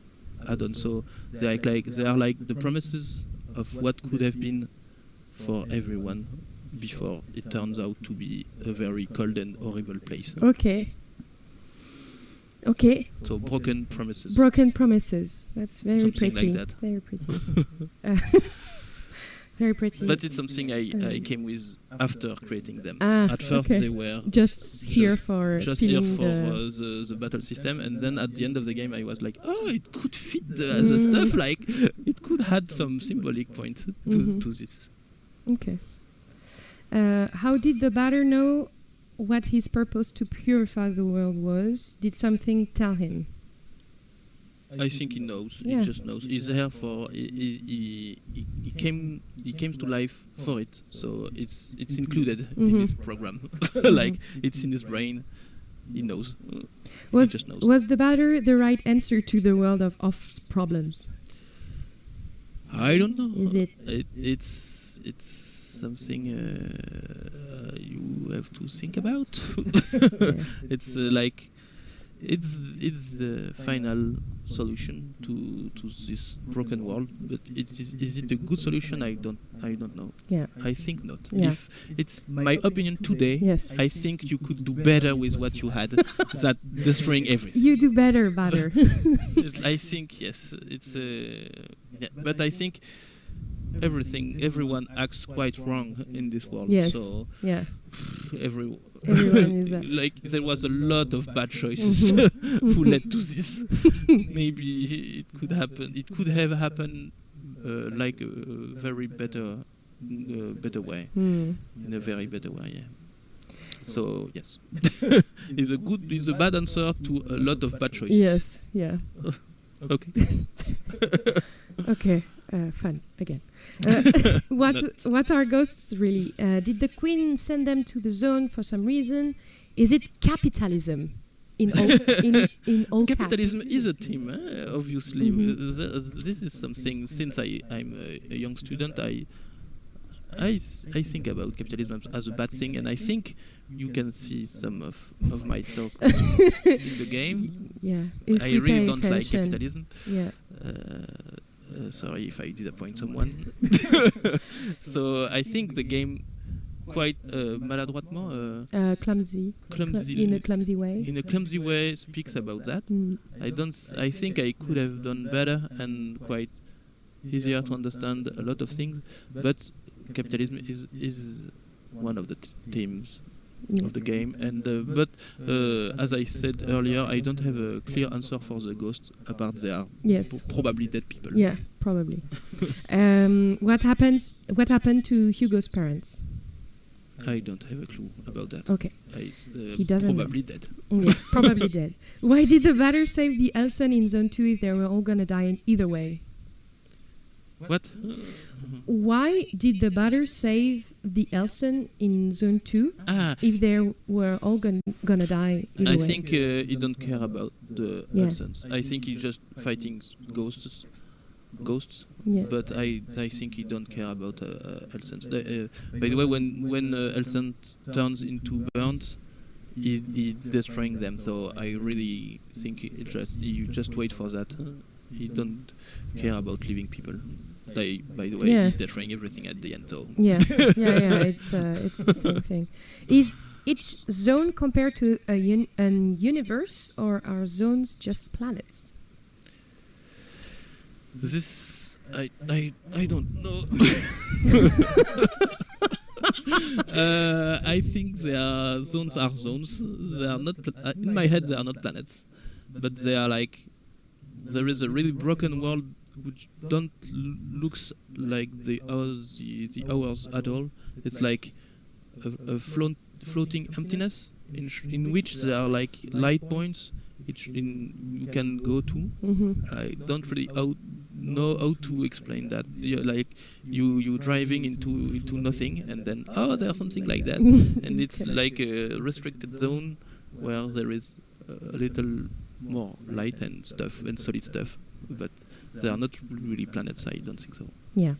add-on. So they are like the promises of what could have been for everyone before it turns out to be a very cold and horrible place. Okay. Okay. So broken promises. Broken promises. That's very Something pretty. like that. Very pretty. Very pretty. But it's something I came with after creating them. Ah, At first okay. they were just here for just here feeling for the battle system, and then at the end of the game I was like, oh, it could fit the stuff, like it could add some symbolic point to this. Okay. How did the batter know what his purpose to purify the world was? Did something tell him? I think he knows. Yeah. He just knows. He's there for. He came to life for it. So it's included in his program. Like it's in his brain. He knows. He just knows. Was the batter the right answer to the world of Off's problems? I don't know. Is it? It's something you have to think about. It's like. It's the final solution to this broken world, but is it a good solution? I don't know. Yeah. I think not. Yeah. If it's my opinion today, Yes. I think you could do better with what you had than destroying everything. You do better, batter. I think yes. It's yeah, but I think everyone acts quite wrong in this world. Yes. So Yeah. everyone is like there was a lot of bad choices who led to this. Maybe it could happen. It could have happened like a very better way, in a very better way. Yeah. So yes, is a bad answer to a lot of bad choices. Yes. Yeah. Okay. Okay. Fun again. What are ghosts really? Did the queen send them to the zone for some reason? Is it capitalism? In all Capitalism is a theme, obviously. This is something. Since I'm a young student, I think about capitalism as a bad thing, and I think you can see some of my talk in the game. Yeah. I really don't like capitalism. Yeah. Sorry if I disappoint someone. So I think the game quite maladroitement, Clumsy. clumsy In a clumsy way. in a clumsy way speaks about that. I think I could have done better and quite easier to understand a lot of things, but capitalism is one of the themes of the game, and but as I said earlier, I don't have a clear answer for the ghosts apart they are probably dead people. Yeah, probably. What happened to Hugo's parents? I don't have a clue about that. Okay. He doesn't probably dead. Yeah, probably dead. Why did the batter save the Elson in Zone 2 if they were all gonna die in either way? What? Why did the batter save the Elson in Zone 2 if they were all gonna die either way? I think he don't care about the Elsons. I think he's just fighting ghosts. Yeah. But I think he don't care about Elsons. By the way, when Elson turns into burns, he's destroying them. So I really think you just wait for that. He don't care about leaving people. By the way, he's destroying everything at the end. So yeah. It's the same thing. Is each zone compared to an universe, or are zones just planets? This I don't know. I think zones are zones. They are not in my head. They are not planets, but they are like there is a really broken world which don't looks like the ours at all. It's like a floating emptiness in which there are like light points you can go to. I don't really know how to explain that. Like you driving into nothing, and then there's something like that, and it's like a restricted zone where there is a little more light and stuff and solid stuff, but they are not really planets. I don't think so. Yeah.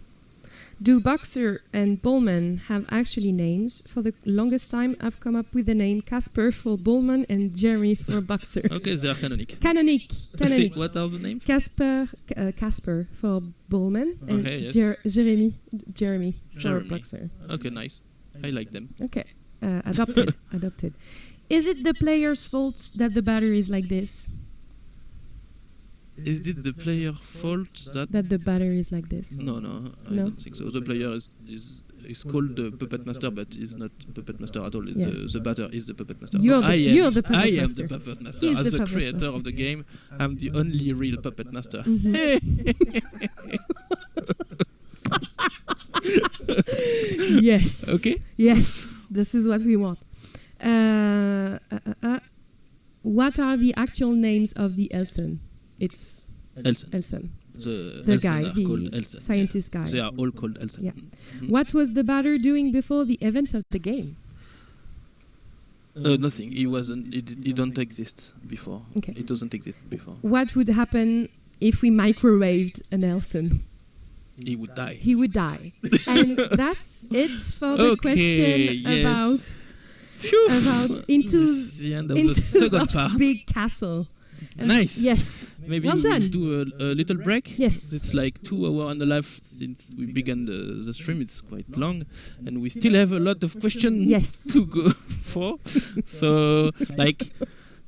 Do Boxer and Bullman have actually names? For the longest time, I've come up with the name Casper for Bullman and Jeremy for Boxer. Okay, they are canonic. Canonic. What are the names? Casper for Bullman and Okay, yes. Jeremy for Jeremy. Boxer. Okay, nice. I like them. Okay, adopted. Adopted. Is it the player's fault that the battery is like this? Is it the player fault that? That the battery is like this? No, I No? don't think so. The player is called the puppet master, but is not puppet master at all. Yeah. The batter is the puppet master. You're the puppet I am master. the puppet master. He's As the the puppet creator master. of the game, I'm the only real puppet master. Yes. Okay. Yes. This is what we want. What are the actual names of the Elson? It's Elson. Elson. The The Elson guy, are the called Elson. scientist guy. They are all called Elson. Yeah. Mhm. What was the batter doing before the events of the game? Nothing. He wasn't. He don't exist before. Okay. It doesn't exist before. What would happen if we microwaved an Elson? He would die. He would die. And that's it for the Okay, question yes. about into This is the end of the second of part. big castle. And Nice. Yes. Maybe well we done. will do a little break. Yes. It's like 2 hours and a half since we began the stream. It's quite long, and we still have a lot of questions Yes. to go for. So, like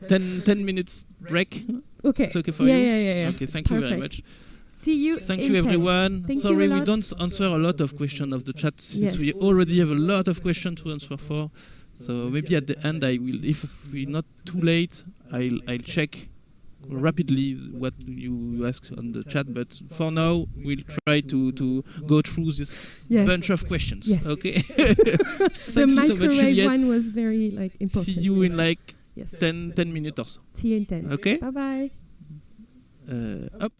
10 minutes break. Okay. It's okay for yeah, you? Yeah. Okay, thank you very Perfect. much. See you. Thank in you, 10. everyone. Thank you Sorry, a we lot. don't answer a lot of questions of the chat since Yes. we already have a lot of questions to answer for. So maybe at the end, I will, if we're not too late, I'll check rapidly what you ask on the chat. But for now, we'll try to go through this Yes. bunch of questions. Yes. Okay. The Thank you so much, microwave Juliette. one was very important. See you in like Yes. 10 minutes or so. See you in 10. Okay. Bye bye. Up.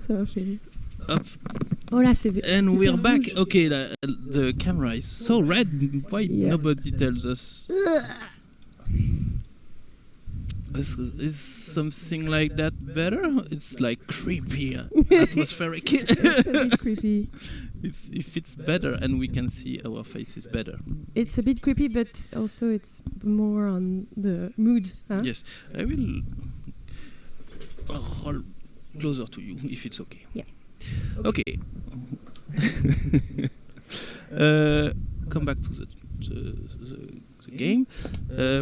Ça va, Philippe. Up. Oh là, c'est. And we're hyper back. rouge. Okay, the camera is so red. Why Yeah. nobody tells us? Is something like that better? It's like creepy, atmospheric. It's a bit creepy. If it's better and we can see our faces better. It's a bit creepy, but also it's more on the mood. Huh? Yes, I will roll closer to you if it's okay. Yeah. Okay. Come back to the game.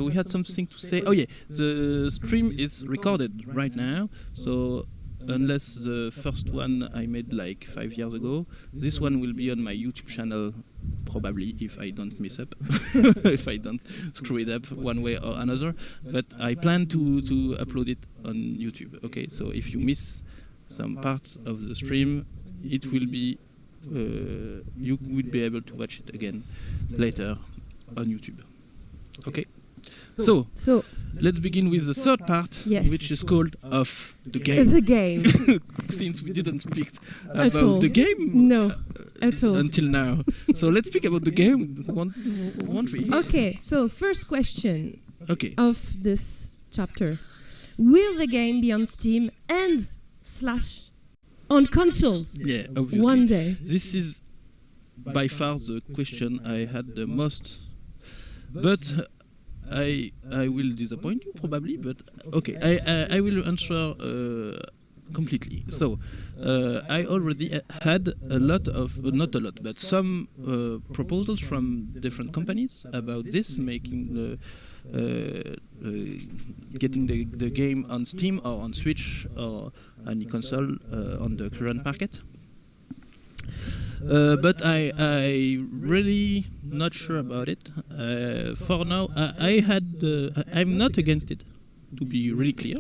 We had something to say. Oh yeah, the stream is recorded right now, so unless the first one I made like 5 years ago, this one will be on my YouTube channel probably, if I don't mess up, if I don't screw it up one way or another. But I plan to upload it on YouTube. Okay, so if you miss some parts of the stream, it will be you will be able to watch it again later on YouTube. Okay, so let's begin with the third part, Yes. which is called Off the Game. The game. Since we didn't speak At all. about the game No, at all. until now, so let's speak about the game. Won't we? Okay, so first question Okay. of this chapter. Will the game be on Steam and / on console Yeah, obviously. one day? This is by far the question I had the most, but I will disappoint you probably. But okay, I will answer completely. So I already had a lot of not a lot, but some proposals from different companies about this, making getting the game on Steam or on Switch or any console on the current market. But I really not sure about it. For now, I'm not against it, to be really clear.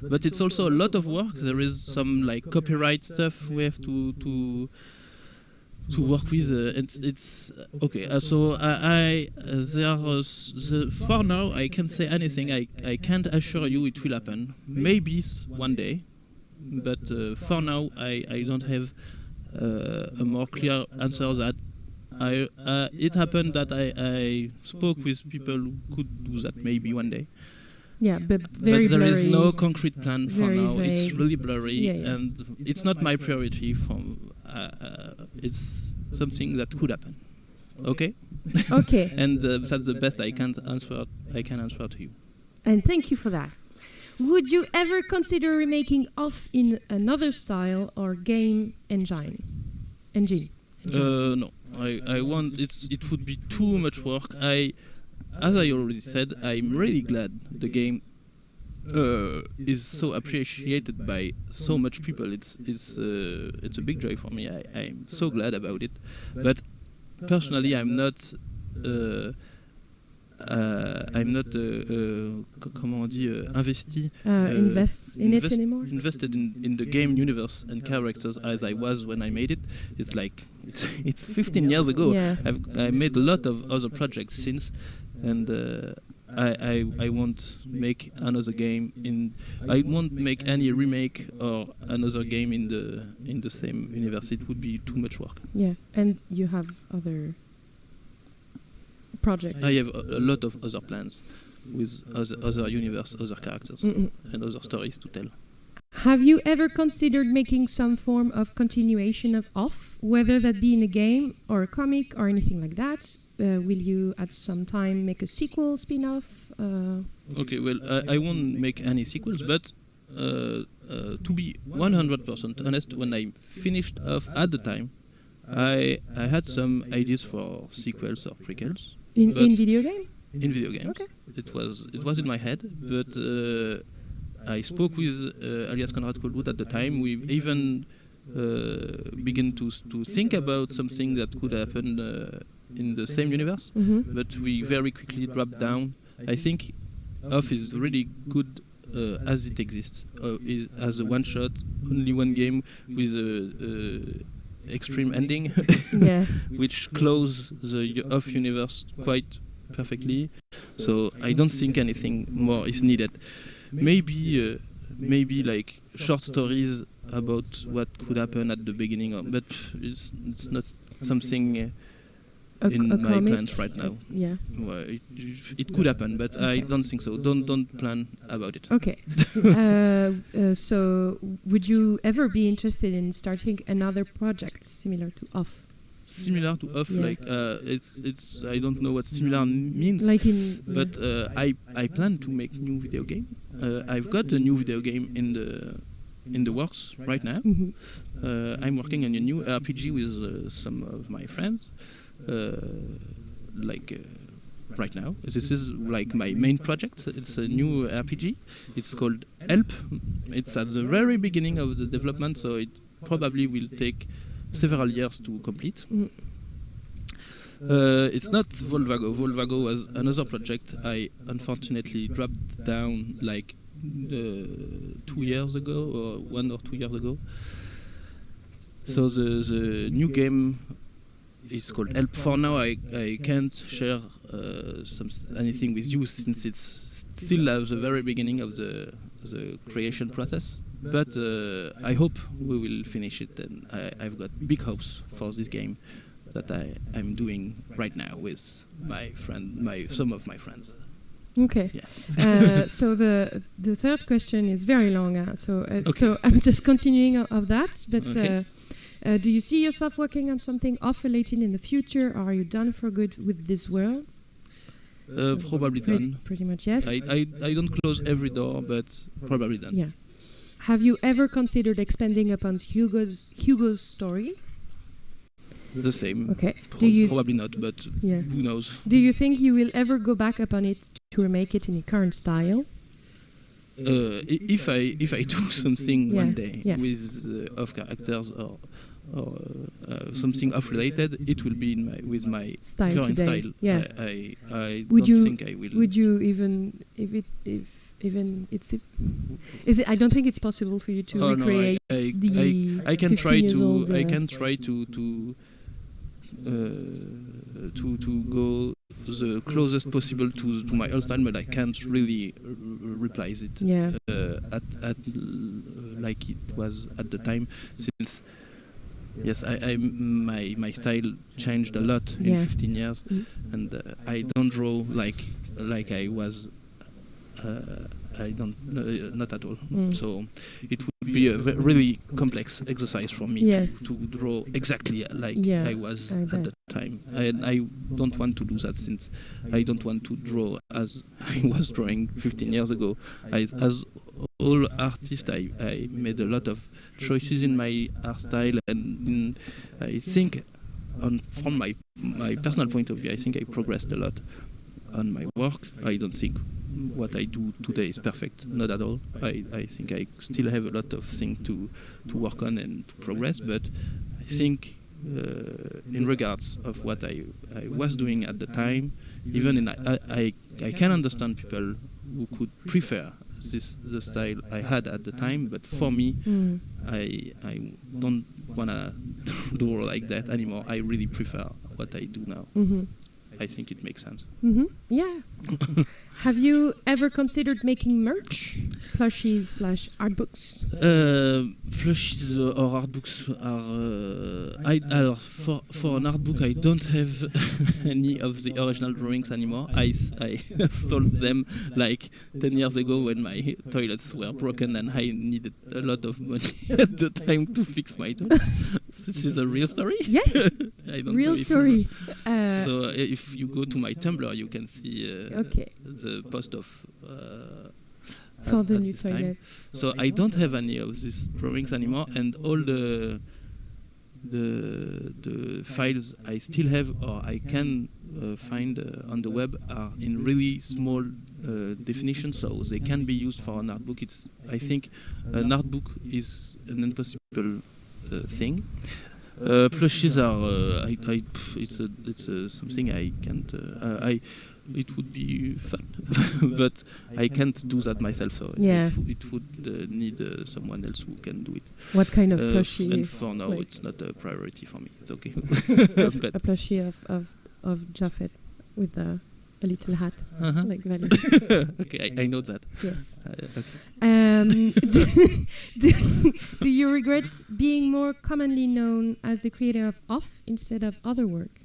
But it's also a lot of work. There is some like copyright stuff we have to work with. It's okay. So for now I can't say anything. I can't assure you it will happen. Maybe one day, but for now I don't have a more clear answer that it happened that I spoke with people who could do that maybe one day. Yeah, but very but there blurry. is no concrete plan for Very now. It's vague. really blurry, Yeah, yeah. and it's not my priority. It's something that could happen. Okay. Okay. And that's the best I can answer to you. And thank you for that. Would you ever consider remaking Off in another style or game engine? No, I want it would be too much work. As I already said, I'm really glad the game is so appreciated by so much people. It's a big joy for me. I'm so glad about it. But personally, I'm not. Comment on dit, investi. Invest in it anymore? Invested in the game universe and characters as I was when I made it. It's like it's 15 years ago. Yeah. I made a lot of other projects since, and I won't make another game I won't make any remake or another game in the same universe. It would be too much work. Yeah, and you have other projects. I have a lot of other plans with other universe, other characters, and other stories to tell. Have you ever considered making some form of continuation of Off, whether that be in a game or a comic or anything like that? Will you at some time make a sequel, spin-off? Okay, well, I won't make any sequels, but to be 100% honest, when I finished Off at the time, I had some ideas for sequels or prequels. In video game? In video games. Okay. It was in my head, but I spoke with alias Konrad Kohlwood at the time. We even began to think about something that could happen in the same universe, but we very quickly dropped down. I think Off is really good as it exists, as a one-shot, only one game with a extreme ending, Yeah. which close the Off universe quite perfectly. So I don't think anything more is needed. Maybe like short stories about what could happen at the beginning, but it's not something in my plans right now. Yeah. Well, it could happen, but I don't think so. Don't plan about it. Okay. So, would you ever be interested in starting another project similar to Off? Similar to Off, like it's I don't know what similar means. Like in, but I plan to make new video game. I've got a new video game in the works right now. I'm working on a new RPG with some of my friends. Right now, this is like my main project. It's a new RPG. It's called Help. It's at the very beginning of the development, so it probably will take several years to complete. It's not Volvago. Volvago was another project I unfortunately dropped down like 2 years ago, or 1 or 2 years ago. So the new game is called Help. For now, I can't share anything with you since it's still at the very beginning of the creation process. But I hope we will finish it, and I've got big hopes for this game that I'm doing right now with some of my friends. Okay. Yeah. So the third question is very long. So Okay. I'm just continuing of that. But Okay. Do you see yourself working on something off-related in the future, or are you done for good with this world? Probably done. Pretty much, yes. I don't close every door, but probably done. Yeah. Have you ever considered expanding upon Hugo's story? The same. Okay. Probably not, but who knows? Do you think you will ever go back upon it to remake it in a current style? If I do something one day with off characters or something off related, it will be with my current style. Yeah. I don't think I will. Would you even I don't think it's possible for you to recreate I can try to go the closest possible to my old style, but I can't really replace it at like it was at the time, since yes, my style changed a lot in 15 years, and I don't draw like I was. I don't, not at all. So it would be a really complex exercise for me to draw exactly like I was at the time. And I don't want to do that, since I don't want to draw as I was drawing 15 years ago. As all artists, I made a lot of choices in my art style, and I think, from my personal point of view, I think I progressed a lot on my work. I don't think what I do today is perfect, not at all. I think I still have a lot of things to work on and to progress, but I think in regards of what I was doing at the time, even I can understand people who could prefer the style I had at the time, but for me, I don't wanna do like that anymore. I really prefer what I do now. I think it makes sense. Yeah. Have you ever considered making merch, plushies / art books? Plushies or art books are. For an art book, I don't have any of the original drawings anymore. I sold them like 10 years ago when my toilets were broken and I needed a lot of money at the time to fix my toilet. This is a real story? Yes. I don't real know story. So if you go to my Tumblr, you can see the post of for the new toilet. So I don't have any of these drawings anymore, and all the files I still have or I can find on the web are in really small definition, so they can be used for an art book. I think an art book is an impossible thing. Plushies are it's something I can't. It would be fun, but I can't do that myself. So it would need someone else who can do it. What kind of plushie? And for now, it's not a priority for me. It's okay. A plushie of Japheth with the. a little hat, Uh-huh. like Valley. Okay, I know that. Yes. Okay. Do you regret being more commonly known as the creator of Off instead of other work?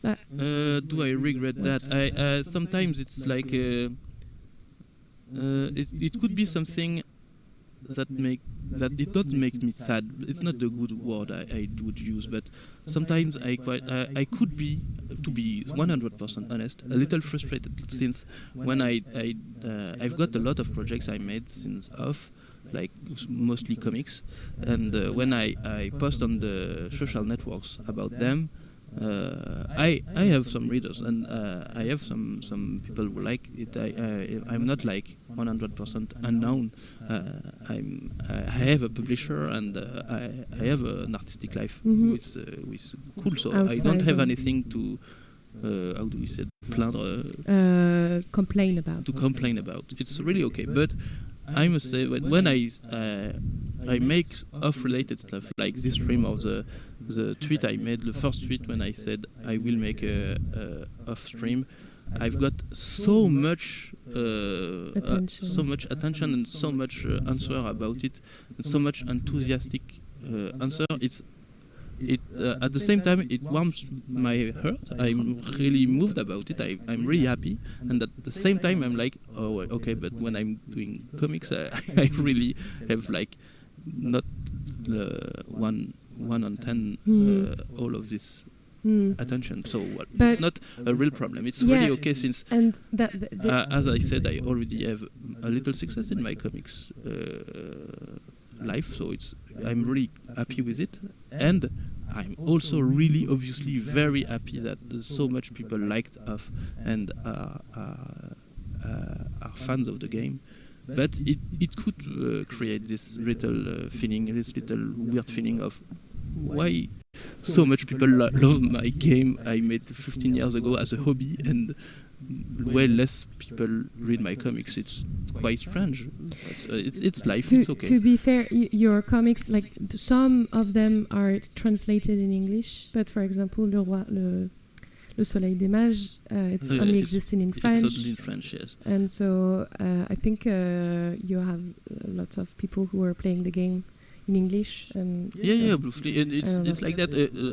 Do I regret that? Sometimes it's like it could be something that it doesn't make me sad. It's not the good word I would use, but sometimes I could be, to be 100% honest, a little frustrated since when I've got a lot of projects I made since Off, like mostly comics, and when I post on the social networks about them, I have some readers and I have some people who like it. I'm not like 100% unknown. I have a publisher and I have an artistic life with cool. So I don't have anything to how do we say complain about. To complain about. It's really okay, but I must say when I make off-related stuff like this stream or the tweet I made, the first tweet when I said I will make a off stream, I've got so much attention and so much answer about it, and so much enthusiastic answer. At the same time, it warms my heart. I'm really moved about it. I'm really happy, and at the same time, I'm like, oh, okay. But when I'm doing comics, I really have like not one on 10 all of this attention. So it's not a real problem. It's really okay since, and as I said, I already have a little success in my comics life. So I'm really happy with it, and I'm also really obviously very happy that so much people liked Off and are fans of the game. But it could create this little feeling, this little weird feeling of why so much people love my game I made 15 years ago as a hobby, and way less people read my comics. It's quite strange. It's life. It's okay. To be fair, your comics, like some of them are translated in English, but for example, Le Soleil des Mages, it's only existing in French. It's only in French, yes. And so I think you have lots of people who are playing the game in English. And yeah, obviously, and it's like that.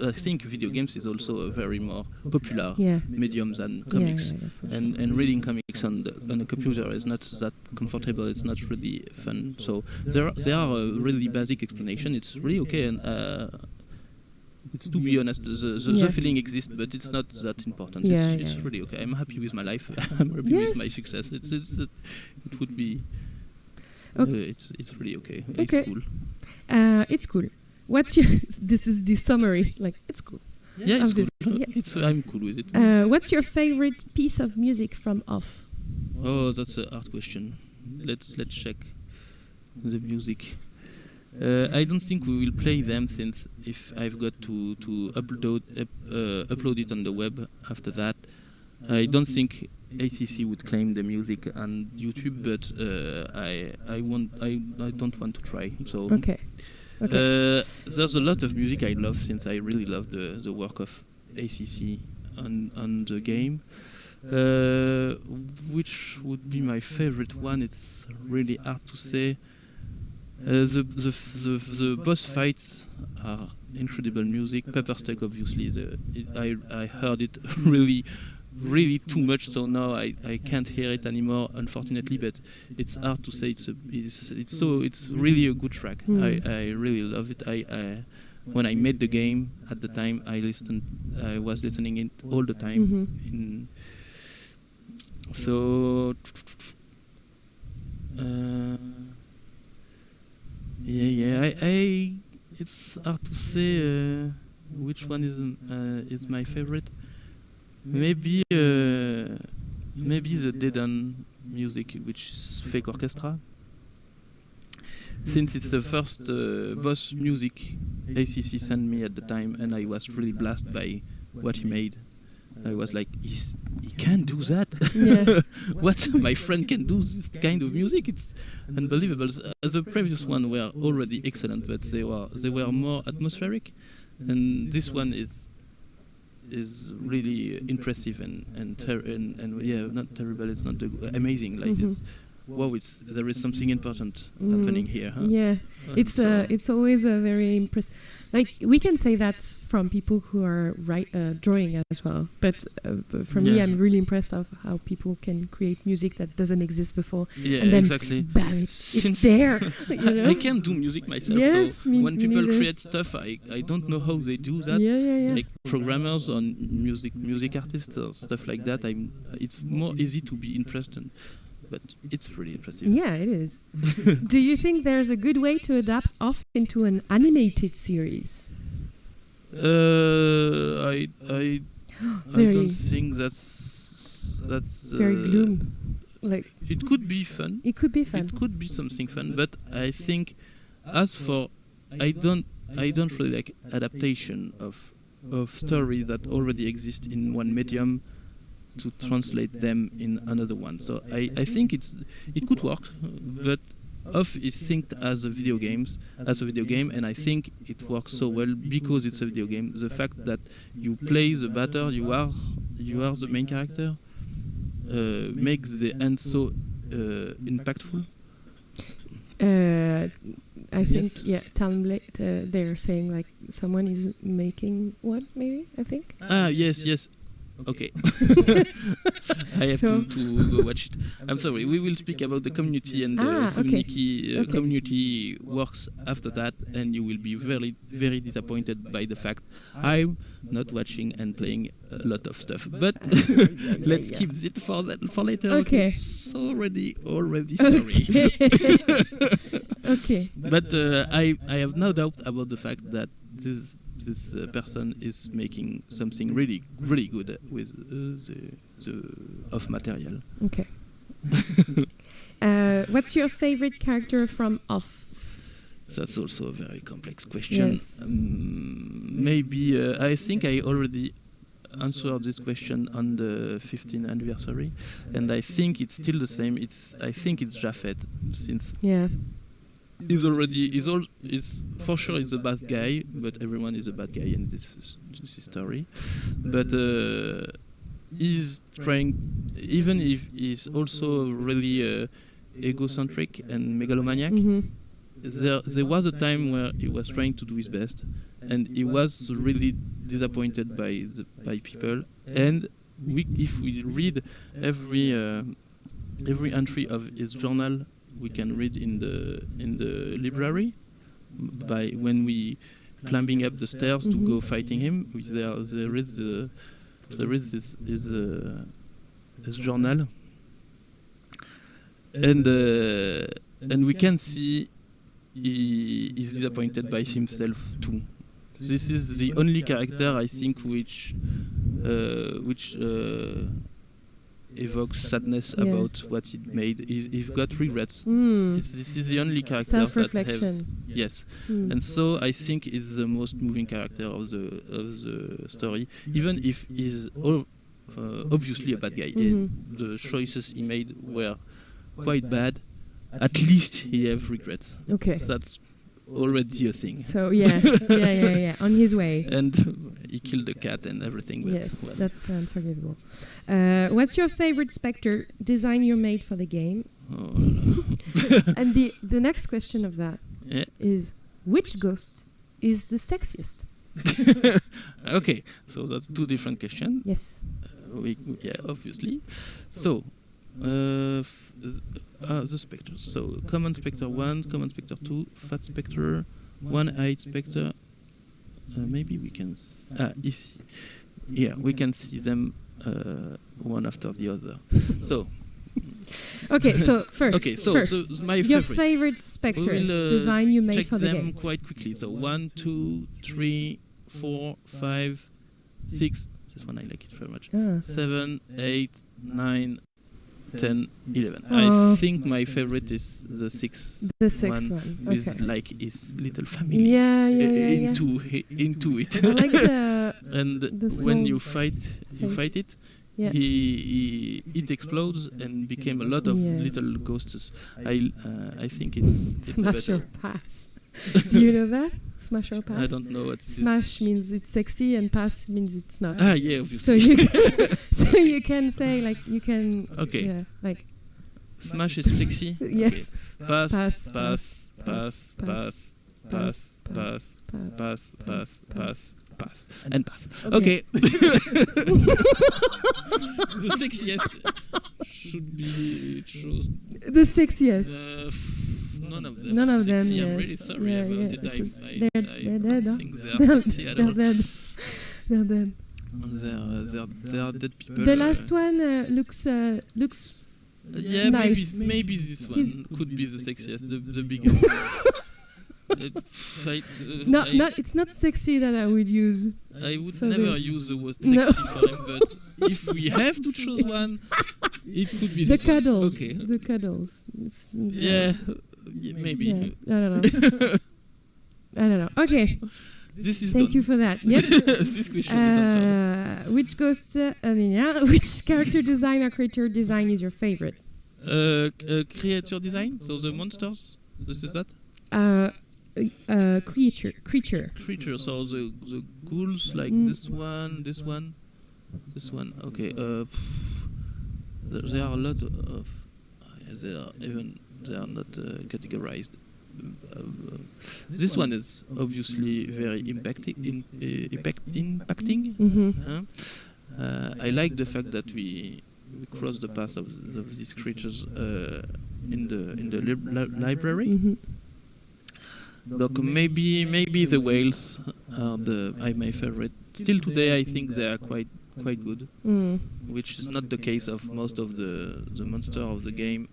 I think video games is also a very more popular medium than comics, and reading comics on a computer is not that comfortable. It's not really fun. So there are a really basic explanation. It's really okay, and it's, to be honest, the feeling exists, but it's not that important. It's really okay. I'm happy with my life. I'm happy with my success. It would be. It's really okay. It's cool. It's cool. What's your? This is the summary. Like, it's cool. Yeah, it's cool. I'm cool with it. What's your favorite piece of music from Off? Oh, that's a hard question. Let's check the music. I don't think we will play them, since if I've got to upload it on the web after that, I don't think ACC would claim the music on YouTube, but I don't want to try. So okay. There's a lot of music I love, since I really love the work of ACC on the game. Which would be my favorite one? It's really hard to say. The boss fights are incredible music. Peppersteak, obviously, I heard it really too much, so now I can't hear it anymore, unfortunately. But it's hard to say. It's really a good track. I really love it. When I made the game at the time, I was listening it all the time. So. It's hard to say which one is my favorite. Maybe the Dead End music, which is fake orchestra, since it's the first boss music ACC sent me at the time, and I was really blessed by what he made. I was like, he can do that? What? My friend can do this kind of music? It's unbelievable. The previous one were already excellent, but they were more atmospheric, and this one is is really impressive and yeah, not terrible. It's not amazing. Like it's wow, there is something important happening here. Huh? Yeah, it's always a very impressive. Like we can say that from people who are drawing as well. But for me, I'm really impressed of how people can create music that doesn't exist before. Yeah, and then exactly. Bam, it's there. You know? I can do music myself. Yes, so when people create stuff, I don't know how they do that. Yeah. Like programmers or music artists or stuff like that. It's more easy to be interested. But it's really impressive. Yeah, it is. Do you think there's a good way to adapt off into an animated series? I don't think that's very gloom. Like it could be fun. It could be fun. It could be something fun. But I think, as for I don't really like adaptation of stories that already exist in one medium to translate them in another one. So I think it could work, but Off is synced as a video game, and I think it works so well because it's a video game. The fact that you play the battle, you are the main character, makes the end so impactful. I think they're saying like someone is making what, maybe, I think. Yes. Okay. I have to go watch it. I'm sorry. We will speak about the community and the community works after that, and you will be very, very disappointed by the fact I'm not watching and playing a lot of stuff. But let's keep it for later. Okay. It's already sorry. Okay. But I have no doubt about the fact that this person is making something really, really good with the Off material. Okay. What's your favorite character from Off? That's also a very complex question. Yes. Maybe I think I already answered this question on the 15th anniversary, and I think it's still the same. I think it's Japhet, since he's for sure he's a bad guy, but everyone is a bad guy in this story. But he's trying, even if he's also really egocentric and megalomaniac. There was a time where he was trying to do his best, and he was really disappointed by people. And if we read every entry of his journal, we can read in the library. By when we climbing up the stairs to go fighting him, there is this journal, and we can see he is disappointed by himself too. This is the only character I think which evokes sadness about what he made. He's got regrets. This is the only character self-reflection. that yes, and so I think it's the most moving character of the story. Even if he's obviously a bad guy, the choices he made were quite bad. At least he have regrets. Okay, that's already a thing. So yeah, on his way. And he killed the cat and everything. Yes, that's unforgivable. What's your favorite Spectre design you made for the game? Oh. And the next question of that is, which ghost is the sexiest? Okay, so that's two different questions. Yes. Obviously. So. The specters. So common spectre 1, common spectre 2, fat spectre, one-eyed spectre. Maybe we can. We can see them one after the other. So. Okay, so first. Okay, so my your favorite spectre design you made for the game. Check them quite quickly. So 1, 2, 3, 4, 5, 6. This one I like it very much. 7, 8, 9. 10, 11. I think my favorite is the sixth one. With like his little family into it. I like and when you fight it, it explodes and became a lot of little ghosts. I think it's not better. your pass. Do you know that? Smash or pass? I don't know what it is. Smash means it's sexy and pass means it's not. Ah, yeah, So obviously. you can, so you can say like you can. Okay. Yeah, like Smash is sexy. yes. Okay. Pass, Pass, pass, pass, pass, pass, pass, pass, pass, pass, pass, pass, pass, and pass. Okay. Okay. The sexiest should be chosen. The sexiest. None of them. None are of them. sexy. Yes. I'm really sorry Yeah, about yeah. it. It's I they're don't dead. Huh? think they are sexy at all. They're dead. They're dead. They are dead people. The last one looks yeah, nice. maybe this one He's- could be the sexiest, the bigger one. It's not sexy that I would use. I would for never this. use the word No. sexy for him, but if we have to choose one, it could be The this one. cuddles. Okay. The cuddles. Yeah, maybe. Yeah, I don't know. I don't know. Okay. This is Thank done. you for that. Yep. This question is answered. Which ghost? Which character design or creature design is your favorite? Creature design, so the monsters. This is that Creature. creature. So the ghouls like this one. Okay. There are a lot of. They are not categorized. This one is obviously very impacting. Mm-hmm. I like the fact that we cross the path of these creatures in the library. Mm-hmm. Look, maybe the whales are my favorite. Still today, I think they are quite good, which is not the case of most of the monster of the game,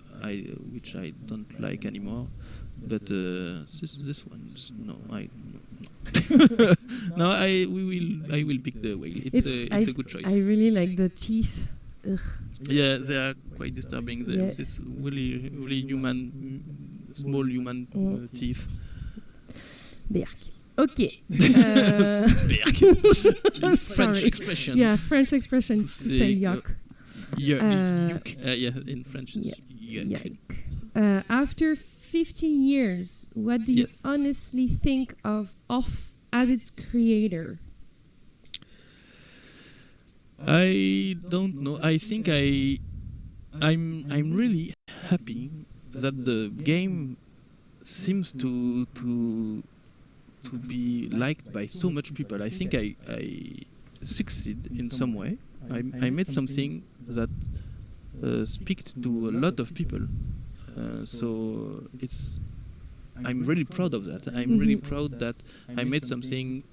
which I don't like anymore. But this one is no. No, I will pick the whale. It's a good choice. I really like the teeth. Ugh. Yeah, they are quite disturbing. Yeah. This really human, small human teeth. Berk. Okay. Berk. French Sorry. expression. Yeah, French expression to say yuck. Yuck. Yeah, in French it's yuck. After 15 years, what do you Yes. honestly think of Off as its creator? I don't know. I think I'm really happy that the game seems to be liked by so much people. I think I succeed in some way. I made something that speaks to a lot of people. So I'm really proud of that. I'm really proud that I made something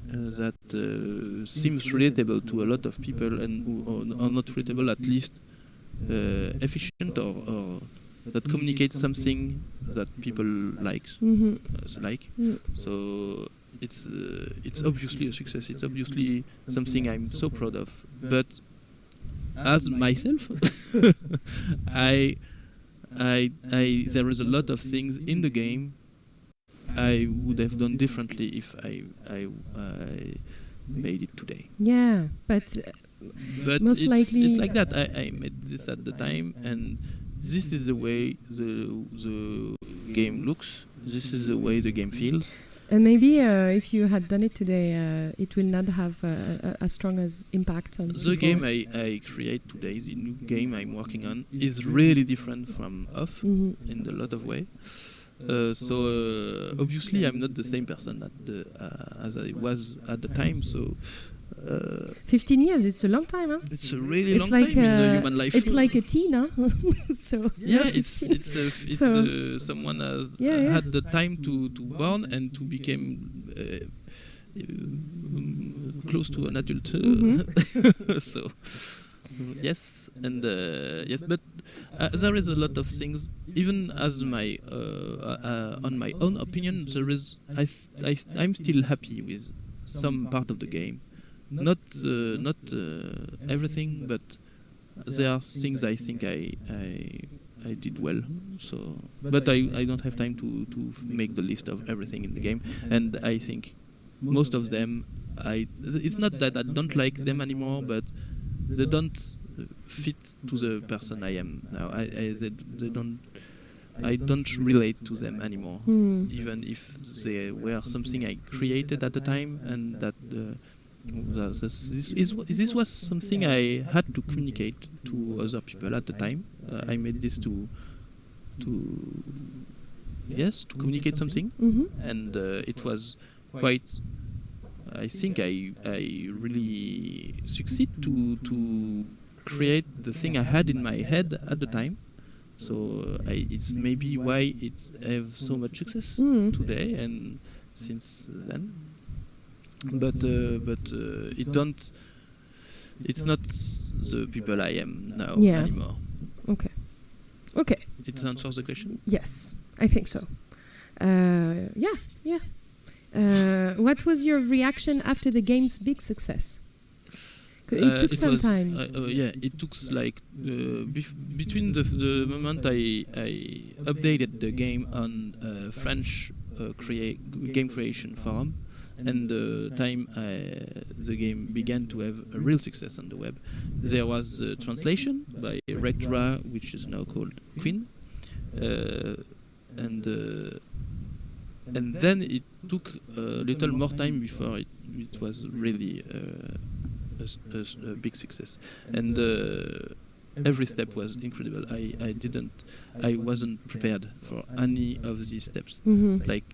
that seems relatable to a lot of people and who are not relatable, at least efficient or that communicates something that people like. So it's obviously a success. It's obviously something I'm so proud of. But as myself, there is a lot of things in the game I would have done differently if I made it today. Yeah, but most likely it's like that. I made this at the time, and this is the way the game looks. This is the way the game feels. and maybe if you had done it today, it will not have as strong as impact on The people. game I create today, the new game I'm working on, is really different from Off in a lot of ways. So obviously I'm not the same person as I was at the time. So 15 years, it's a long time, huh? it's a really It's long like time in the human life. it's like a teen, huh? So Yeah, yeah, it's someone has Yeah, yeah. had the time to born and to become close to an adult. So yes, and yes, but there is a lot of things. Even as my on my own opinion, there is I'm still happy with some part of the game. Not everything, but there are things I think I did well. So, but I don't have time to make the list of everything in the game, and I think most of them it's not that I don't like them anymore, but they don't fit to the person I am now. They don't I don't relate to them anymore, Mm. even if they were something I created at the time, and that this was something I had to communicate to other people at the time. I made this to communicate something, and it was quite. I think I really succeed to create the thing I had in my head at the time. So it's maybe why it have so much success today and since then. But it don't. It's not the people I am now anymore. Okay. It answers the question. Yes, I think so. Yeah. What was your reaction after the game's big success? It took some time. It took like between the moment I updated the game on French game creation forum and the time the game began to have a real success on the web. There was a translation by Rectra, which is now called Queen, and then it took a little more time before it was really a big success, and every step was incredible. I wasn't prepared for any of these steps. Like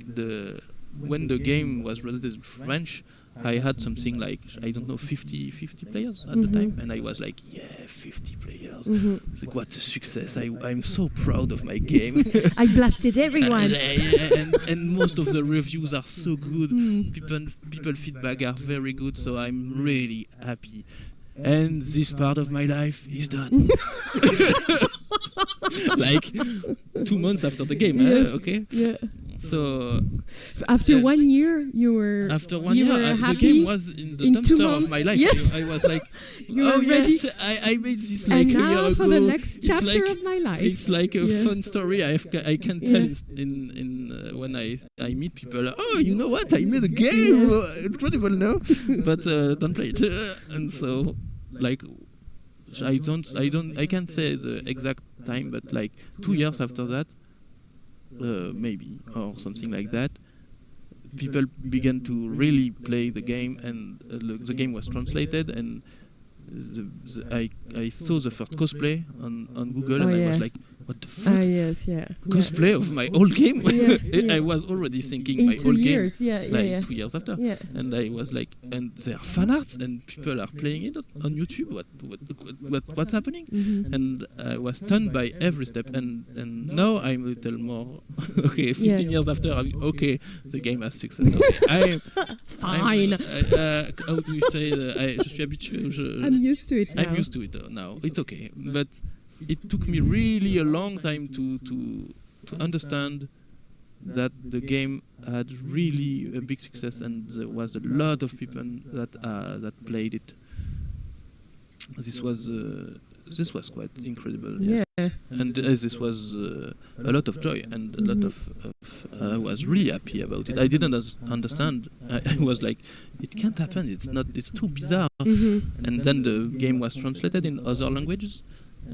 when the game was released in French, I had something like, I don't know, 50 players at the time, and I was like, yeah, 50 players. Like, what a success. I'm so proud of my game. I blasted everyone. And most of the reviews are so good. People feedback are very good, so I'm really happy. And this part of my life is done. Like 2 months after the game, okay? Yeah. So after 1 year, you were the game was in the dumpster of my life. Yes. I was like, oh yes, I made this like and a now year ago. for the next chapter like, of my life. It's like a fun story I can tell in when I meet people. Oh, you know what? I made a game. Yes. Incredible, no? But don't play it. And so like I can't say the exact time, but like 2 years after that, maybe, or something like that, people began to really play the game, and the game was translated, and I saw the first cosplay on Google, and I was like, what the fuck? Cosplay of my old game? I was already thinking my old game 2 years after, and I was like, and there are fan arts, and people are playing it on YouTube. What's happening? And I was stunned by every step, and now I'm a little more okay. 15 years after, okay, the game has success. Okay. Fine. How do you say? Je suis habitué. I'm used to it now. I'm used to it now. It's okay, but it took me really a long time to understand that the game had really a big success, and there was a lot of people that played it. This was quite incredible. Yes. And this was a lot of joy, and a lot of I was really happy about it. I didn't understand. I was like, it can't happen. It's too bizarre. And then the game was translated in other languages,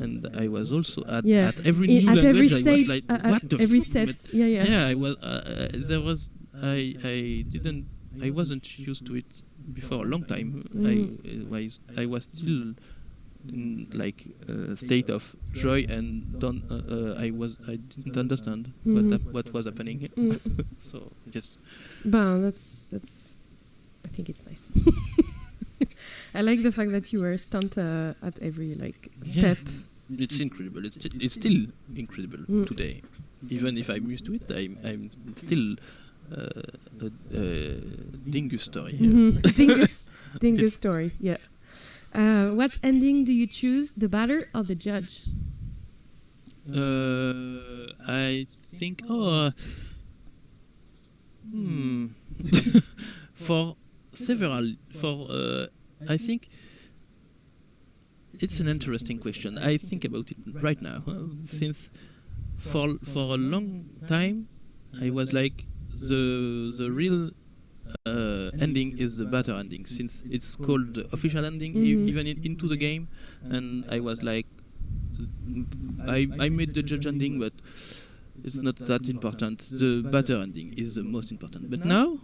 and I was also at every new language. I was like, what the every fuck? step. I was. There was. I wasn't used to it before a long time. I was still in like a state of joy, and I didn't understand what was happening. So yes. That's. I think it's nice. I like the fact that you were stunned at every step. It's incredible. It's still incredible today, even if I'm used to it. It's still a dingus story. Dingus story. Yeah. What ending do you choose, the batter or the judge? I think I think it's an interesting question. I think about it right now, since for a long time I was like the real ending is the better ending, since it's called the official ending, even into the game. And I was like, I made the judge ending, but it's not that important. The better ending is the most important. But now,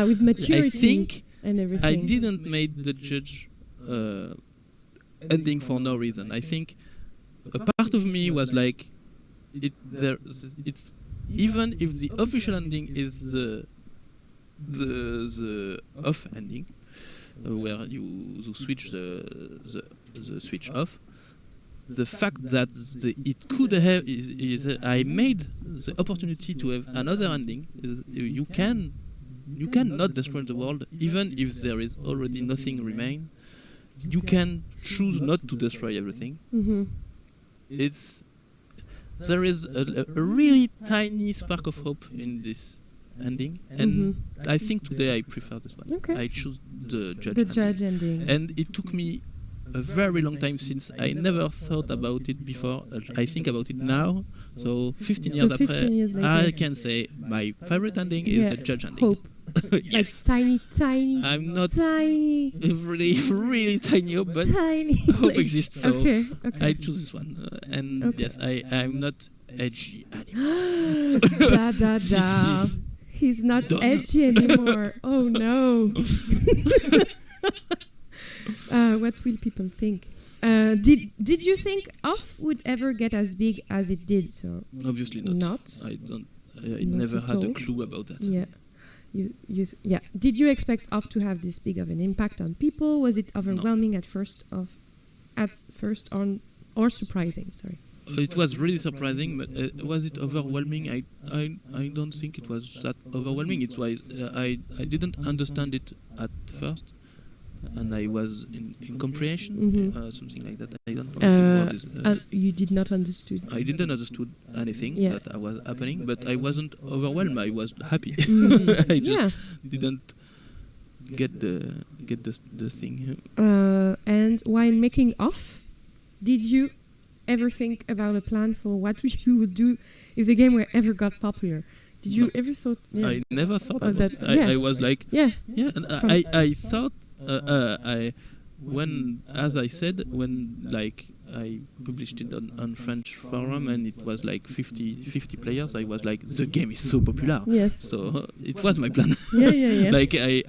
with maturity I think and everything. I didn't make the judge ending for no reason. I think a part of me was like, it's even if the official ending is the off ending, where you switch the switch off. The fact that it could have is I made the opportunity to have another ending. You cannot destroy the world, even if there is already nothing remain. You can choose not to destroy everything. Mm-hmm. There is a really tiny spark of hope in this ending, and I think today I prefer this one. Okay. I choose the judge. The judge ending. And it took me a very long time, since I never thought about it before. I think about it now. So 15 years after, 15 years later. I can say my favorite ending is the judge ending. Hope. Yes. Like tiny. I'm not tiny. really tiny hope, but Tiny. hope exists. So okay. I choose this one. And Okay. yes, I'm not edgy anymore. Da. He's not Done. edgy anymore. Oh no. What will people think? Did you think Off would ever get as big as it did? So Obviously not. I Not never at had a all. clue about that. yeah. Yeah. Did you expect Off to have this big of an impact on people? Was it overwhelming at first, or surprising? Sorry. It was really surprising, but was it overwhelming? I don't think it was that overwhelming. It's why I didn't understand it at first, and I was in comprehension, something like that. I don't know what is. You did not understood. I didn't understood anything Yeah. that was happening, but I wasn't overwhelmed. I was happy. I just didn't get the thing. And while making Off, did you ever think about a plan for what you would do if the game were ever got popular? Did you ever thought? Yeah. I never thought Of about that, it. I was like, and From- I thought as I said, when like I published it on French forum and it was like 50 players, I was like, the game is so popular. Yes. So it was my plan. Yeah. Like I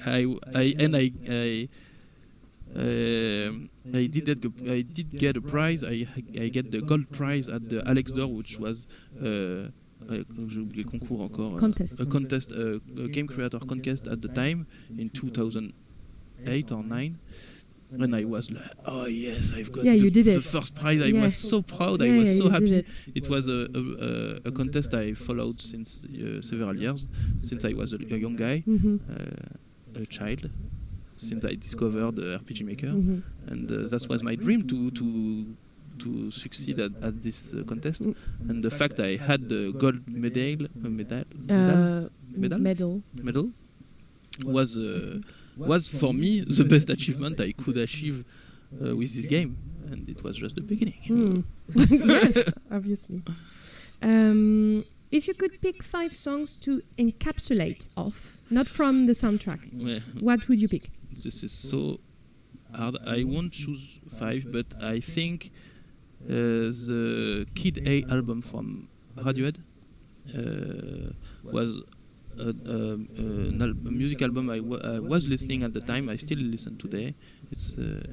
did get a prize. I get the gold prize at the Alex d'Or, which was j'ai oublié le concours encore. Contest. A contest, a game creator contest at the time in 2008 or 9. And I was like, oh yes, I've got you did the it. first prize. I Yeah. was so proud. I Yeah, was yeah, so you did happy. it. It was a contest I followed since several years, since I was a young guy, a child, since I discovered RPG Maker, and that was my dream to succeed at this contest. And the fact I had the gold medal was for me the best achievement I could achieve with this game, and it was just the beginning. Yes, obviously. If you could pick 5 songs to encapsulate Off, not from the soundtrack, what would you pick? This is so hard. I won't choose 5, but I think the Kid A album from Radiohead was a music album I was listening at the time. I still listen today.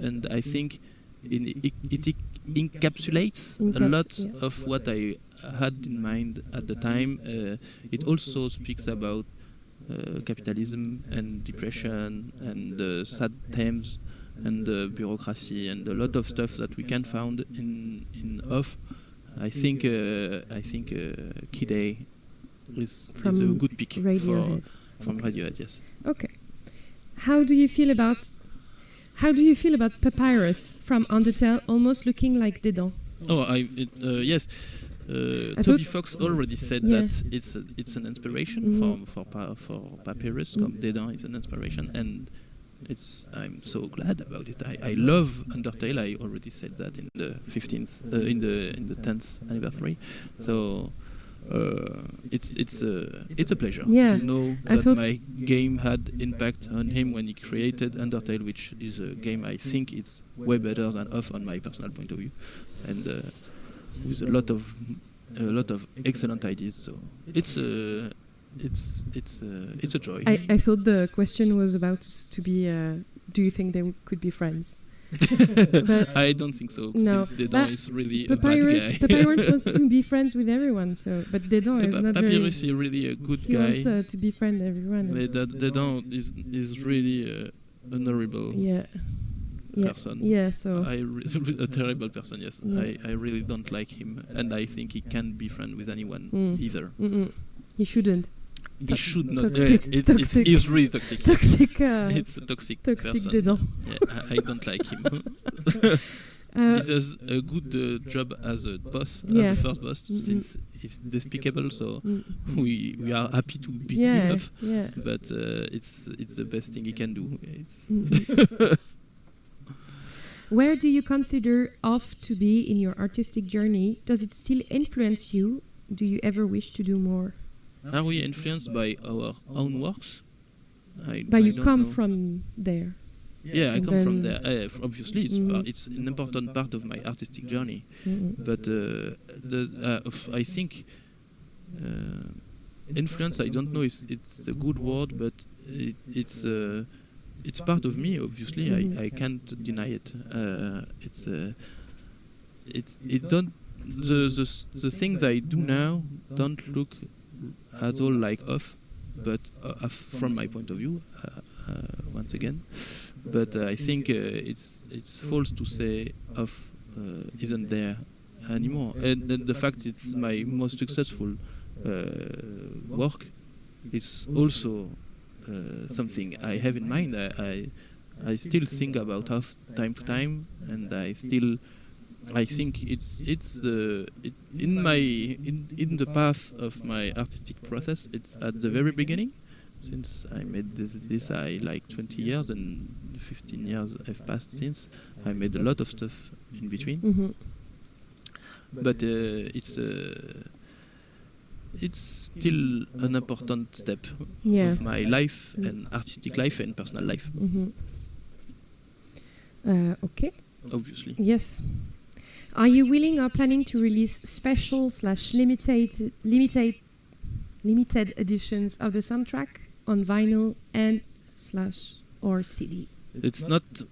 And I think it encapsulates a lot of what I had in mind at the time. It also speaks about capitalism and depression and sad themes and bureaucracy and a lot of stuff that we can find in Off. I think Kid A is a good pick from Radiohead. Yes. Okay. How do you feel about Papyrus from Undertale, almost looking like Dedon? Oh, yes. Toby Fox already said that it's an inspiration for Papyrus. Dedon is an inspiration, and I'm so glad about it. I love Undertale. I already said that in the 15th, in the 10th anniversary. So it's a pleasure to know that my game had impact on him when he created Undertale, which is a game I think it's way better than Off on my personal point of view, and with a lot of a lot of excellent ideas. So it's a joy. I thought the question was about to be, do you think they could be friends? But I don't think so. No, since Dedan is really a bad Papyrus, guy. Papyrus wants to be friends with everyone. So, but Dedan is not Papyrus very. is really a good He guy. wants to befriend everyone. Dedan is really honorable. Person. Yeah, so a terrible person. Yes, yeah. I really don't like him, and I think he can't be friends with anyone either. He shouldn't. He should not. Toxic. He's really toxic. Toxic. It's a toxic person. Dedan. Yeah, I don't like him. He does a good job as a boss, as a first boss, since he's despicable. So we are happy to beat him up. Yeah. But it's the best thing he can do. It's. Where do you consider off to be in your artistic journey? Does it still influence you? Do you ever wish to do more? Are we influenced by our own works? But you come from there. Yeah, I come from there. Obviously, it's an important part of my artistic journey. But I think influence. I don't know. It's a good word, but it's part of me. Obviously, I can't deny it. It don't. The things I do now don't look at all like off, but from my point of view, once again. But I think it's false to say off isn't there anymore. And the fact it's my most successful work is also something I have in mind. I still think about off time to time, and I think it's in the path of my artistic process. It's at the very beginning. Since I made this I like 20 years, and 15 years have passed since. I made a lot of stuff in between. But it's still an important step of my life, and artistic life and personal life. Okay. Obviously. Yes. Are you willing or planning to release special / limited editions of the soundtrack on vinyl and / or CD? It's not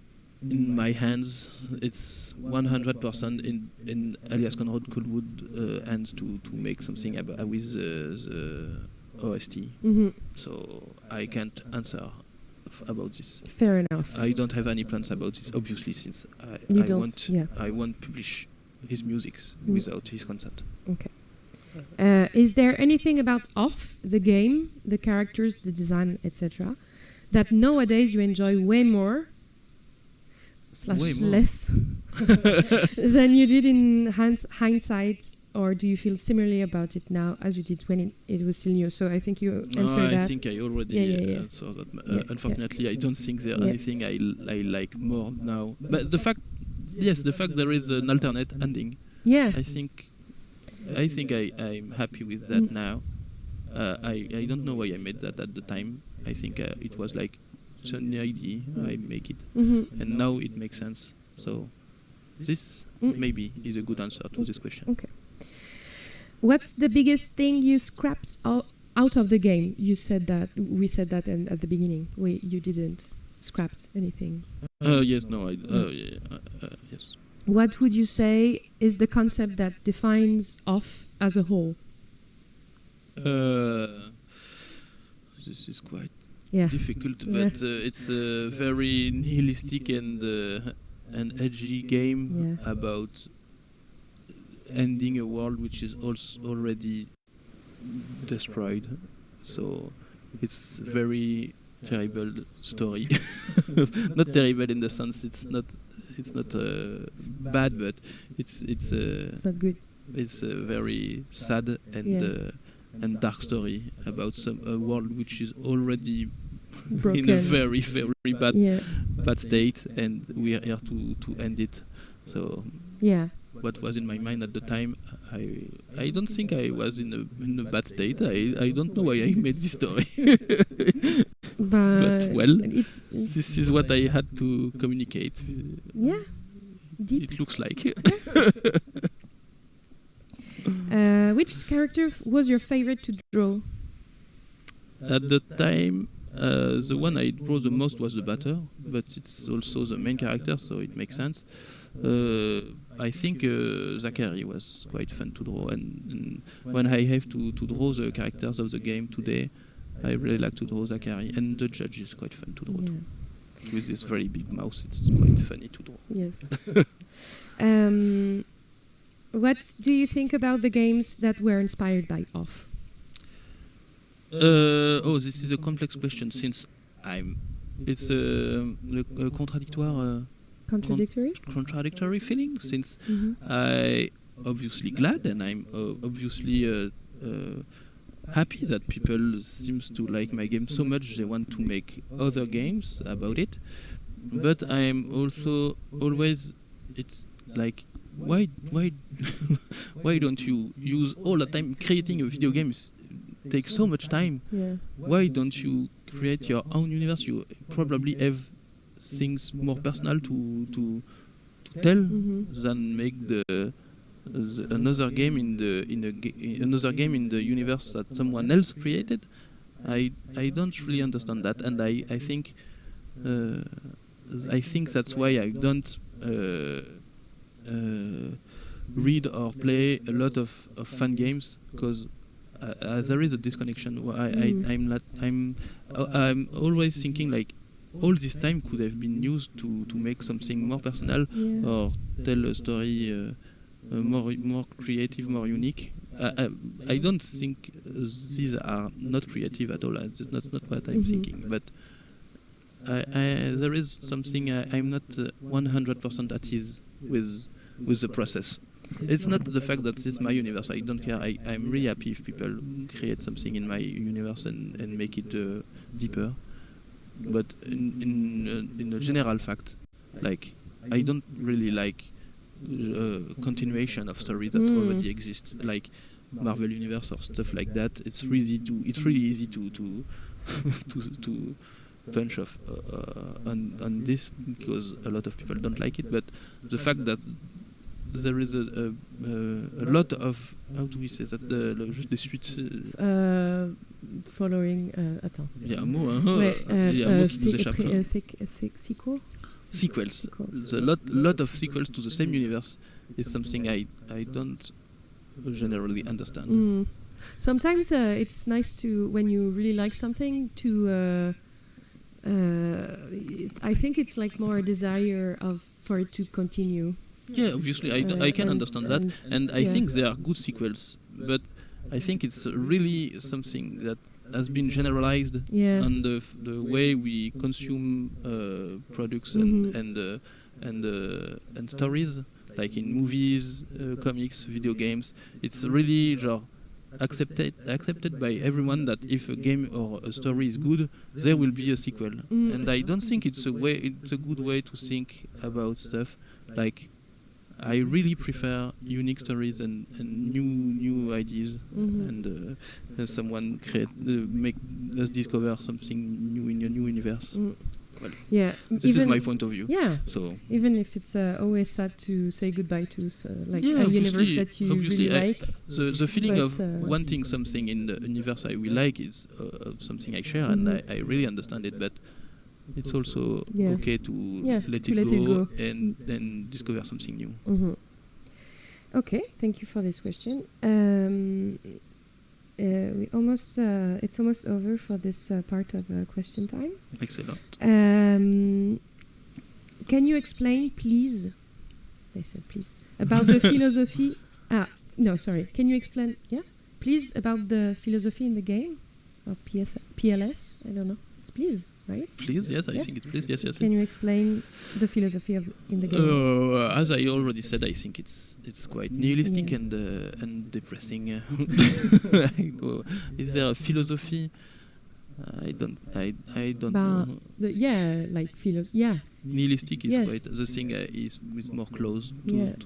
in my hands. It's 100% in Elias Conrad Coolwood hands to make something with the OST. So I can't answer about this. Fair enough. I don't have any plans about this, obviously, since I won't publish his music without his consent. Okay. Is there anything about Off, the game, the characters, the design, etc., that nowadays you enjoy way more / less than you did in hindsight, or do you feel similarly about it now as you did when it was still new? So I think you answered that. I think I already answered that. Unfortunately, I don't think there's anything I like more now. But the fact there is an alternate ending. Yeah. I think I'm happy with that now. I don't know why I made that at the time. I think it was like it's an idea. I make it, and now it makes sense. So this maybe is a good answer to this question. Okay. What's the biggest thing you scrapped out of the game? You said that we said that at the beginning. You didn't scrapped anything. Yes. No. Yes. What would you say is the concept that defines Off as a whole? This is quite difficult, but it's a very nihilistic and edgy game about ending a world which is already destroyed. So it's very terrible story. Not terrible in the sense it's not bad, but it's not good. It's a very sad and dark story about a world which is already in a very, very bad state, and we are here to end it. So what was in my mind at the time, I don't think I was in a bad state. I don't know why I made this story. But well, this is what I had to communicate. Yeah, deep. It looks like. Which character was your favorite to draw? At the time, the one I draw the most was the batter, but it's also the main character, so it makes sense. I think Zachary was quite fun to draw, and when I have to draw the characters of the game today, I really like to draw Zachary, and the judge is quite fun to draw too. With this very big mouth, it's quite funny to draw. Yes. What do you think about the games that were inspired by Off? This is a complex question since it's a contradictoire. Contradictory feeling since I obviously glad and I'm obviously happy that people seems to like my game so much they want to make other games about it, but I'm also always it's like why why don't you use all the time creating a video game takes so much time. Why don't you create your own universe? You probably have things more personal to tell than make another game in the universe that someone else created. I don't really understand that, and I think that's why I don't read or play a lot of fun games, because there is a disconnection. I'm always thinking like all this time could have been used to make something more personal or tell a story more creative, more unique. I don't think these are not creative at all. That's not what I'm thinking. But there is something I'm not 100% at ease with the process. It's not the fact that it's my universe. I don't care. I'm really happy if people create something in my universe and make it deeper. But in a general fact, like I don't really like continuation of stories that already exist, like Marvel Universe or stuff like that. It's really easy to to punch off on this because a lot of people don't like it. But the fact that there is a lot of, how do we say that, juste des suites following attends. Il y a un mot, il y a un mot qui nous échappe. Sequels. A lot of sequels to the same universe is something I don't generally understand. Sometimes it's nice to, when you really like something, to I think it's like more a desire for it to continue. Yeah, obviously, I can understand that, and I think they are good sequels, but I think it's really something that has been generalized on the way we consume products and stories, like in movies, comics, video games. It's really accepted by everyone that if a game or a story is good, there will be a sequel. And I don't think it's a good way to think about stuff. Like, I really prefer unique stories and new ideas, and someone make us discover something new in a new universe. Well, this is my point of view. Yeah. So even if it's always sad to say goodbye to a universe that you really like. The feeling of wanting something in the universe I will like is something I share, and I really understand it. But it's also okay to let it go and then discover something new. Okay, thank you for this question. We it's almost over for this part of question time. Excellent. Can you explain, please? I said please about the philosophy. No, sorry. Can you explain? Yeah, please, about the philosophy in the game, or PLS? I don't know. It's please, right? Please, yes, I think it's please, yes. Can you explain the philosophy in the game? As I already said, I think it's quite nihilistic and depressing. Is there a philosophy? I don't know. Like philosophy. Yeah. Nihilistic is quite the thing is more close to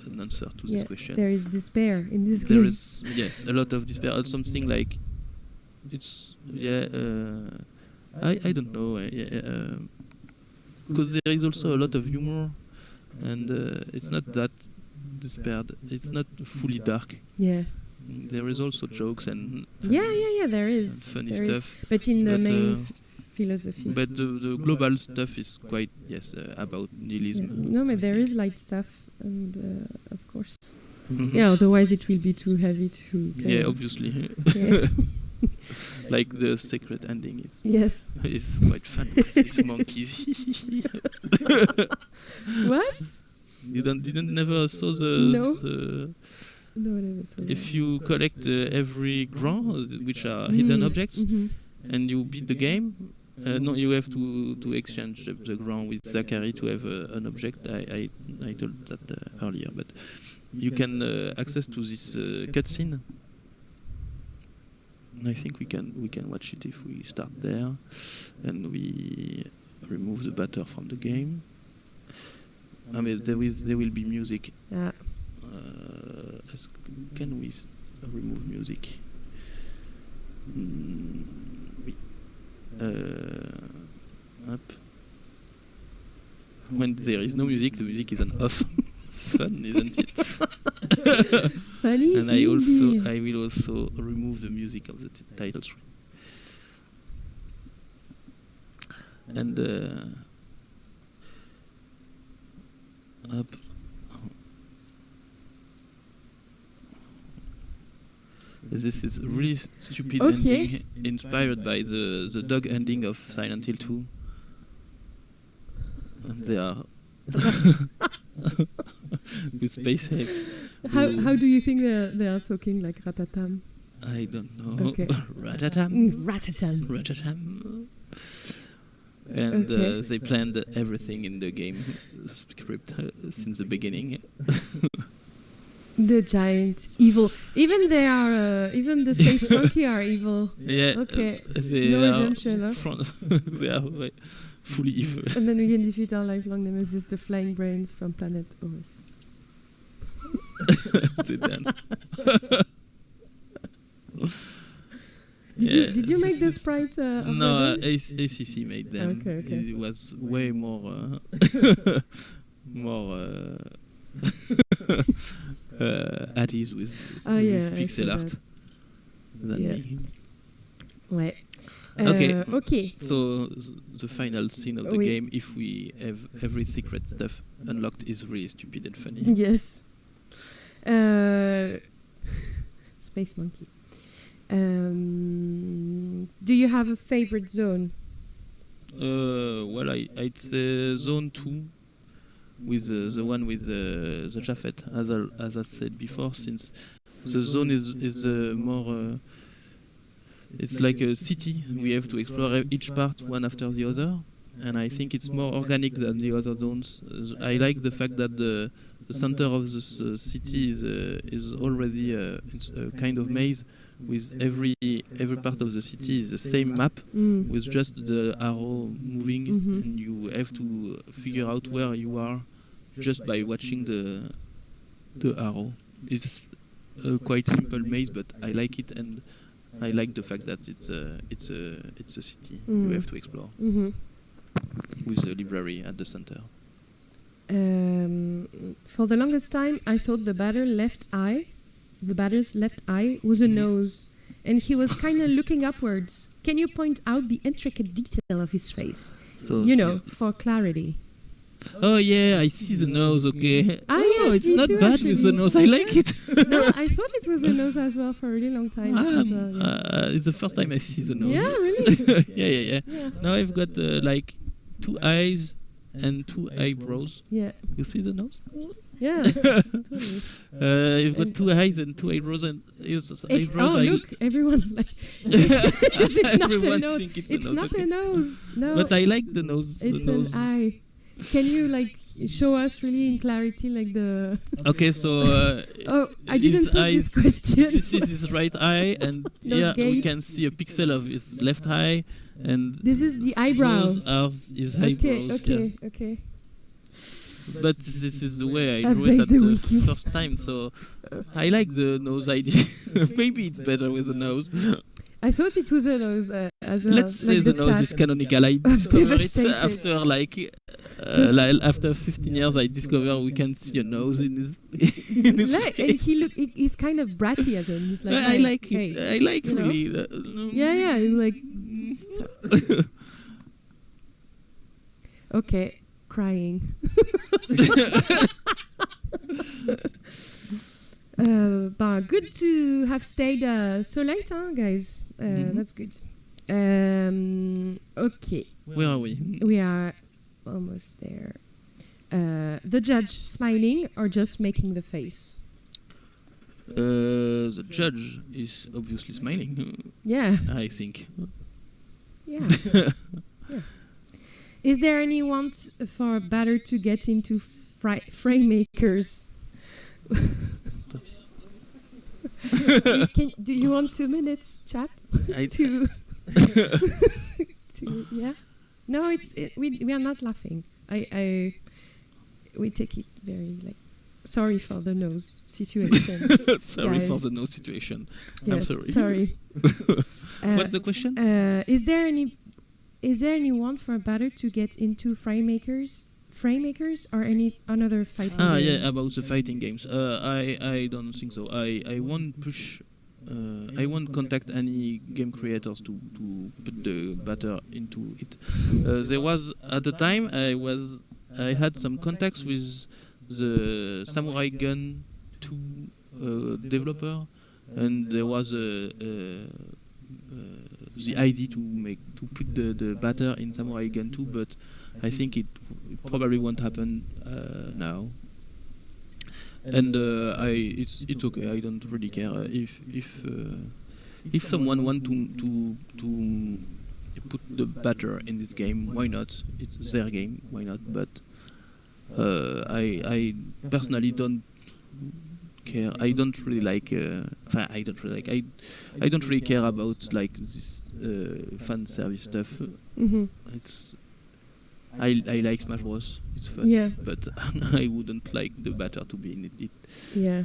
an answer to this question. There is despair in this game. There is a lot of despair. Or something like it's I don't know, because there is also a lot of humor, and it's not that despaired. It's not fully dark. Yeah. There is also jokes and Yeah. There is funny there stuff. Is. But in the But, main philosophy. But the global stuff is quite about nihilism. Yeah. No, but there is light stuff, and of course. Mm-hmm. Yeah. Otherwise, it will be too heavy to. Yeah, obviously. Yeah. Like the secret ending is. Yes. It's quite fun with these monkeys. What? You didn't never saw the. No. No, I never saw If you collect every grand, which are hidden objects, and you beat the game, no, you have to exchange the grand with Zachary to have an object. I told that earlier, but you can access to this cutscene. I think we can watch it if we start there, and we remove the batter from the game. I mean, there will be music. Yeah. Can we remove music? Up. When there is no music, the music is on off. Fun, isn't it? Funny. And I will also remove the music of the title screen. And up. This is really stupid ending, inspired by the dog ending of Silent Hill 2. And they are with space apes. How do you think they are talking like Ratatam? I don't know. Okay. Ratatam. Ratatam. Ratatam. And they planned everything in the game script since the beginning. The giant evil. Even they are. Even the space monkey are evil. Yeah. Okay. They no are redemption. they are fully evil. And then we can defeat our lifelong nemesis, the flying brains from planet Earth. They dance. Did you make the sprite? No, ACC made them. Okay. It was way more at ease with pixel art than me. Ouais. Okay. So the final scene of the game, if we have every secret stuff unlocked, is really stupid and funny. Yes. Space monkey. Do you have a favorite zone? Well, I'd say zone 2, with the one with the Japheth, as I said before, since the zone is more. It's like a city. We have to explore each part one after the other, and I think it's more organic than the other zones. I like the fact that the center of this city is already a kind of maze, with every part of the city is the same map, with just the arrow moving, and you have to figure out where you are just by watching the arrow. It's a quite simple maze, but I like it, and I like the fact that it's a city you have to explore, with the library at the center. For the longest time, I thought the batter's left eye was a nose, and he was kind of looking upwards. Can you point out the intricate detail of his face? So for clarity. Oh yeah, I see the nose. Okay. Yes, it's not bad actually. With the nose. I like it. No, I thought it was a nose as well for a really long time. It's the first time I see the nose. Yeah, really. Yeah. Now I've got like 2 eyes and 2 eyebrows. Yeah. You see the nose? Yeah. Totally. You've got 2 eyes and 2 eyebrows, and eyebrows. Look, everyone's like, is it not a nose? It's not a nose. No. But I like the nose. It's an eye. Can you show us really in clarity the? Okay, so. I didn't put this question. This is his right eye, and we can see a pixel of his left eye, and this is the eyebrows. Those are his eyebrows. Okay. But this is the way I drew it at the first time, so I like the nose idea. Maybe it's better with the nose. I thought it was a nose as well. Let's say the nose is canonical. I discovered it after Like after 15 years, I discover we can see a nose in his, in his and face. he's kind of bratty as well. He's like, I hey, like hey, it. I like you know? really. Yeah, he's like, okay, crying. Good to have stayed so late, huh, guys? That's good. Okay, Where are we? we are almost there. The judge smiling or just making the face? The judge is obviously smiling. Yeah. I think. Yeah. Yeah. Is there any want for better to get into frame makers? Do you want 2 minutes, chat? to yeah. No, we are not laughing. We take it very like sorry for the nose situation. Sorry guys. for the no situation. Yes, I'm sorry. What's the question? Is there any want for better to get into frame makers or any another fighting game? Yeah, about the fighting games. I don't think so. I won't push. I won't contact any game creators to put the batter into it. There was at the time I had some contacts with the Samurai Gun 2 developer, and there was the idea to put the batter in Samurai Gun 2, but I think it probably won't happen now. And it's okay. I don't really care if someone want to put the batter in this game. Why not? It's their game. Why not? But I personally don't care. I don't really like. I don't really like. I don't really care about like this fan service stuff. Mm-hmm. It's. I like Smash Bros. It's fun. Yeah. But I wouldn't like the batter to be in it. Yeah.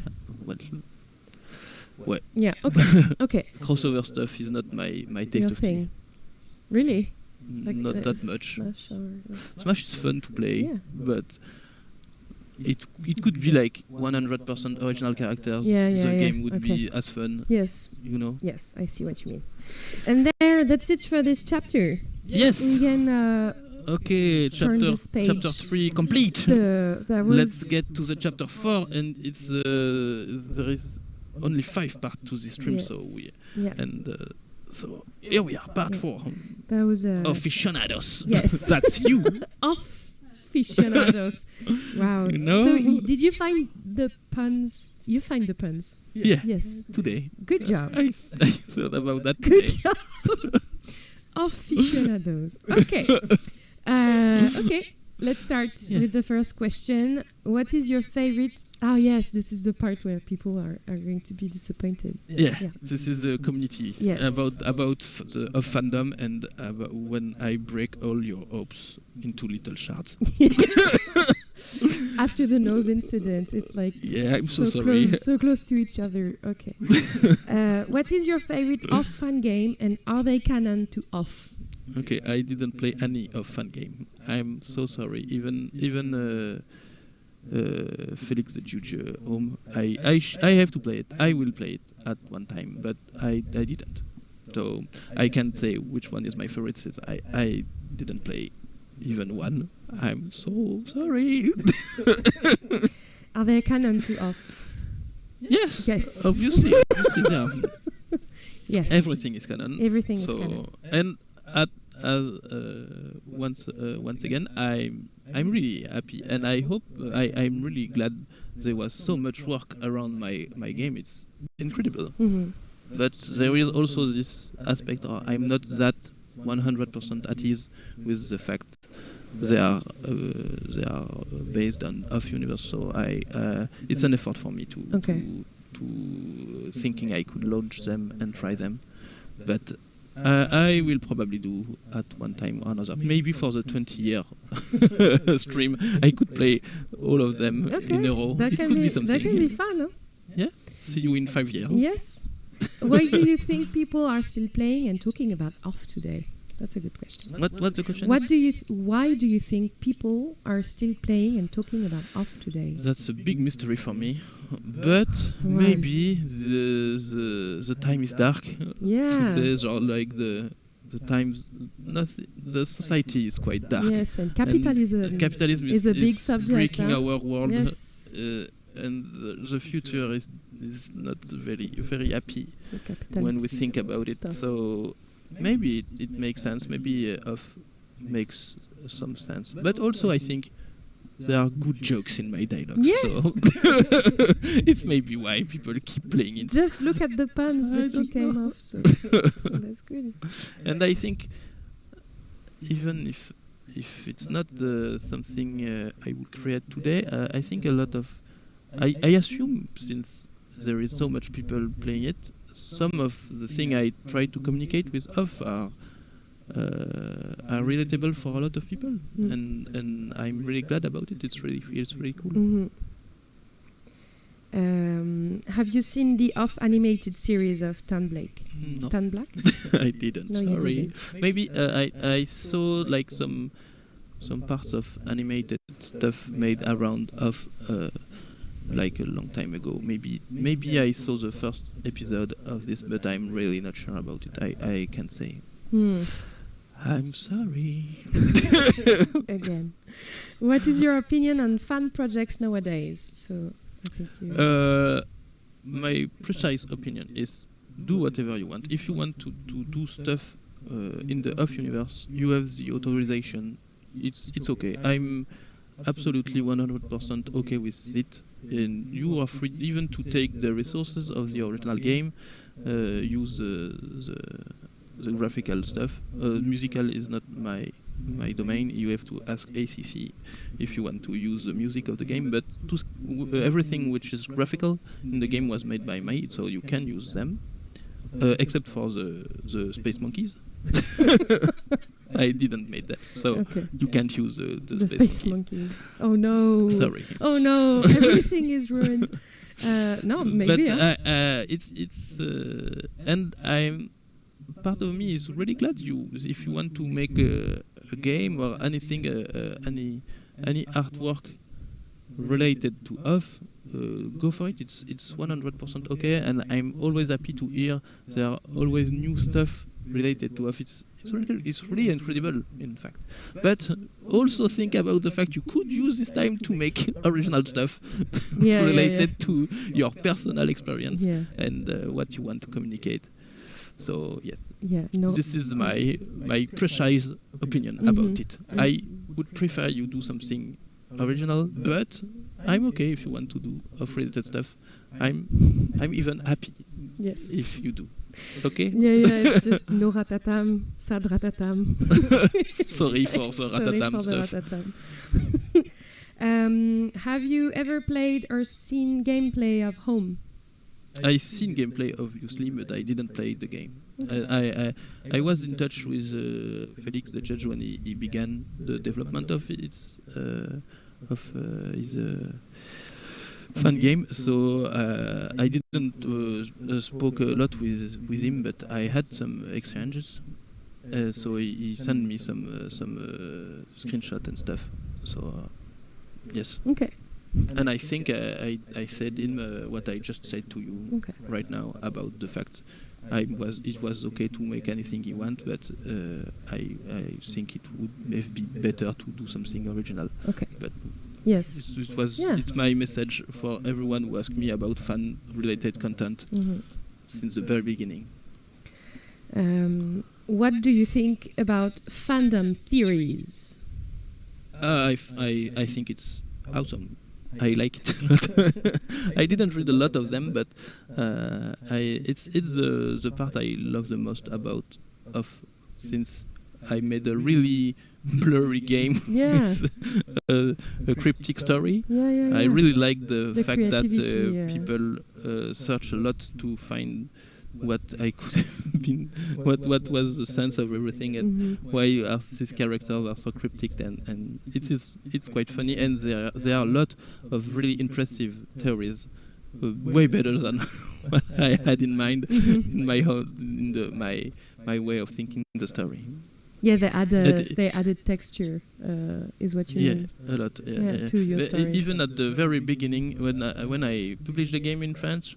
Well. Yeah. Okay. Okay. Crossover stuff is not my taste Your of thing. tea. Really? Not that much. Smash Smash is fun to play, Yeah. but it could be like 100% original characters. Yeah, the yeah, game would okay. be as fun. Yes. You know. Yes, I see what you mean. And that's it for this chapter. Yes. We can. Okay, turn chapter this page. 3 complete. Let's get to the chapter 4, and it's there is only 5 parts to this stream, Yes. so we Yeah. and so here we are, part 4. That was Aficionados. Yes. That's you. Aficionados. Wow. You know? So did you find the puns? You find the puns? Yeah. Yes. Today. Good job. I thought about that Good today. job. Aficionados. Okay. Okay. Let's start with the first question. What is your favorite? Oh yes, this is the part where people are going to be disappointed. Yeah. This is the community. Yes. About of fandom and about when I break all your hopes into little shards. After the nose incident, it's like Yeah, I'm so sorry. so close to each other. Okay. What is your favorite off fan game, and are they canon to off? Okay, I didn't play any of fun game. I'm so sorry. Even Felix the Judge home. I have to play it. I will play it at one time, but I didn't. So I can't say which one is my favorite since I didn't play even one. I'm so sorry. Are they canon to off? Yes. Yes. Obviously. Yeah. Yes. Everything is canon. Everything is canon. And once again, I'm really happy, and I hope I'm really glad there was so much work around my game. It's incredible. Mm-hmm. But there is also this aspect I'm not that 100% at ease with the fact they are based on off universe. So it's an effort for me to thinking I could launch them and try them, but. I will probably do at one time or another. Maybe for the 20-year stream, I could play all of them in a row. That it can could be something. That can be fun, huh? Yeah. See you in 5 years. Yes. Why do you think people are still playing and talking about off today? That's a good question. What's the question? Why do you think people are still playing and talking about off today? That's a big mystery for me, but maybe the time is dark. Yeah. Today's are like the times. The society is quite dark. Yes, and capitalism is a big subject. Breaking our world. Yes. And the future is not very happy when we think about it. Stuff. So maybe it makes sense. Maybe off makes some sense. But also I think there are good jokes in my dialogue. Yes. So it's maybe why people keep playing it. Just look at the puns that you came off. So that's good. And I think even if it's not something I would create today, I think a lot of I assume, since there is so much people playing it, some of the thing I try to communicate with off are relatable for a lot of people, and I'm really glad about it. It feels really cool. Have you seen the off animated series of Tan Blake? No. Tan Black? I didn't. No, Sorry. you didn't. Maybe I saw like some parts of animated stuff made around off. Like a long time ago. Maybe I saw the first episode of this, but I'm really not sure about it. I can't say. I'm sorry. Again. What is your opinion on fan projects nowadays? So I think you my precise opinion is do whatever you want. If you want to do stuff in the off universe, you have the authorization. It's okay. I'm absolutely 100% okay with it. And you are free even to take the resources of the original game, use the graphical stuff. Musical is not my domain. You have to ask ACC if you want to use the music of the game. But everything which is graphical in the game was made by me, so you can use them, except for the Space Monkeys. I didn't make that, so you can't use the Space Monkeys. Oh no! Sorry. Oh no! Everything is ruined. No, maybe. But it's and I'm part of me is really glad if you want to make a game or anything, any artwork related to off. Go for it. It's 100% okay, and I'm always happy to hear there are always new stuff related to off. It's really incredible, in fact. But also think about the fact you could use this time to make original stuff related to your personal experience and what you want to communicate. So yes, this is my precise opinion about it. I would prefer you do something original, but I'm okay if you want to do off-related stuff. I'm even happy if you do. Okay? Yeah, it's just no ratatam, sad ratatam. Sorry for the ratatam stuff. Have you ever played or seen gameplay of Home? I've seen gameplay, obviously, but I didn't play the game. I was in touch with Felix, the judge, when he began the development of his fun game. So I didn't spoke a lot with him, but I had some exchanges. So he sent me some screenshot and stuff. So yes. Okay. And I think I said in what I just said to you right now about the fact it was okay to make anything you want, but I think it would have been better to do something original. Okay. But yes, it's my message for everyone who asks me about fan-related content since the very beginning. What do you think about fandom theories? I think it's awesome. I like it a lot. I didn't read a lot of them, but it's the part I love the most about since I made a really blurry game with a cryptic story. I really like the fact that people search a lot to find what I could have been, what was the sense of everything, and why these characters are so cryptic, and it's quite funny, and there are a lot of really impressive theories, way better than what I had in mind in my way of thinking the story. Yeah, It- they added texture. Is what you mean? a lot. To your But story. even at the very beginning, when I published the game in French,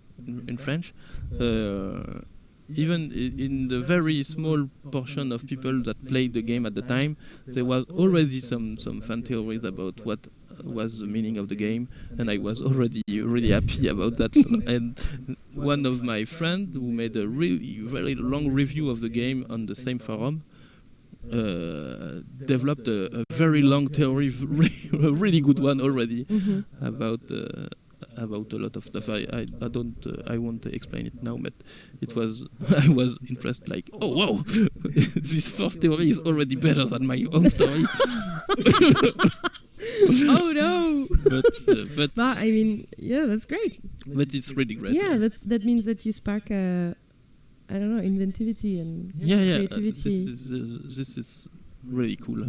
even in the very small portion of people that played the game at the time, there was already some fan theories about what was the meaning of the game, and I was already really happy about that. And one of my friends who made a really very long review of the game on the same forum developed a very long theory, a really good one already, about a lot of stuff. I don't I won't explain it now, but it was I was impressed. Like, oh wow, this first theory is already better than my own story. Oh no! but I mean, yeah, that's great. But it's really great. Yeah, that means that you spark I don't know, inventivity and creativity. This is really cool.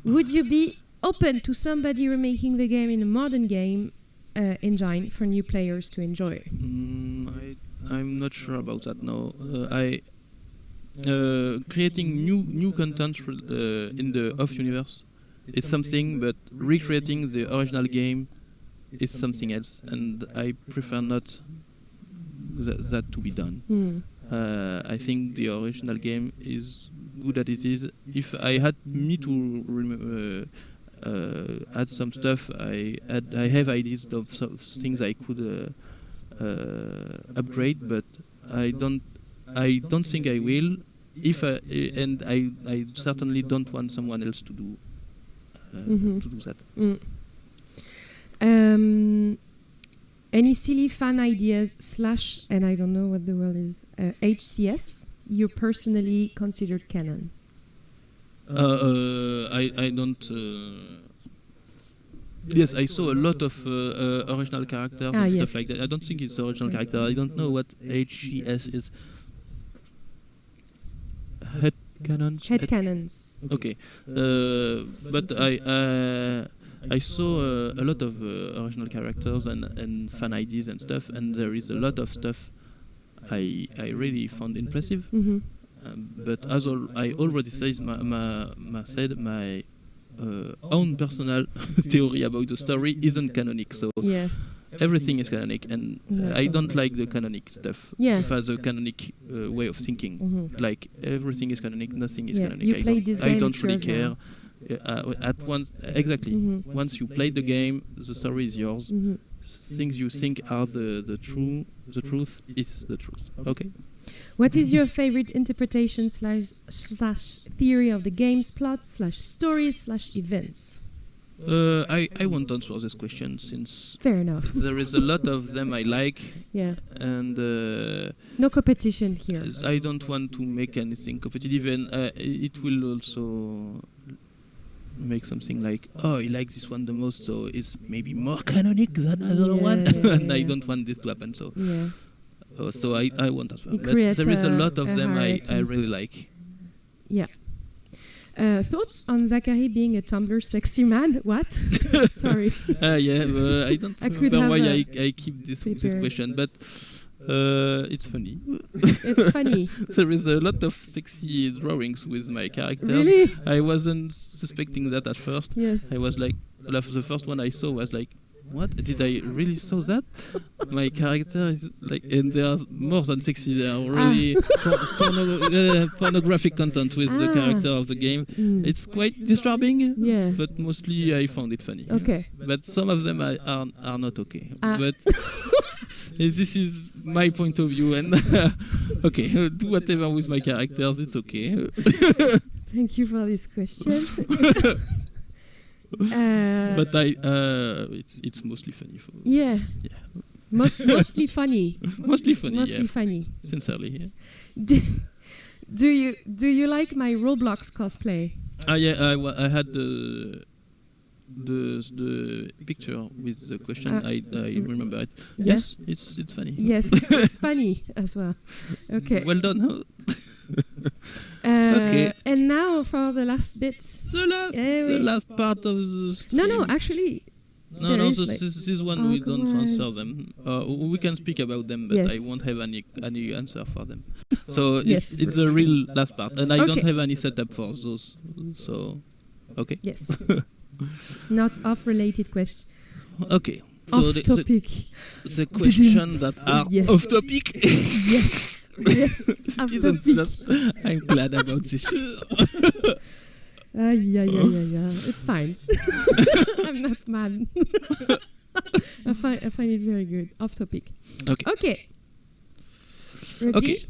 Would you be open to somebody remaking the game in a modern game engine for new players to enjoy? I'm not sure about that now. Creating new content in the Off universe is something, but recreating the original game is something else, and I prefer not that to be done. I think the original game is good as it is. If I had me to add some stuff, I have ideas of some things I could upgrade, but I don't think I will. And I certainly don't want someone else to do that. Any silly fan ideas / and I don't know what the word is, HCS you personally considered canon? I don't. Yes, I saw a lot of original characters and stuff like that. I don't think it's original character. I don't know what HCS is. Head cannons. Head cannons. Okay, but I saw a lot of original characters and fan ideas and stuff, and there is a lot of stuff I really found impressive. But as I already said, my own personal theory about the story isn't canonic. So everything is canonic, and I don't like the canonic stuff. As a canonic way of thinking. Like everything is canonic, nothing is canonic. I don't really care. Once you play the game, the story is yours. Things you think are the truth is the truth. Okay. What is your favorite interpretation / theory of the game's plot / stories / events? I won't answer this question since fair enough. There is a lot of them I like. And no competition here. I don't want to make anything competitive, and it will also make something like, oh, I like this one the most, so it's maybe more canonic than another one, and I don't want this to happen. So, so I won't as well. But there is a lot of them I really like. Yeah. Thoughts on Zachary being a Tumblr sexy man? What? Sorry. I don't remember why I keep this question, but it's funny. It's funny. There is a lot of sexy drawings with my characters. Really? I wasn't suspecting that at first. Yes. I was like, the first one I saw was like, what? Did I really saw that? My character is like, and there are more than sexy. There are really pornographic content with the character of the game. It's quite disturbing. Yeah. But mostly I found it funny. Okay. But some of them are not okay. But this is my point of view, and okay, do whatever with my characters. It's okay. Thank you for this question. But it's mostly funny for me. Yeah. Mostly funny. Mostly funny. Mostly funny. Sincerely. Yeah. Do you like my Roblox cosplay? I had the picture with the question. I remember it. Yeah? Yes, it's funny. Yes, it's funny as well. Okay. Well done. Huh? Okay. And now for the last bit. The last part of the stream. No, actually, No, There is, this one oh, we come don't on. answer them. We can speak about them, but I Yes. won't have any answer for them. So Yes. it's the real last part, and I don't Okay. have any setup for those. So, okay. Yes. Not off-related question. Okay. So Off topic. the questions that are Yes. off topic. Yes. Yes. Off Isn't topic. that- I'm glad about this. Yeah. It's fine. I'm not mad. I find it very good. Off topic. Okay. Okay. Ready? Okay.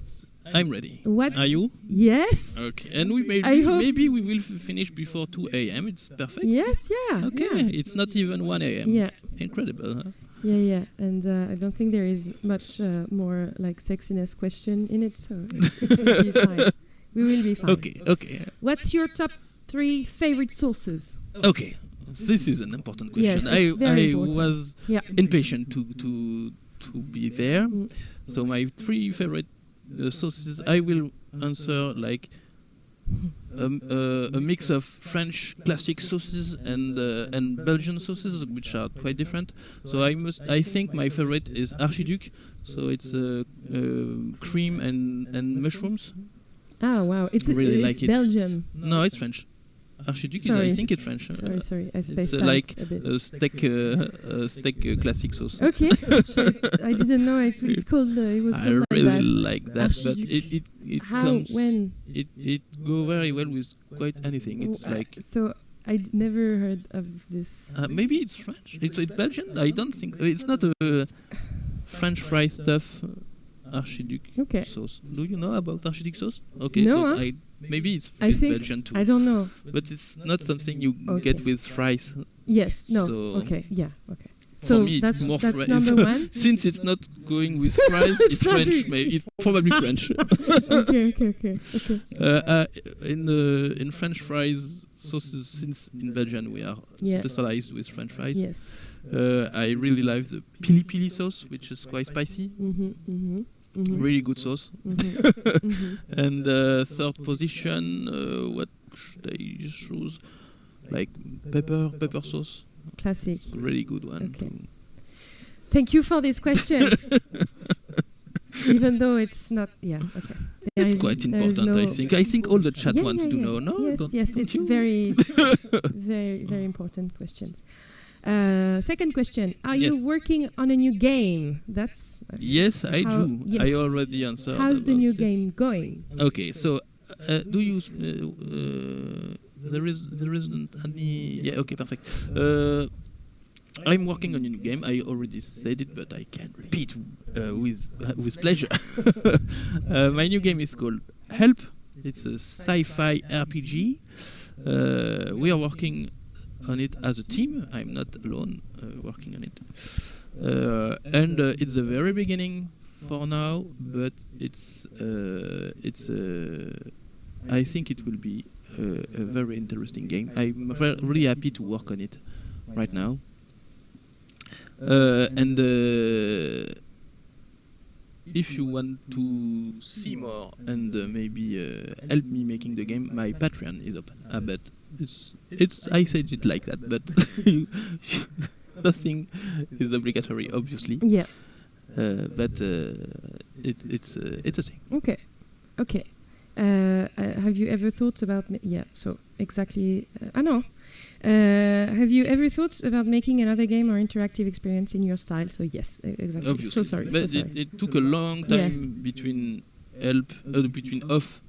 I'm ready. What? Are you? Yes. Okay. And we I hope- maybe we will finish before 2 a.m. It's perfect. Yes. Yeah. Okay. Yeah. It's not even 1 a.m. Yeah. Incredible, huh? Yeah. And I don't think there is much more like sexiness question in it, so it will be fine. We will be fine. Okay. What's your top 3 favorite sources? Okay. This is an important question. Yes, it's very I important. was Yeah. impatient to be there. Mm. So my 3 favorite sauces, I will answer like a mix of French classic sauces and Belgian sauces, which are quite different. So I think my favorite is Archiduc. So it's cream and mushrooms. Ah, wow. It's Really like it. Belgium. No, it's French. Archiduc is, Sorry. I think it's French. Sorry. I It's spaced out like a bit. a steak classic sauce. Okay. I didn't know it called. It was I called really like like that, but Archiduc. it How? comes. When? It go very well with quite anything. It's Oh, like so I never heard of this. maybe it's French. It's Belgian. I don't think it's not a French fry stuff. Archiduc Okay. sauce. Do you know about Archiduc sauce? Okay. No, no, huh? maybe it's I think Belgian too. I don't know. But it's not something you Okay. get with fries. Yes. No. So- Okay. Yeah. Okay. For So me, it's that's more that's French. number 1. Since it's not going with fries, it's not French. really- It's probably French. Okay. In French fries sauces, since in Belgium we are Yeah. specialized with French fries. Yes. I really like the pili pili sauce, which is quite spicy. Really good sauce. And third position, what should I choose? Like pepper sauce. Classic. It's a really good one. Okay. Thank you for this question. Even though it's not, yeah, okay. It's quite important, I think. I think all the chat wants to know. No, Yes, don't it's you? very, very important questions. Second question: are you Yes. working on a new game? That's Yes, I How- do. yes. I already answered. how's the about new this. game going? Okay, so do you? There isn't any. Yeah. Okay. Perfect. I'm working on a new game. I already said it, but I can repeat with pleasure. My new game is called Help. It's a sci-fi RPG. We are working on it as a team. I'm not alone working on it. And it's the very beginning for now, but I think it will be a very interesting game. I'm really happy to work on it right now. And if you want to see more and maybe help me making the game, my Patreon is open. But it's I said it like that, but nothing is obligatory, obviously. Yeah. But it's a thing. Okay. Have you ever thought about? Yeah. So exactly. I know. Have you ever thought about making another game or interactive experience in your style? So yes, exactly. Obviously. So sorry. But it took a long time between between off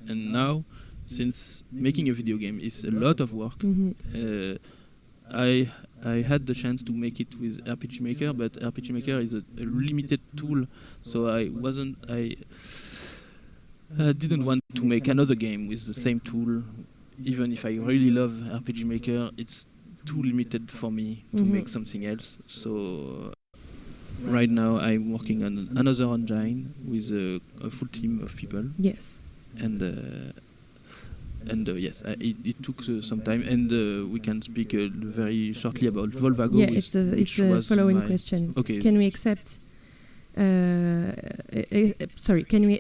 and now, since making a video game is a lot of work. I had the chance to make it with RPG Maker, but RPG Maker is a limited tool, so I didn't want to make another game with the same tool. Even if I really love RPG Maker, it's too limited for me to make something else. So right now I'm working on another engine with a full team of people. Yes. And yes, it took some time, and we can speak very shortly about Volvago. Yeah, it's a following question. Okay. Can we accept? Sorry, can we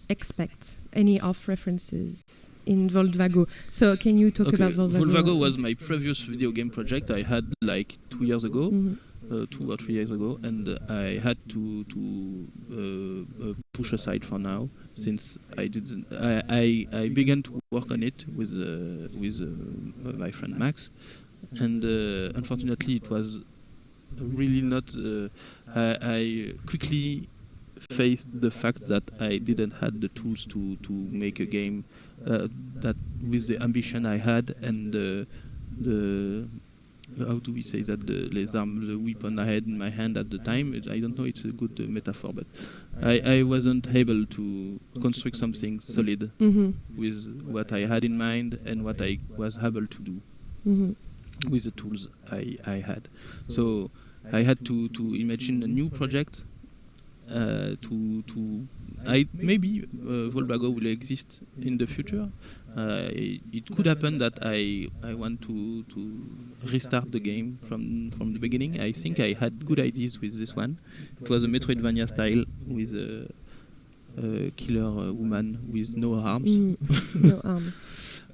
expect any off references in Volvago. So can you talk about Volvago? Volvago was my previous video game project I had like 2 years ago. 2 or 3 years ago, and I had to push aside for now, since I didn't. I began to work on it with my friend Max, and unfortunately it was really not. I quickly faced the fact that I didn't have the tools to make a game that with the ambition I had and the how do we say that, the weapon I had in my hand at the time. I don't know, it's a good metaphor, but I wasn't able to construct something solid with what I had in mind and what I was able to do with the tools I had. So I had to imagine a new project. Maybe Volvago will exist in the future. It could happen that I want to restart the game from the beginning. I think I had good ideas with this one. It was a Metroidvania style with a killer woman with no arms. No arms.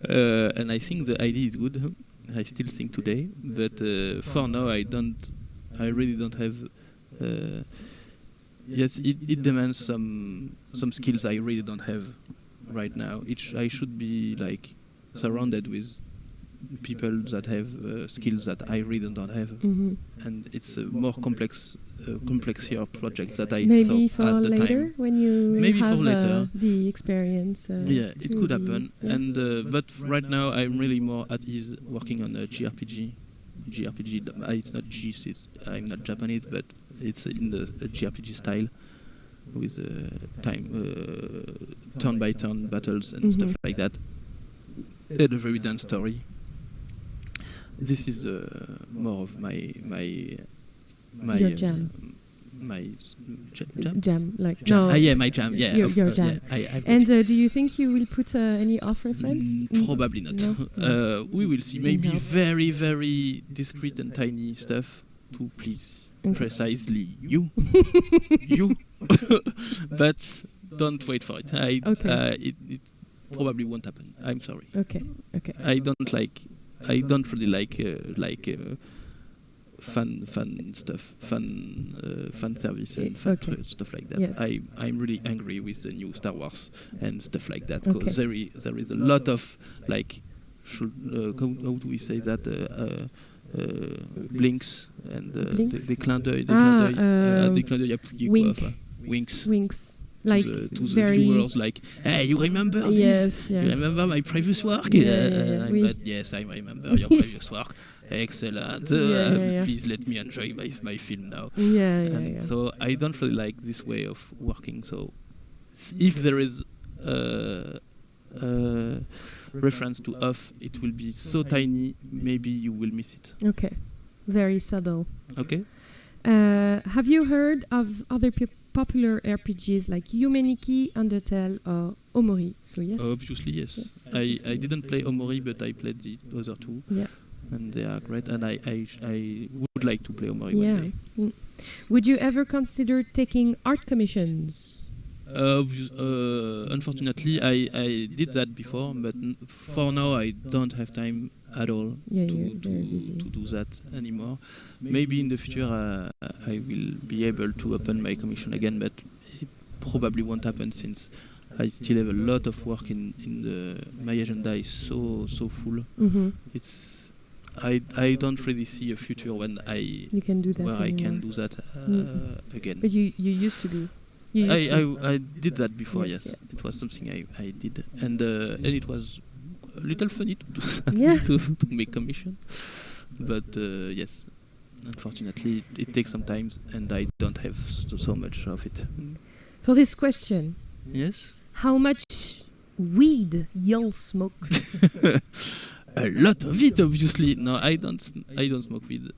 And I think the idea is good. I still think today, but for now I really don't have. Yes, it demands some skills I really don't have right now. I should be like surrounded with people that have skills that I really don't have, and it's a more complexier project that I maybe thought at the later time. When you Maybe have for later. The experience. Yeah, it could happen. Yeah. And but right now I'm really more at ease working on a JRPG. It's not I'm not Japanese, but it's in the JRPG style with turn-by-turn battles and stuff like that. And a very dense story. This is more of my your jam. My Jam, like jam. no. Yeah, my jam. Yeah, your jam. Yeah, and do you think you will put any off reference? Probably not. No? We will see. Maybe very, very discreet and tiny stuff to please precisely you. But don't wait for it. It probably won't happen. I'm sorry. Okay. I don't really like fun stuff, fan service and stuff like that. Yes. I'm really angry with the new Star Wars and stuff like that, because there is a lot of like how do we say that, blinks and des clins d'œil appuyés, winks like to the viewers, like, hey, you remember this? You remember my previous work? But yes, I remember your previous work. Excellent. Please let me enjoy my film now. So I don't really like this way of working. So if there is reference to off, it will be so tiny, maybe you will miss it. Okay. Very subtle. Okay. Have you heard of other popular RPGs like Yumeniki, Undertale, or Omori? So yes. Obviously, yes. I didn't play Omori, but I played the other two. Yeah. And they are great, and I would like to play Omori one day. Would you ever consider taking art commissions? Unfortunately, I did that before, but for now I don't have time at all to do that anymore. Maybe in the future I will be able to open my commission again, but it probably won't happen, since I still have a lot of work my agenda is so full. I don't really see a future when I can do that again. But you used to do. I did that before. Yes. It was something I did, and it was a little funny to do that, to make commission. But yes, unfortunately, it takes some time, and I don't have so much of it. For this question, yes, how much weed y'all smoke? A lot of it, obviously. No, I don't smoke weed.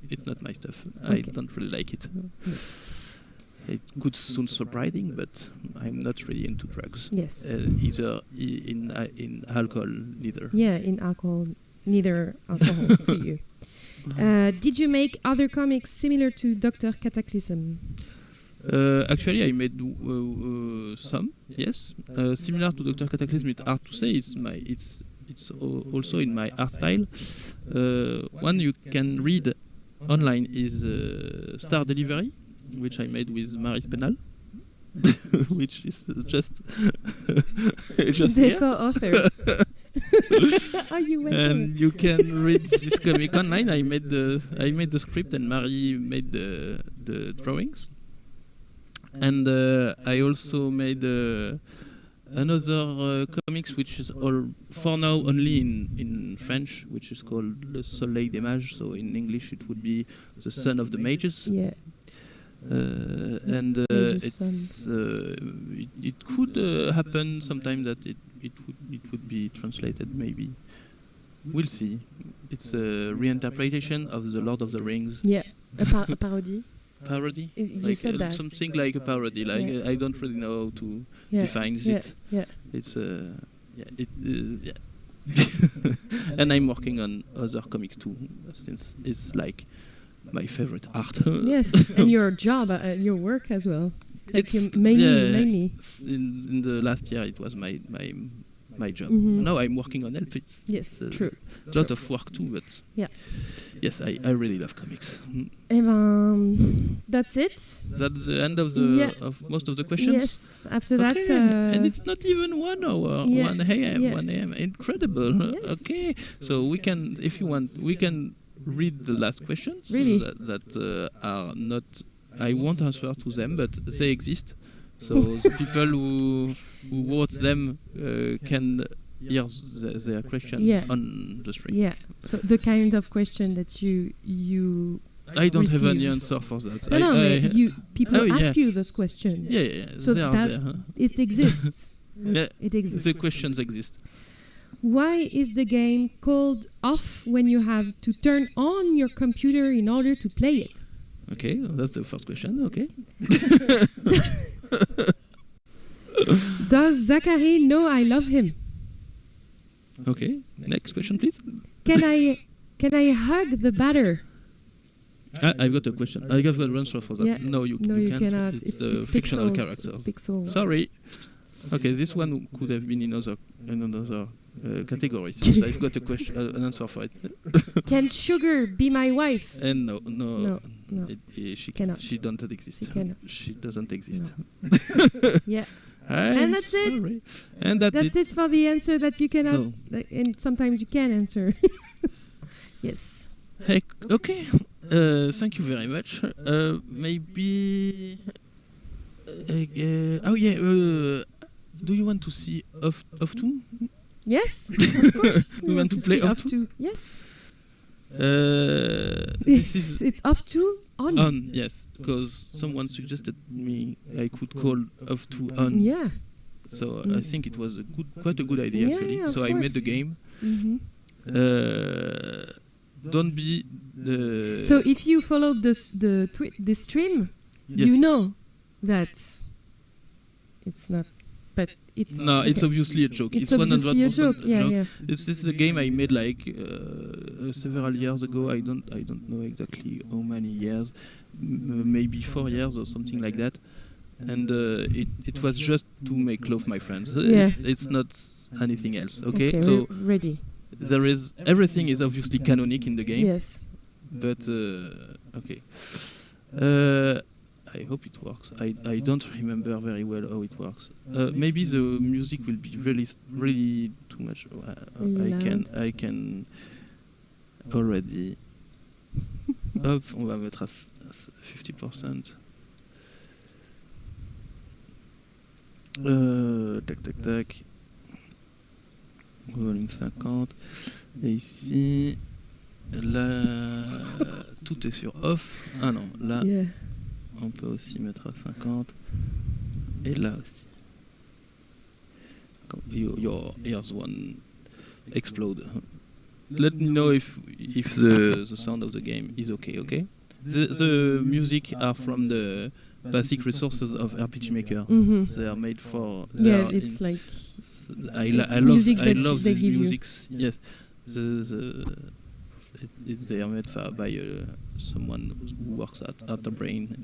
It's not my stuff. I don't really like it. It could sound surprising, but I'm not really into drugs. Yes. Either in alcohol, neither. Yeah, in alcohol, neither alcohol for you. Did you make other comics similar to Dr. Cataclysm? Actually, I made some. Yes, similar to Dr. Cataclysm. It's hard to say. It's also in my art style. One you can read online is Star Delivery, which I made with Marie Penal. Which is just the co-author. Are you and you can read this comic online. I made the script and Marie made the drawings. And I also made another comics which is all for now only in French, which is called Le Soleil des Mages. So in English it would be the Son of the Mages. Yeah. And it could happen sometime that it would be translated, maybe. We'll see. It's a reinterpretation of The Lord of the Rings. Yeah, a parody. Parody? You like said that. Something like a parody. Like I don't really know how to define it. Yeah. It's and I'm working on other comics too, since it's like my favorite art. Yes, and your job, your work as well. That's It's mainly. In the last year, it was my job. Mm-hmm. Now I'm working on help. It's true. A lot of work too, but yes, I really love comics. That's it. That's the end of the of most of the questions. Yes. After that, and it's not even 1 hour. 1 a.m. Yeah. 1 a.m. Incredible. Yes. Okay, so we can, if you want, we can read the last questions. Really? That are not. I won't answer to them, but they exist. So the people who wrote them can hear their question on the stream. Yeah. So the kind of question that you I don't receive. have any answer for that. People ask you those questions. Yeah. So they are that there. it exists. Yeah, it exists. The questions exist. Why is the game called off when you have to turn on your computer in order to play it? Okay, that's the first question. Okay. Does Zachary know I love him? Okay, next question, please. Can I hug the batter? I've got a question. I've got an answer for that. Yeah. No, you can't. Cannot. It's the fictional pixels. characters. Pixels. Sorry. Okay, this one could have been in another category. So I've got a question, an answer for it. Can Sugar be my wife? And no. She cannot. She doesn't exist. She cannot. She doesn't exist. No. Yeah. And that's it. And that's it for the answer that you cannot. And sometimes you can answer. Yes. Hey, okay. Thank you very much. Maybe. Do you want to see Off 2? Yes, of course. We want to play Off 2? Yes. This is it's Off 2 on. On, yes, because someone suggested me I could call Off 2 on. Yeah. So I think it was quite a good idea actually. Yeah, so I made the game. Mm-hmm. Don't be the. So if you follow this stream, you know that it's not. But it's it's obviously a joke. It's 100% obviously a joke. Yeah. This is a game I made like several years ago. I don't know exactly how many years, maybe 4 years or something like that. And it was just to make love my friends. Yeah. It's not anything else. Okay, so we're ready. There is everything is obviously canonic in the game. Yes. But okay. I hope it works. I don't remember very well how it works. Maybe the music will be really too much. I can already. Hop, on va mettre à 50%. Tac. Volume 50. Et ici, là, tout est sur off. Ah non, là. Yeah. On peut aussi mettre à 50. Et là aussi. Your ears won't explode. Let me know if the sound of the game is okay? The music are from the basic resources of RPG Maker. Mm-hmm. They are made for... It's like... I love these musics. Yes. they are made by someone who works at the brain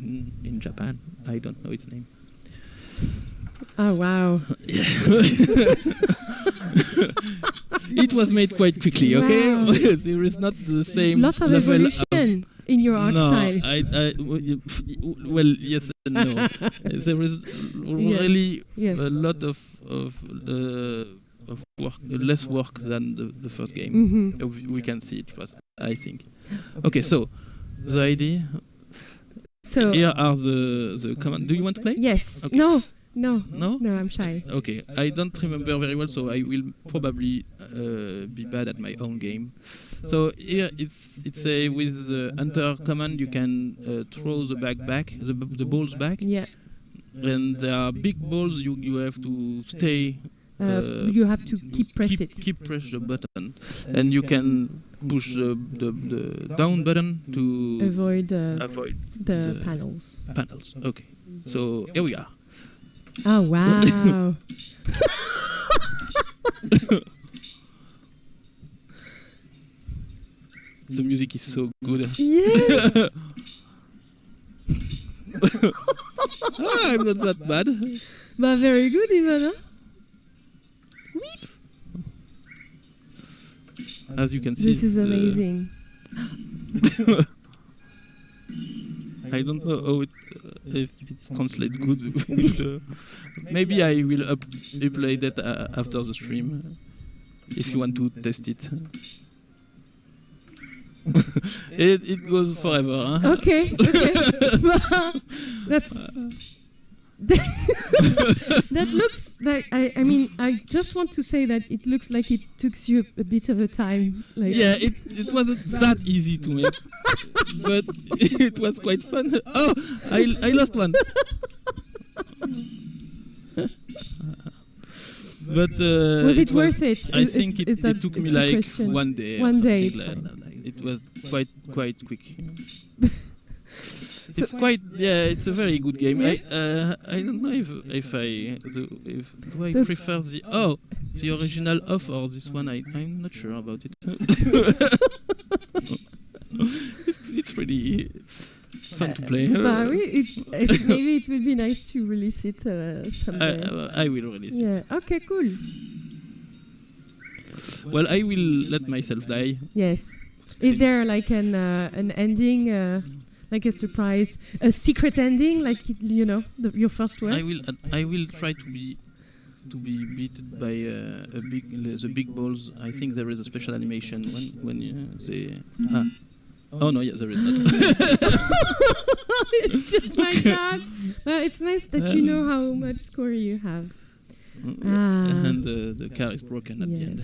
in Japan. I don't know its name. Oh wow! It was made quite quickly. Okay, Wow. there is not the same Lots of level evolution in your art no, style. well, yes and no. There is really Yes. a lot of work, less work than the first game. Mm-hmm. We can see it was, I think. Okay, so the idea. So Here are the commands. Do you want to play? yes. Okay. No. No? No, I'm shy. Okay, I don't remember very well, so I will probably be bad at my own game. So here it's a with the enter command you can throw the bag back, the balls back, Yeah. and there are big balls you have to stay. You have to keep press it. Keep press the button, and you can push the down button to Avoid avoid the panels. panels. Okay, so here we are. Oh wow! The music is so good. Yes. I'm not that bad. But very good, even. Huh? As you can see, This is amazing. I don't know how if it's translated good. With, maybe I will upload that after the stream if you want to test it. it goes forever. Huh? Okay. That's. That looks like I mean I just want to say that it looks like it took you a bit of a time. Like Yeah, it wasn't that easy to make, but it was quite fun. Oh, I lost one. But was it worth it? I think it took me like question. one day. One day. It was quite quick. It's quite it's a very good game. Yes. I don't know if do I prefer the original Off or this one. I'm not sure about it. it's pretty fun to play. But maybe it would be nice to release it someday. I will release it. Yeah. Okay. Cool. Well, I will let myself die. Yes. Is there like an ending? Like a surprise, a secret ending, like your first word. I will try to be beaten by the big balls. I think there is a special animation when they. Oh no, yeah, there is not. It's just like that. Well, it's nice that you know how much score you have. And the car is broken at the end.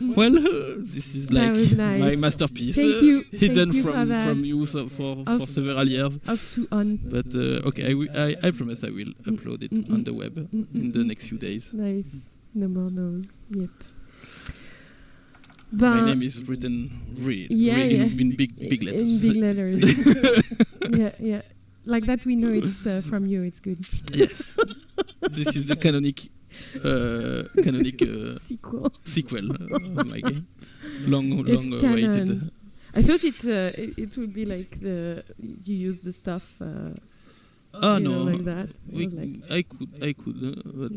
Well, this is like nice. my masterpiece, Thank you. hidden Thank you from you for several years. Off to on. But okay, I promise I will upload it on the web in the next few days. Nice. No more no's. Yep. My name is written in big letters. In big letters. yeah. Like that, we know it's from you. It's good. Yeah. This is the canonic sequel of my game. Long awaited. I thought it would be like you use the stuff. No, like that. I could, but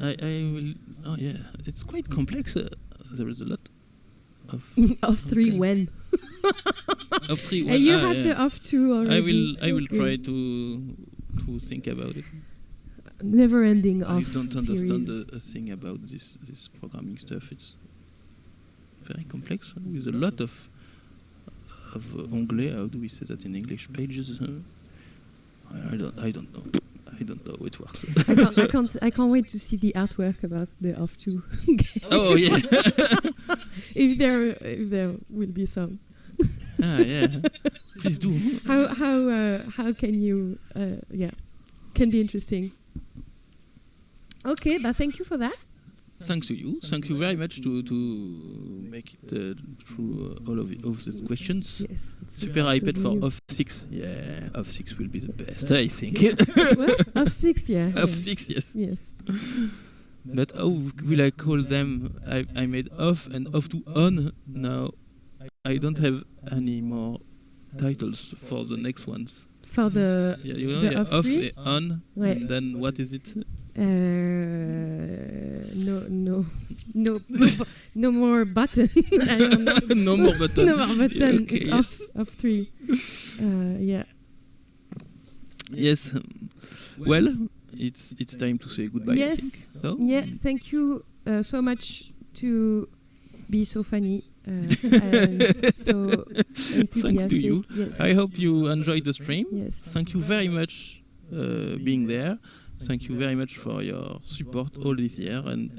I will. Oh yeah, it's quite complex. There is a lot of three when. Of three when. And you had the of two already. I will try to think about it. Never ending off. I don't understand series. a thing about this programming stuff. It's very complex with a lot of onglet. How do we say that in English? Pages. I don't know. I don't know how it works. I can't wait to see the artwork about the off two. Oh yeah. if there will be some. Yeah. Please do. How can you can be interesting. Okay, but thank you for that. Thanks to you. Thank you very much to make it through all of these questions. Yes. Super iPad for OFF6. Yeah, OFF6 will be the best, I think. What? OFF6, yeah. OFF6, yes. Yes. But how will I call them? I made off and off to on. Now I don't have any more titles for the next ones. For the Yeah, you know, the yeah, off off, three? on, Ouais. and then what is it? No more button. I don't know. No more button. No more button. Okay, It's yes. off 3. Yeah. Yes. Well, it's time to say goodbye. I Yes. think. So? Yeah. Thank you so much to be so funny and so enthusiastic. Thanks to you. Yes. I hope you enjoyed the stream. Yes. Thank you very much being there. Thank you very much for your support all this year, and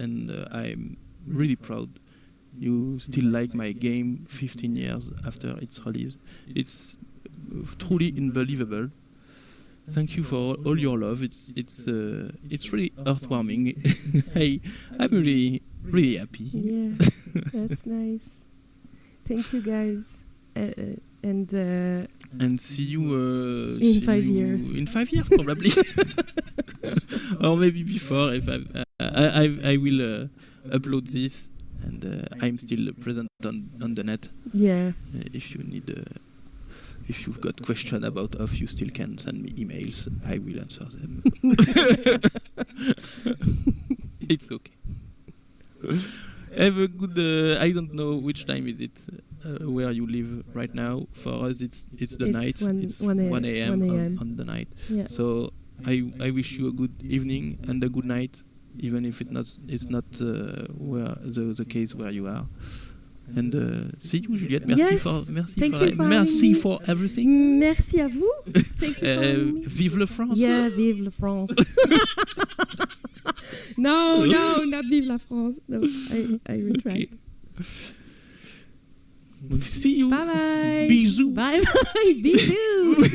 I'm really proud you still like my game 15 years after its release. It's truly unbelievable. Thank you for all your love. It's really heartwarming. I'm really happy. Yeah, that's nice. Thank you, guys. And see you in 5 years. In 5 years, probably, or maybe before. If I will upload this, and I'm still present on the net. Yeah. If you need, if you've got questions about off, you still can send me emails. I will answer them. It's okay. Have a good. I don't know which time is it where you live right now. For us, it's the night. It's 1 a.m. on the night. Yeah. So I wish you a good evening and a good night, even if it's not where the case where you are. And see you, Juliette. Merci Yes. Merci for everything. Merci à vous. Thank you for having me. Vive le France. Yeah, vive la France. No, not vive la France. No, I will try. Okay. See you. Bye bye. Bisous. Bye bye. Bisous.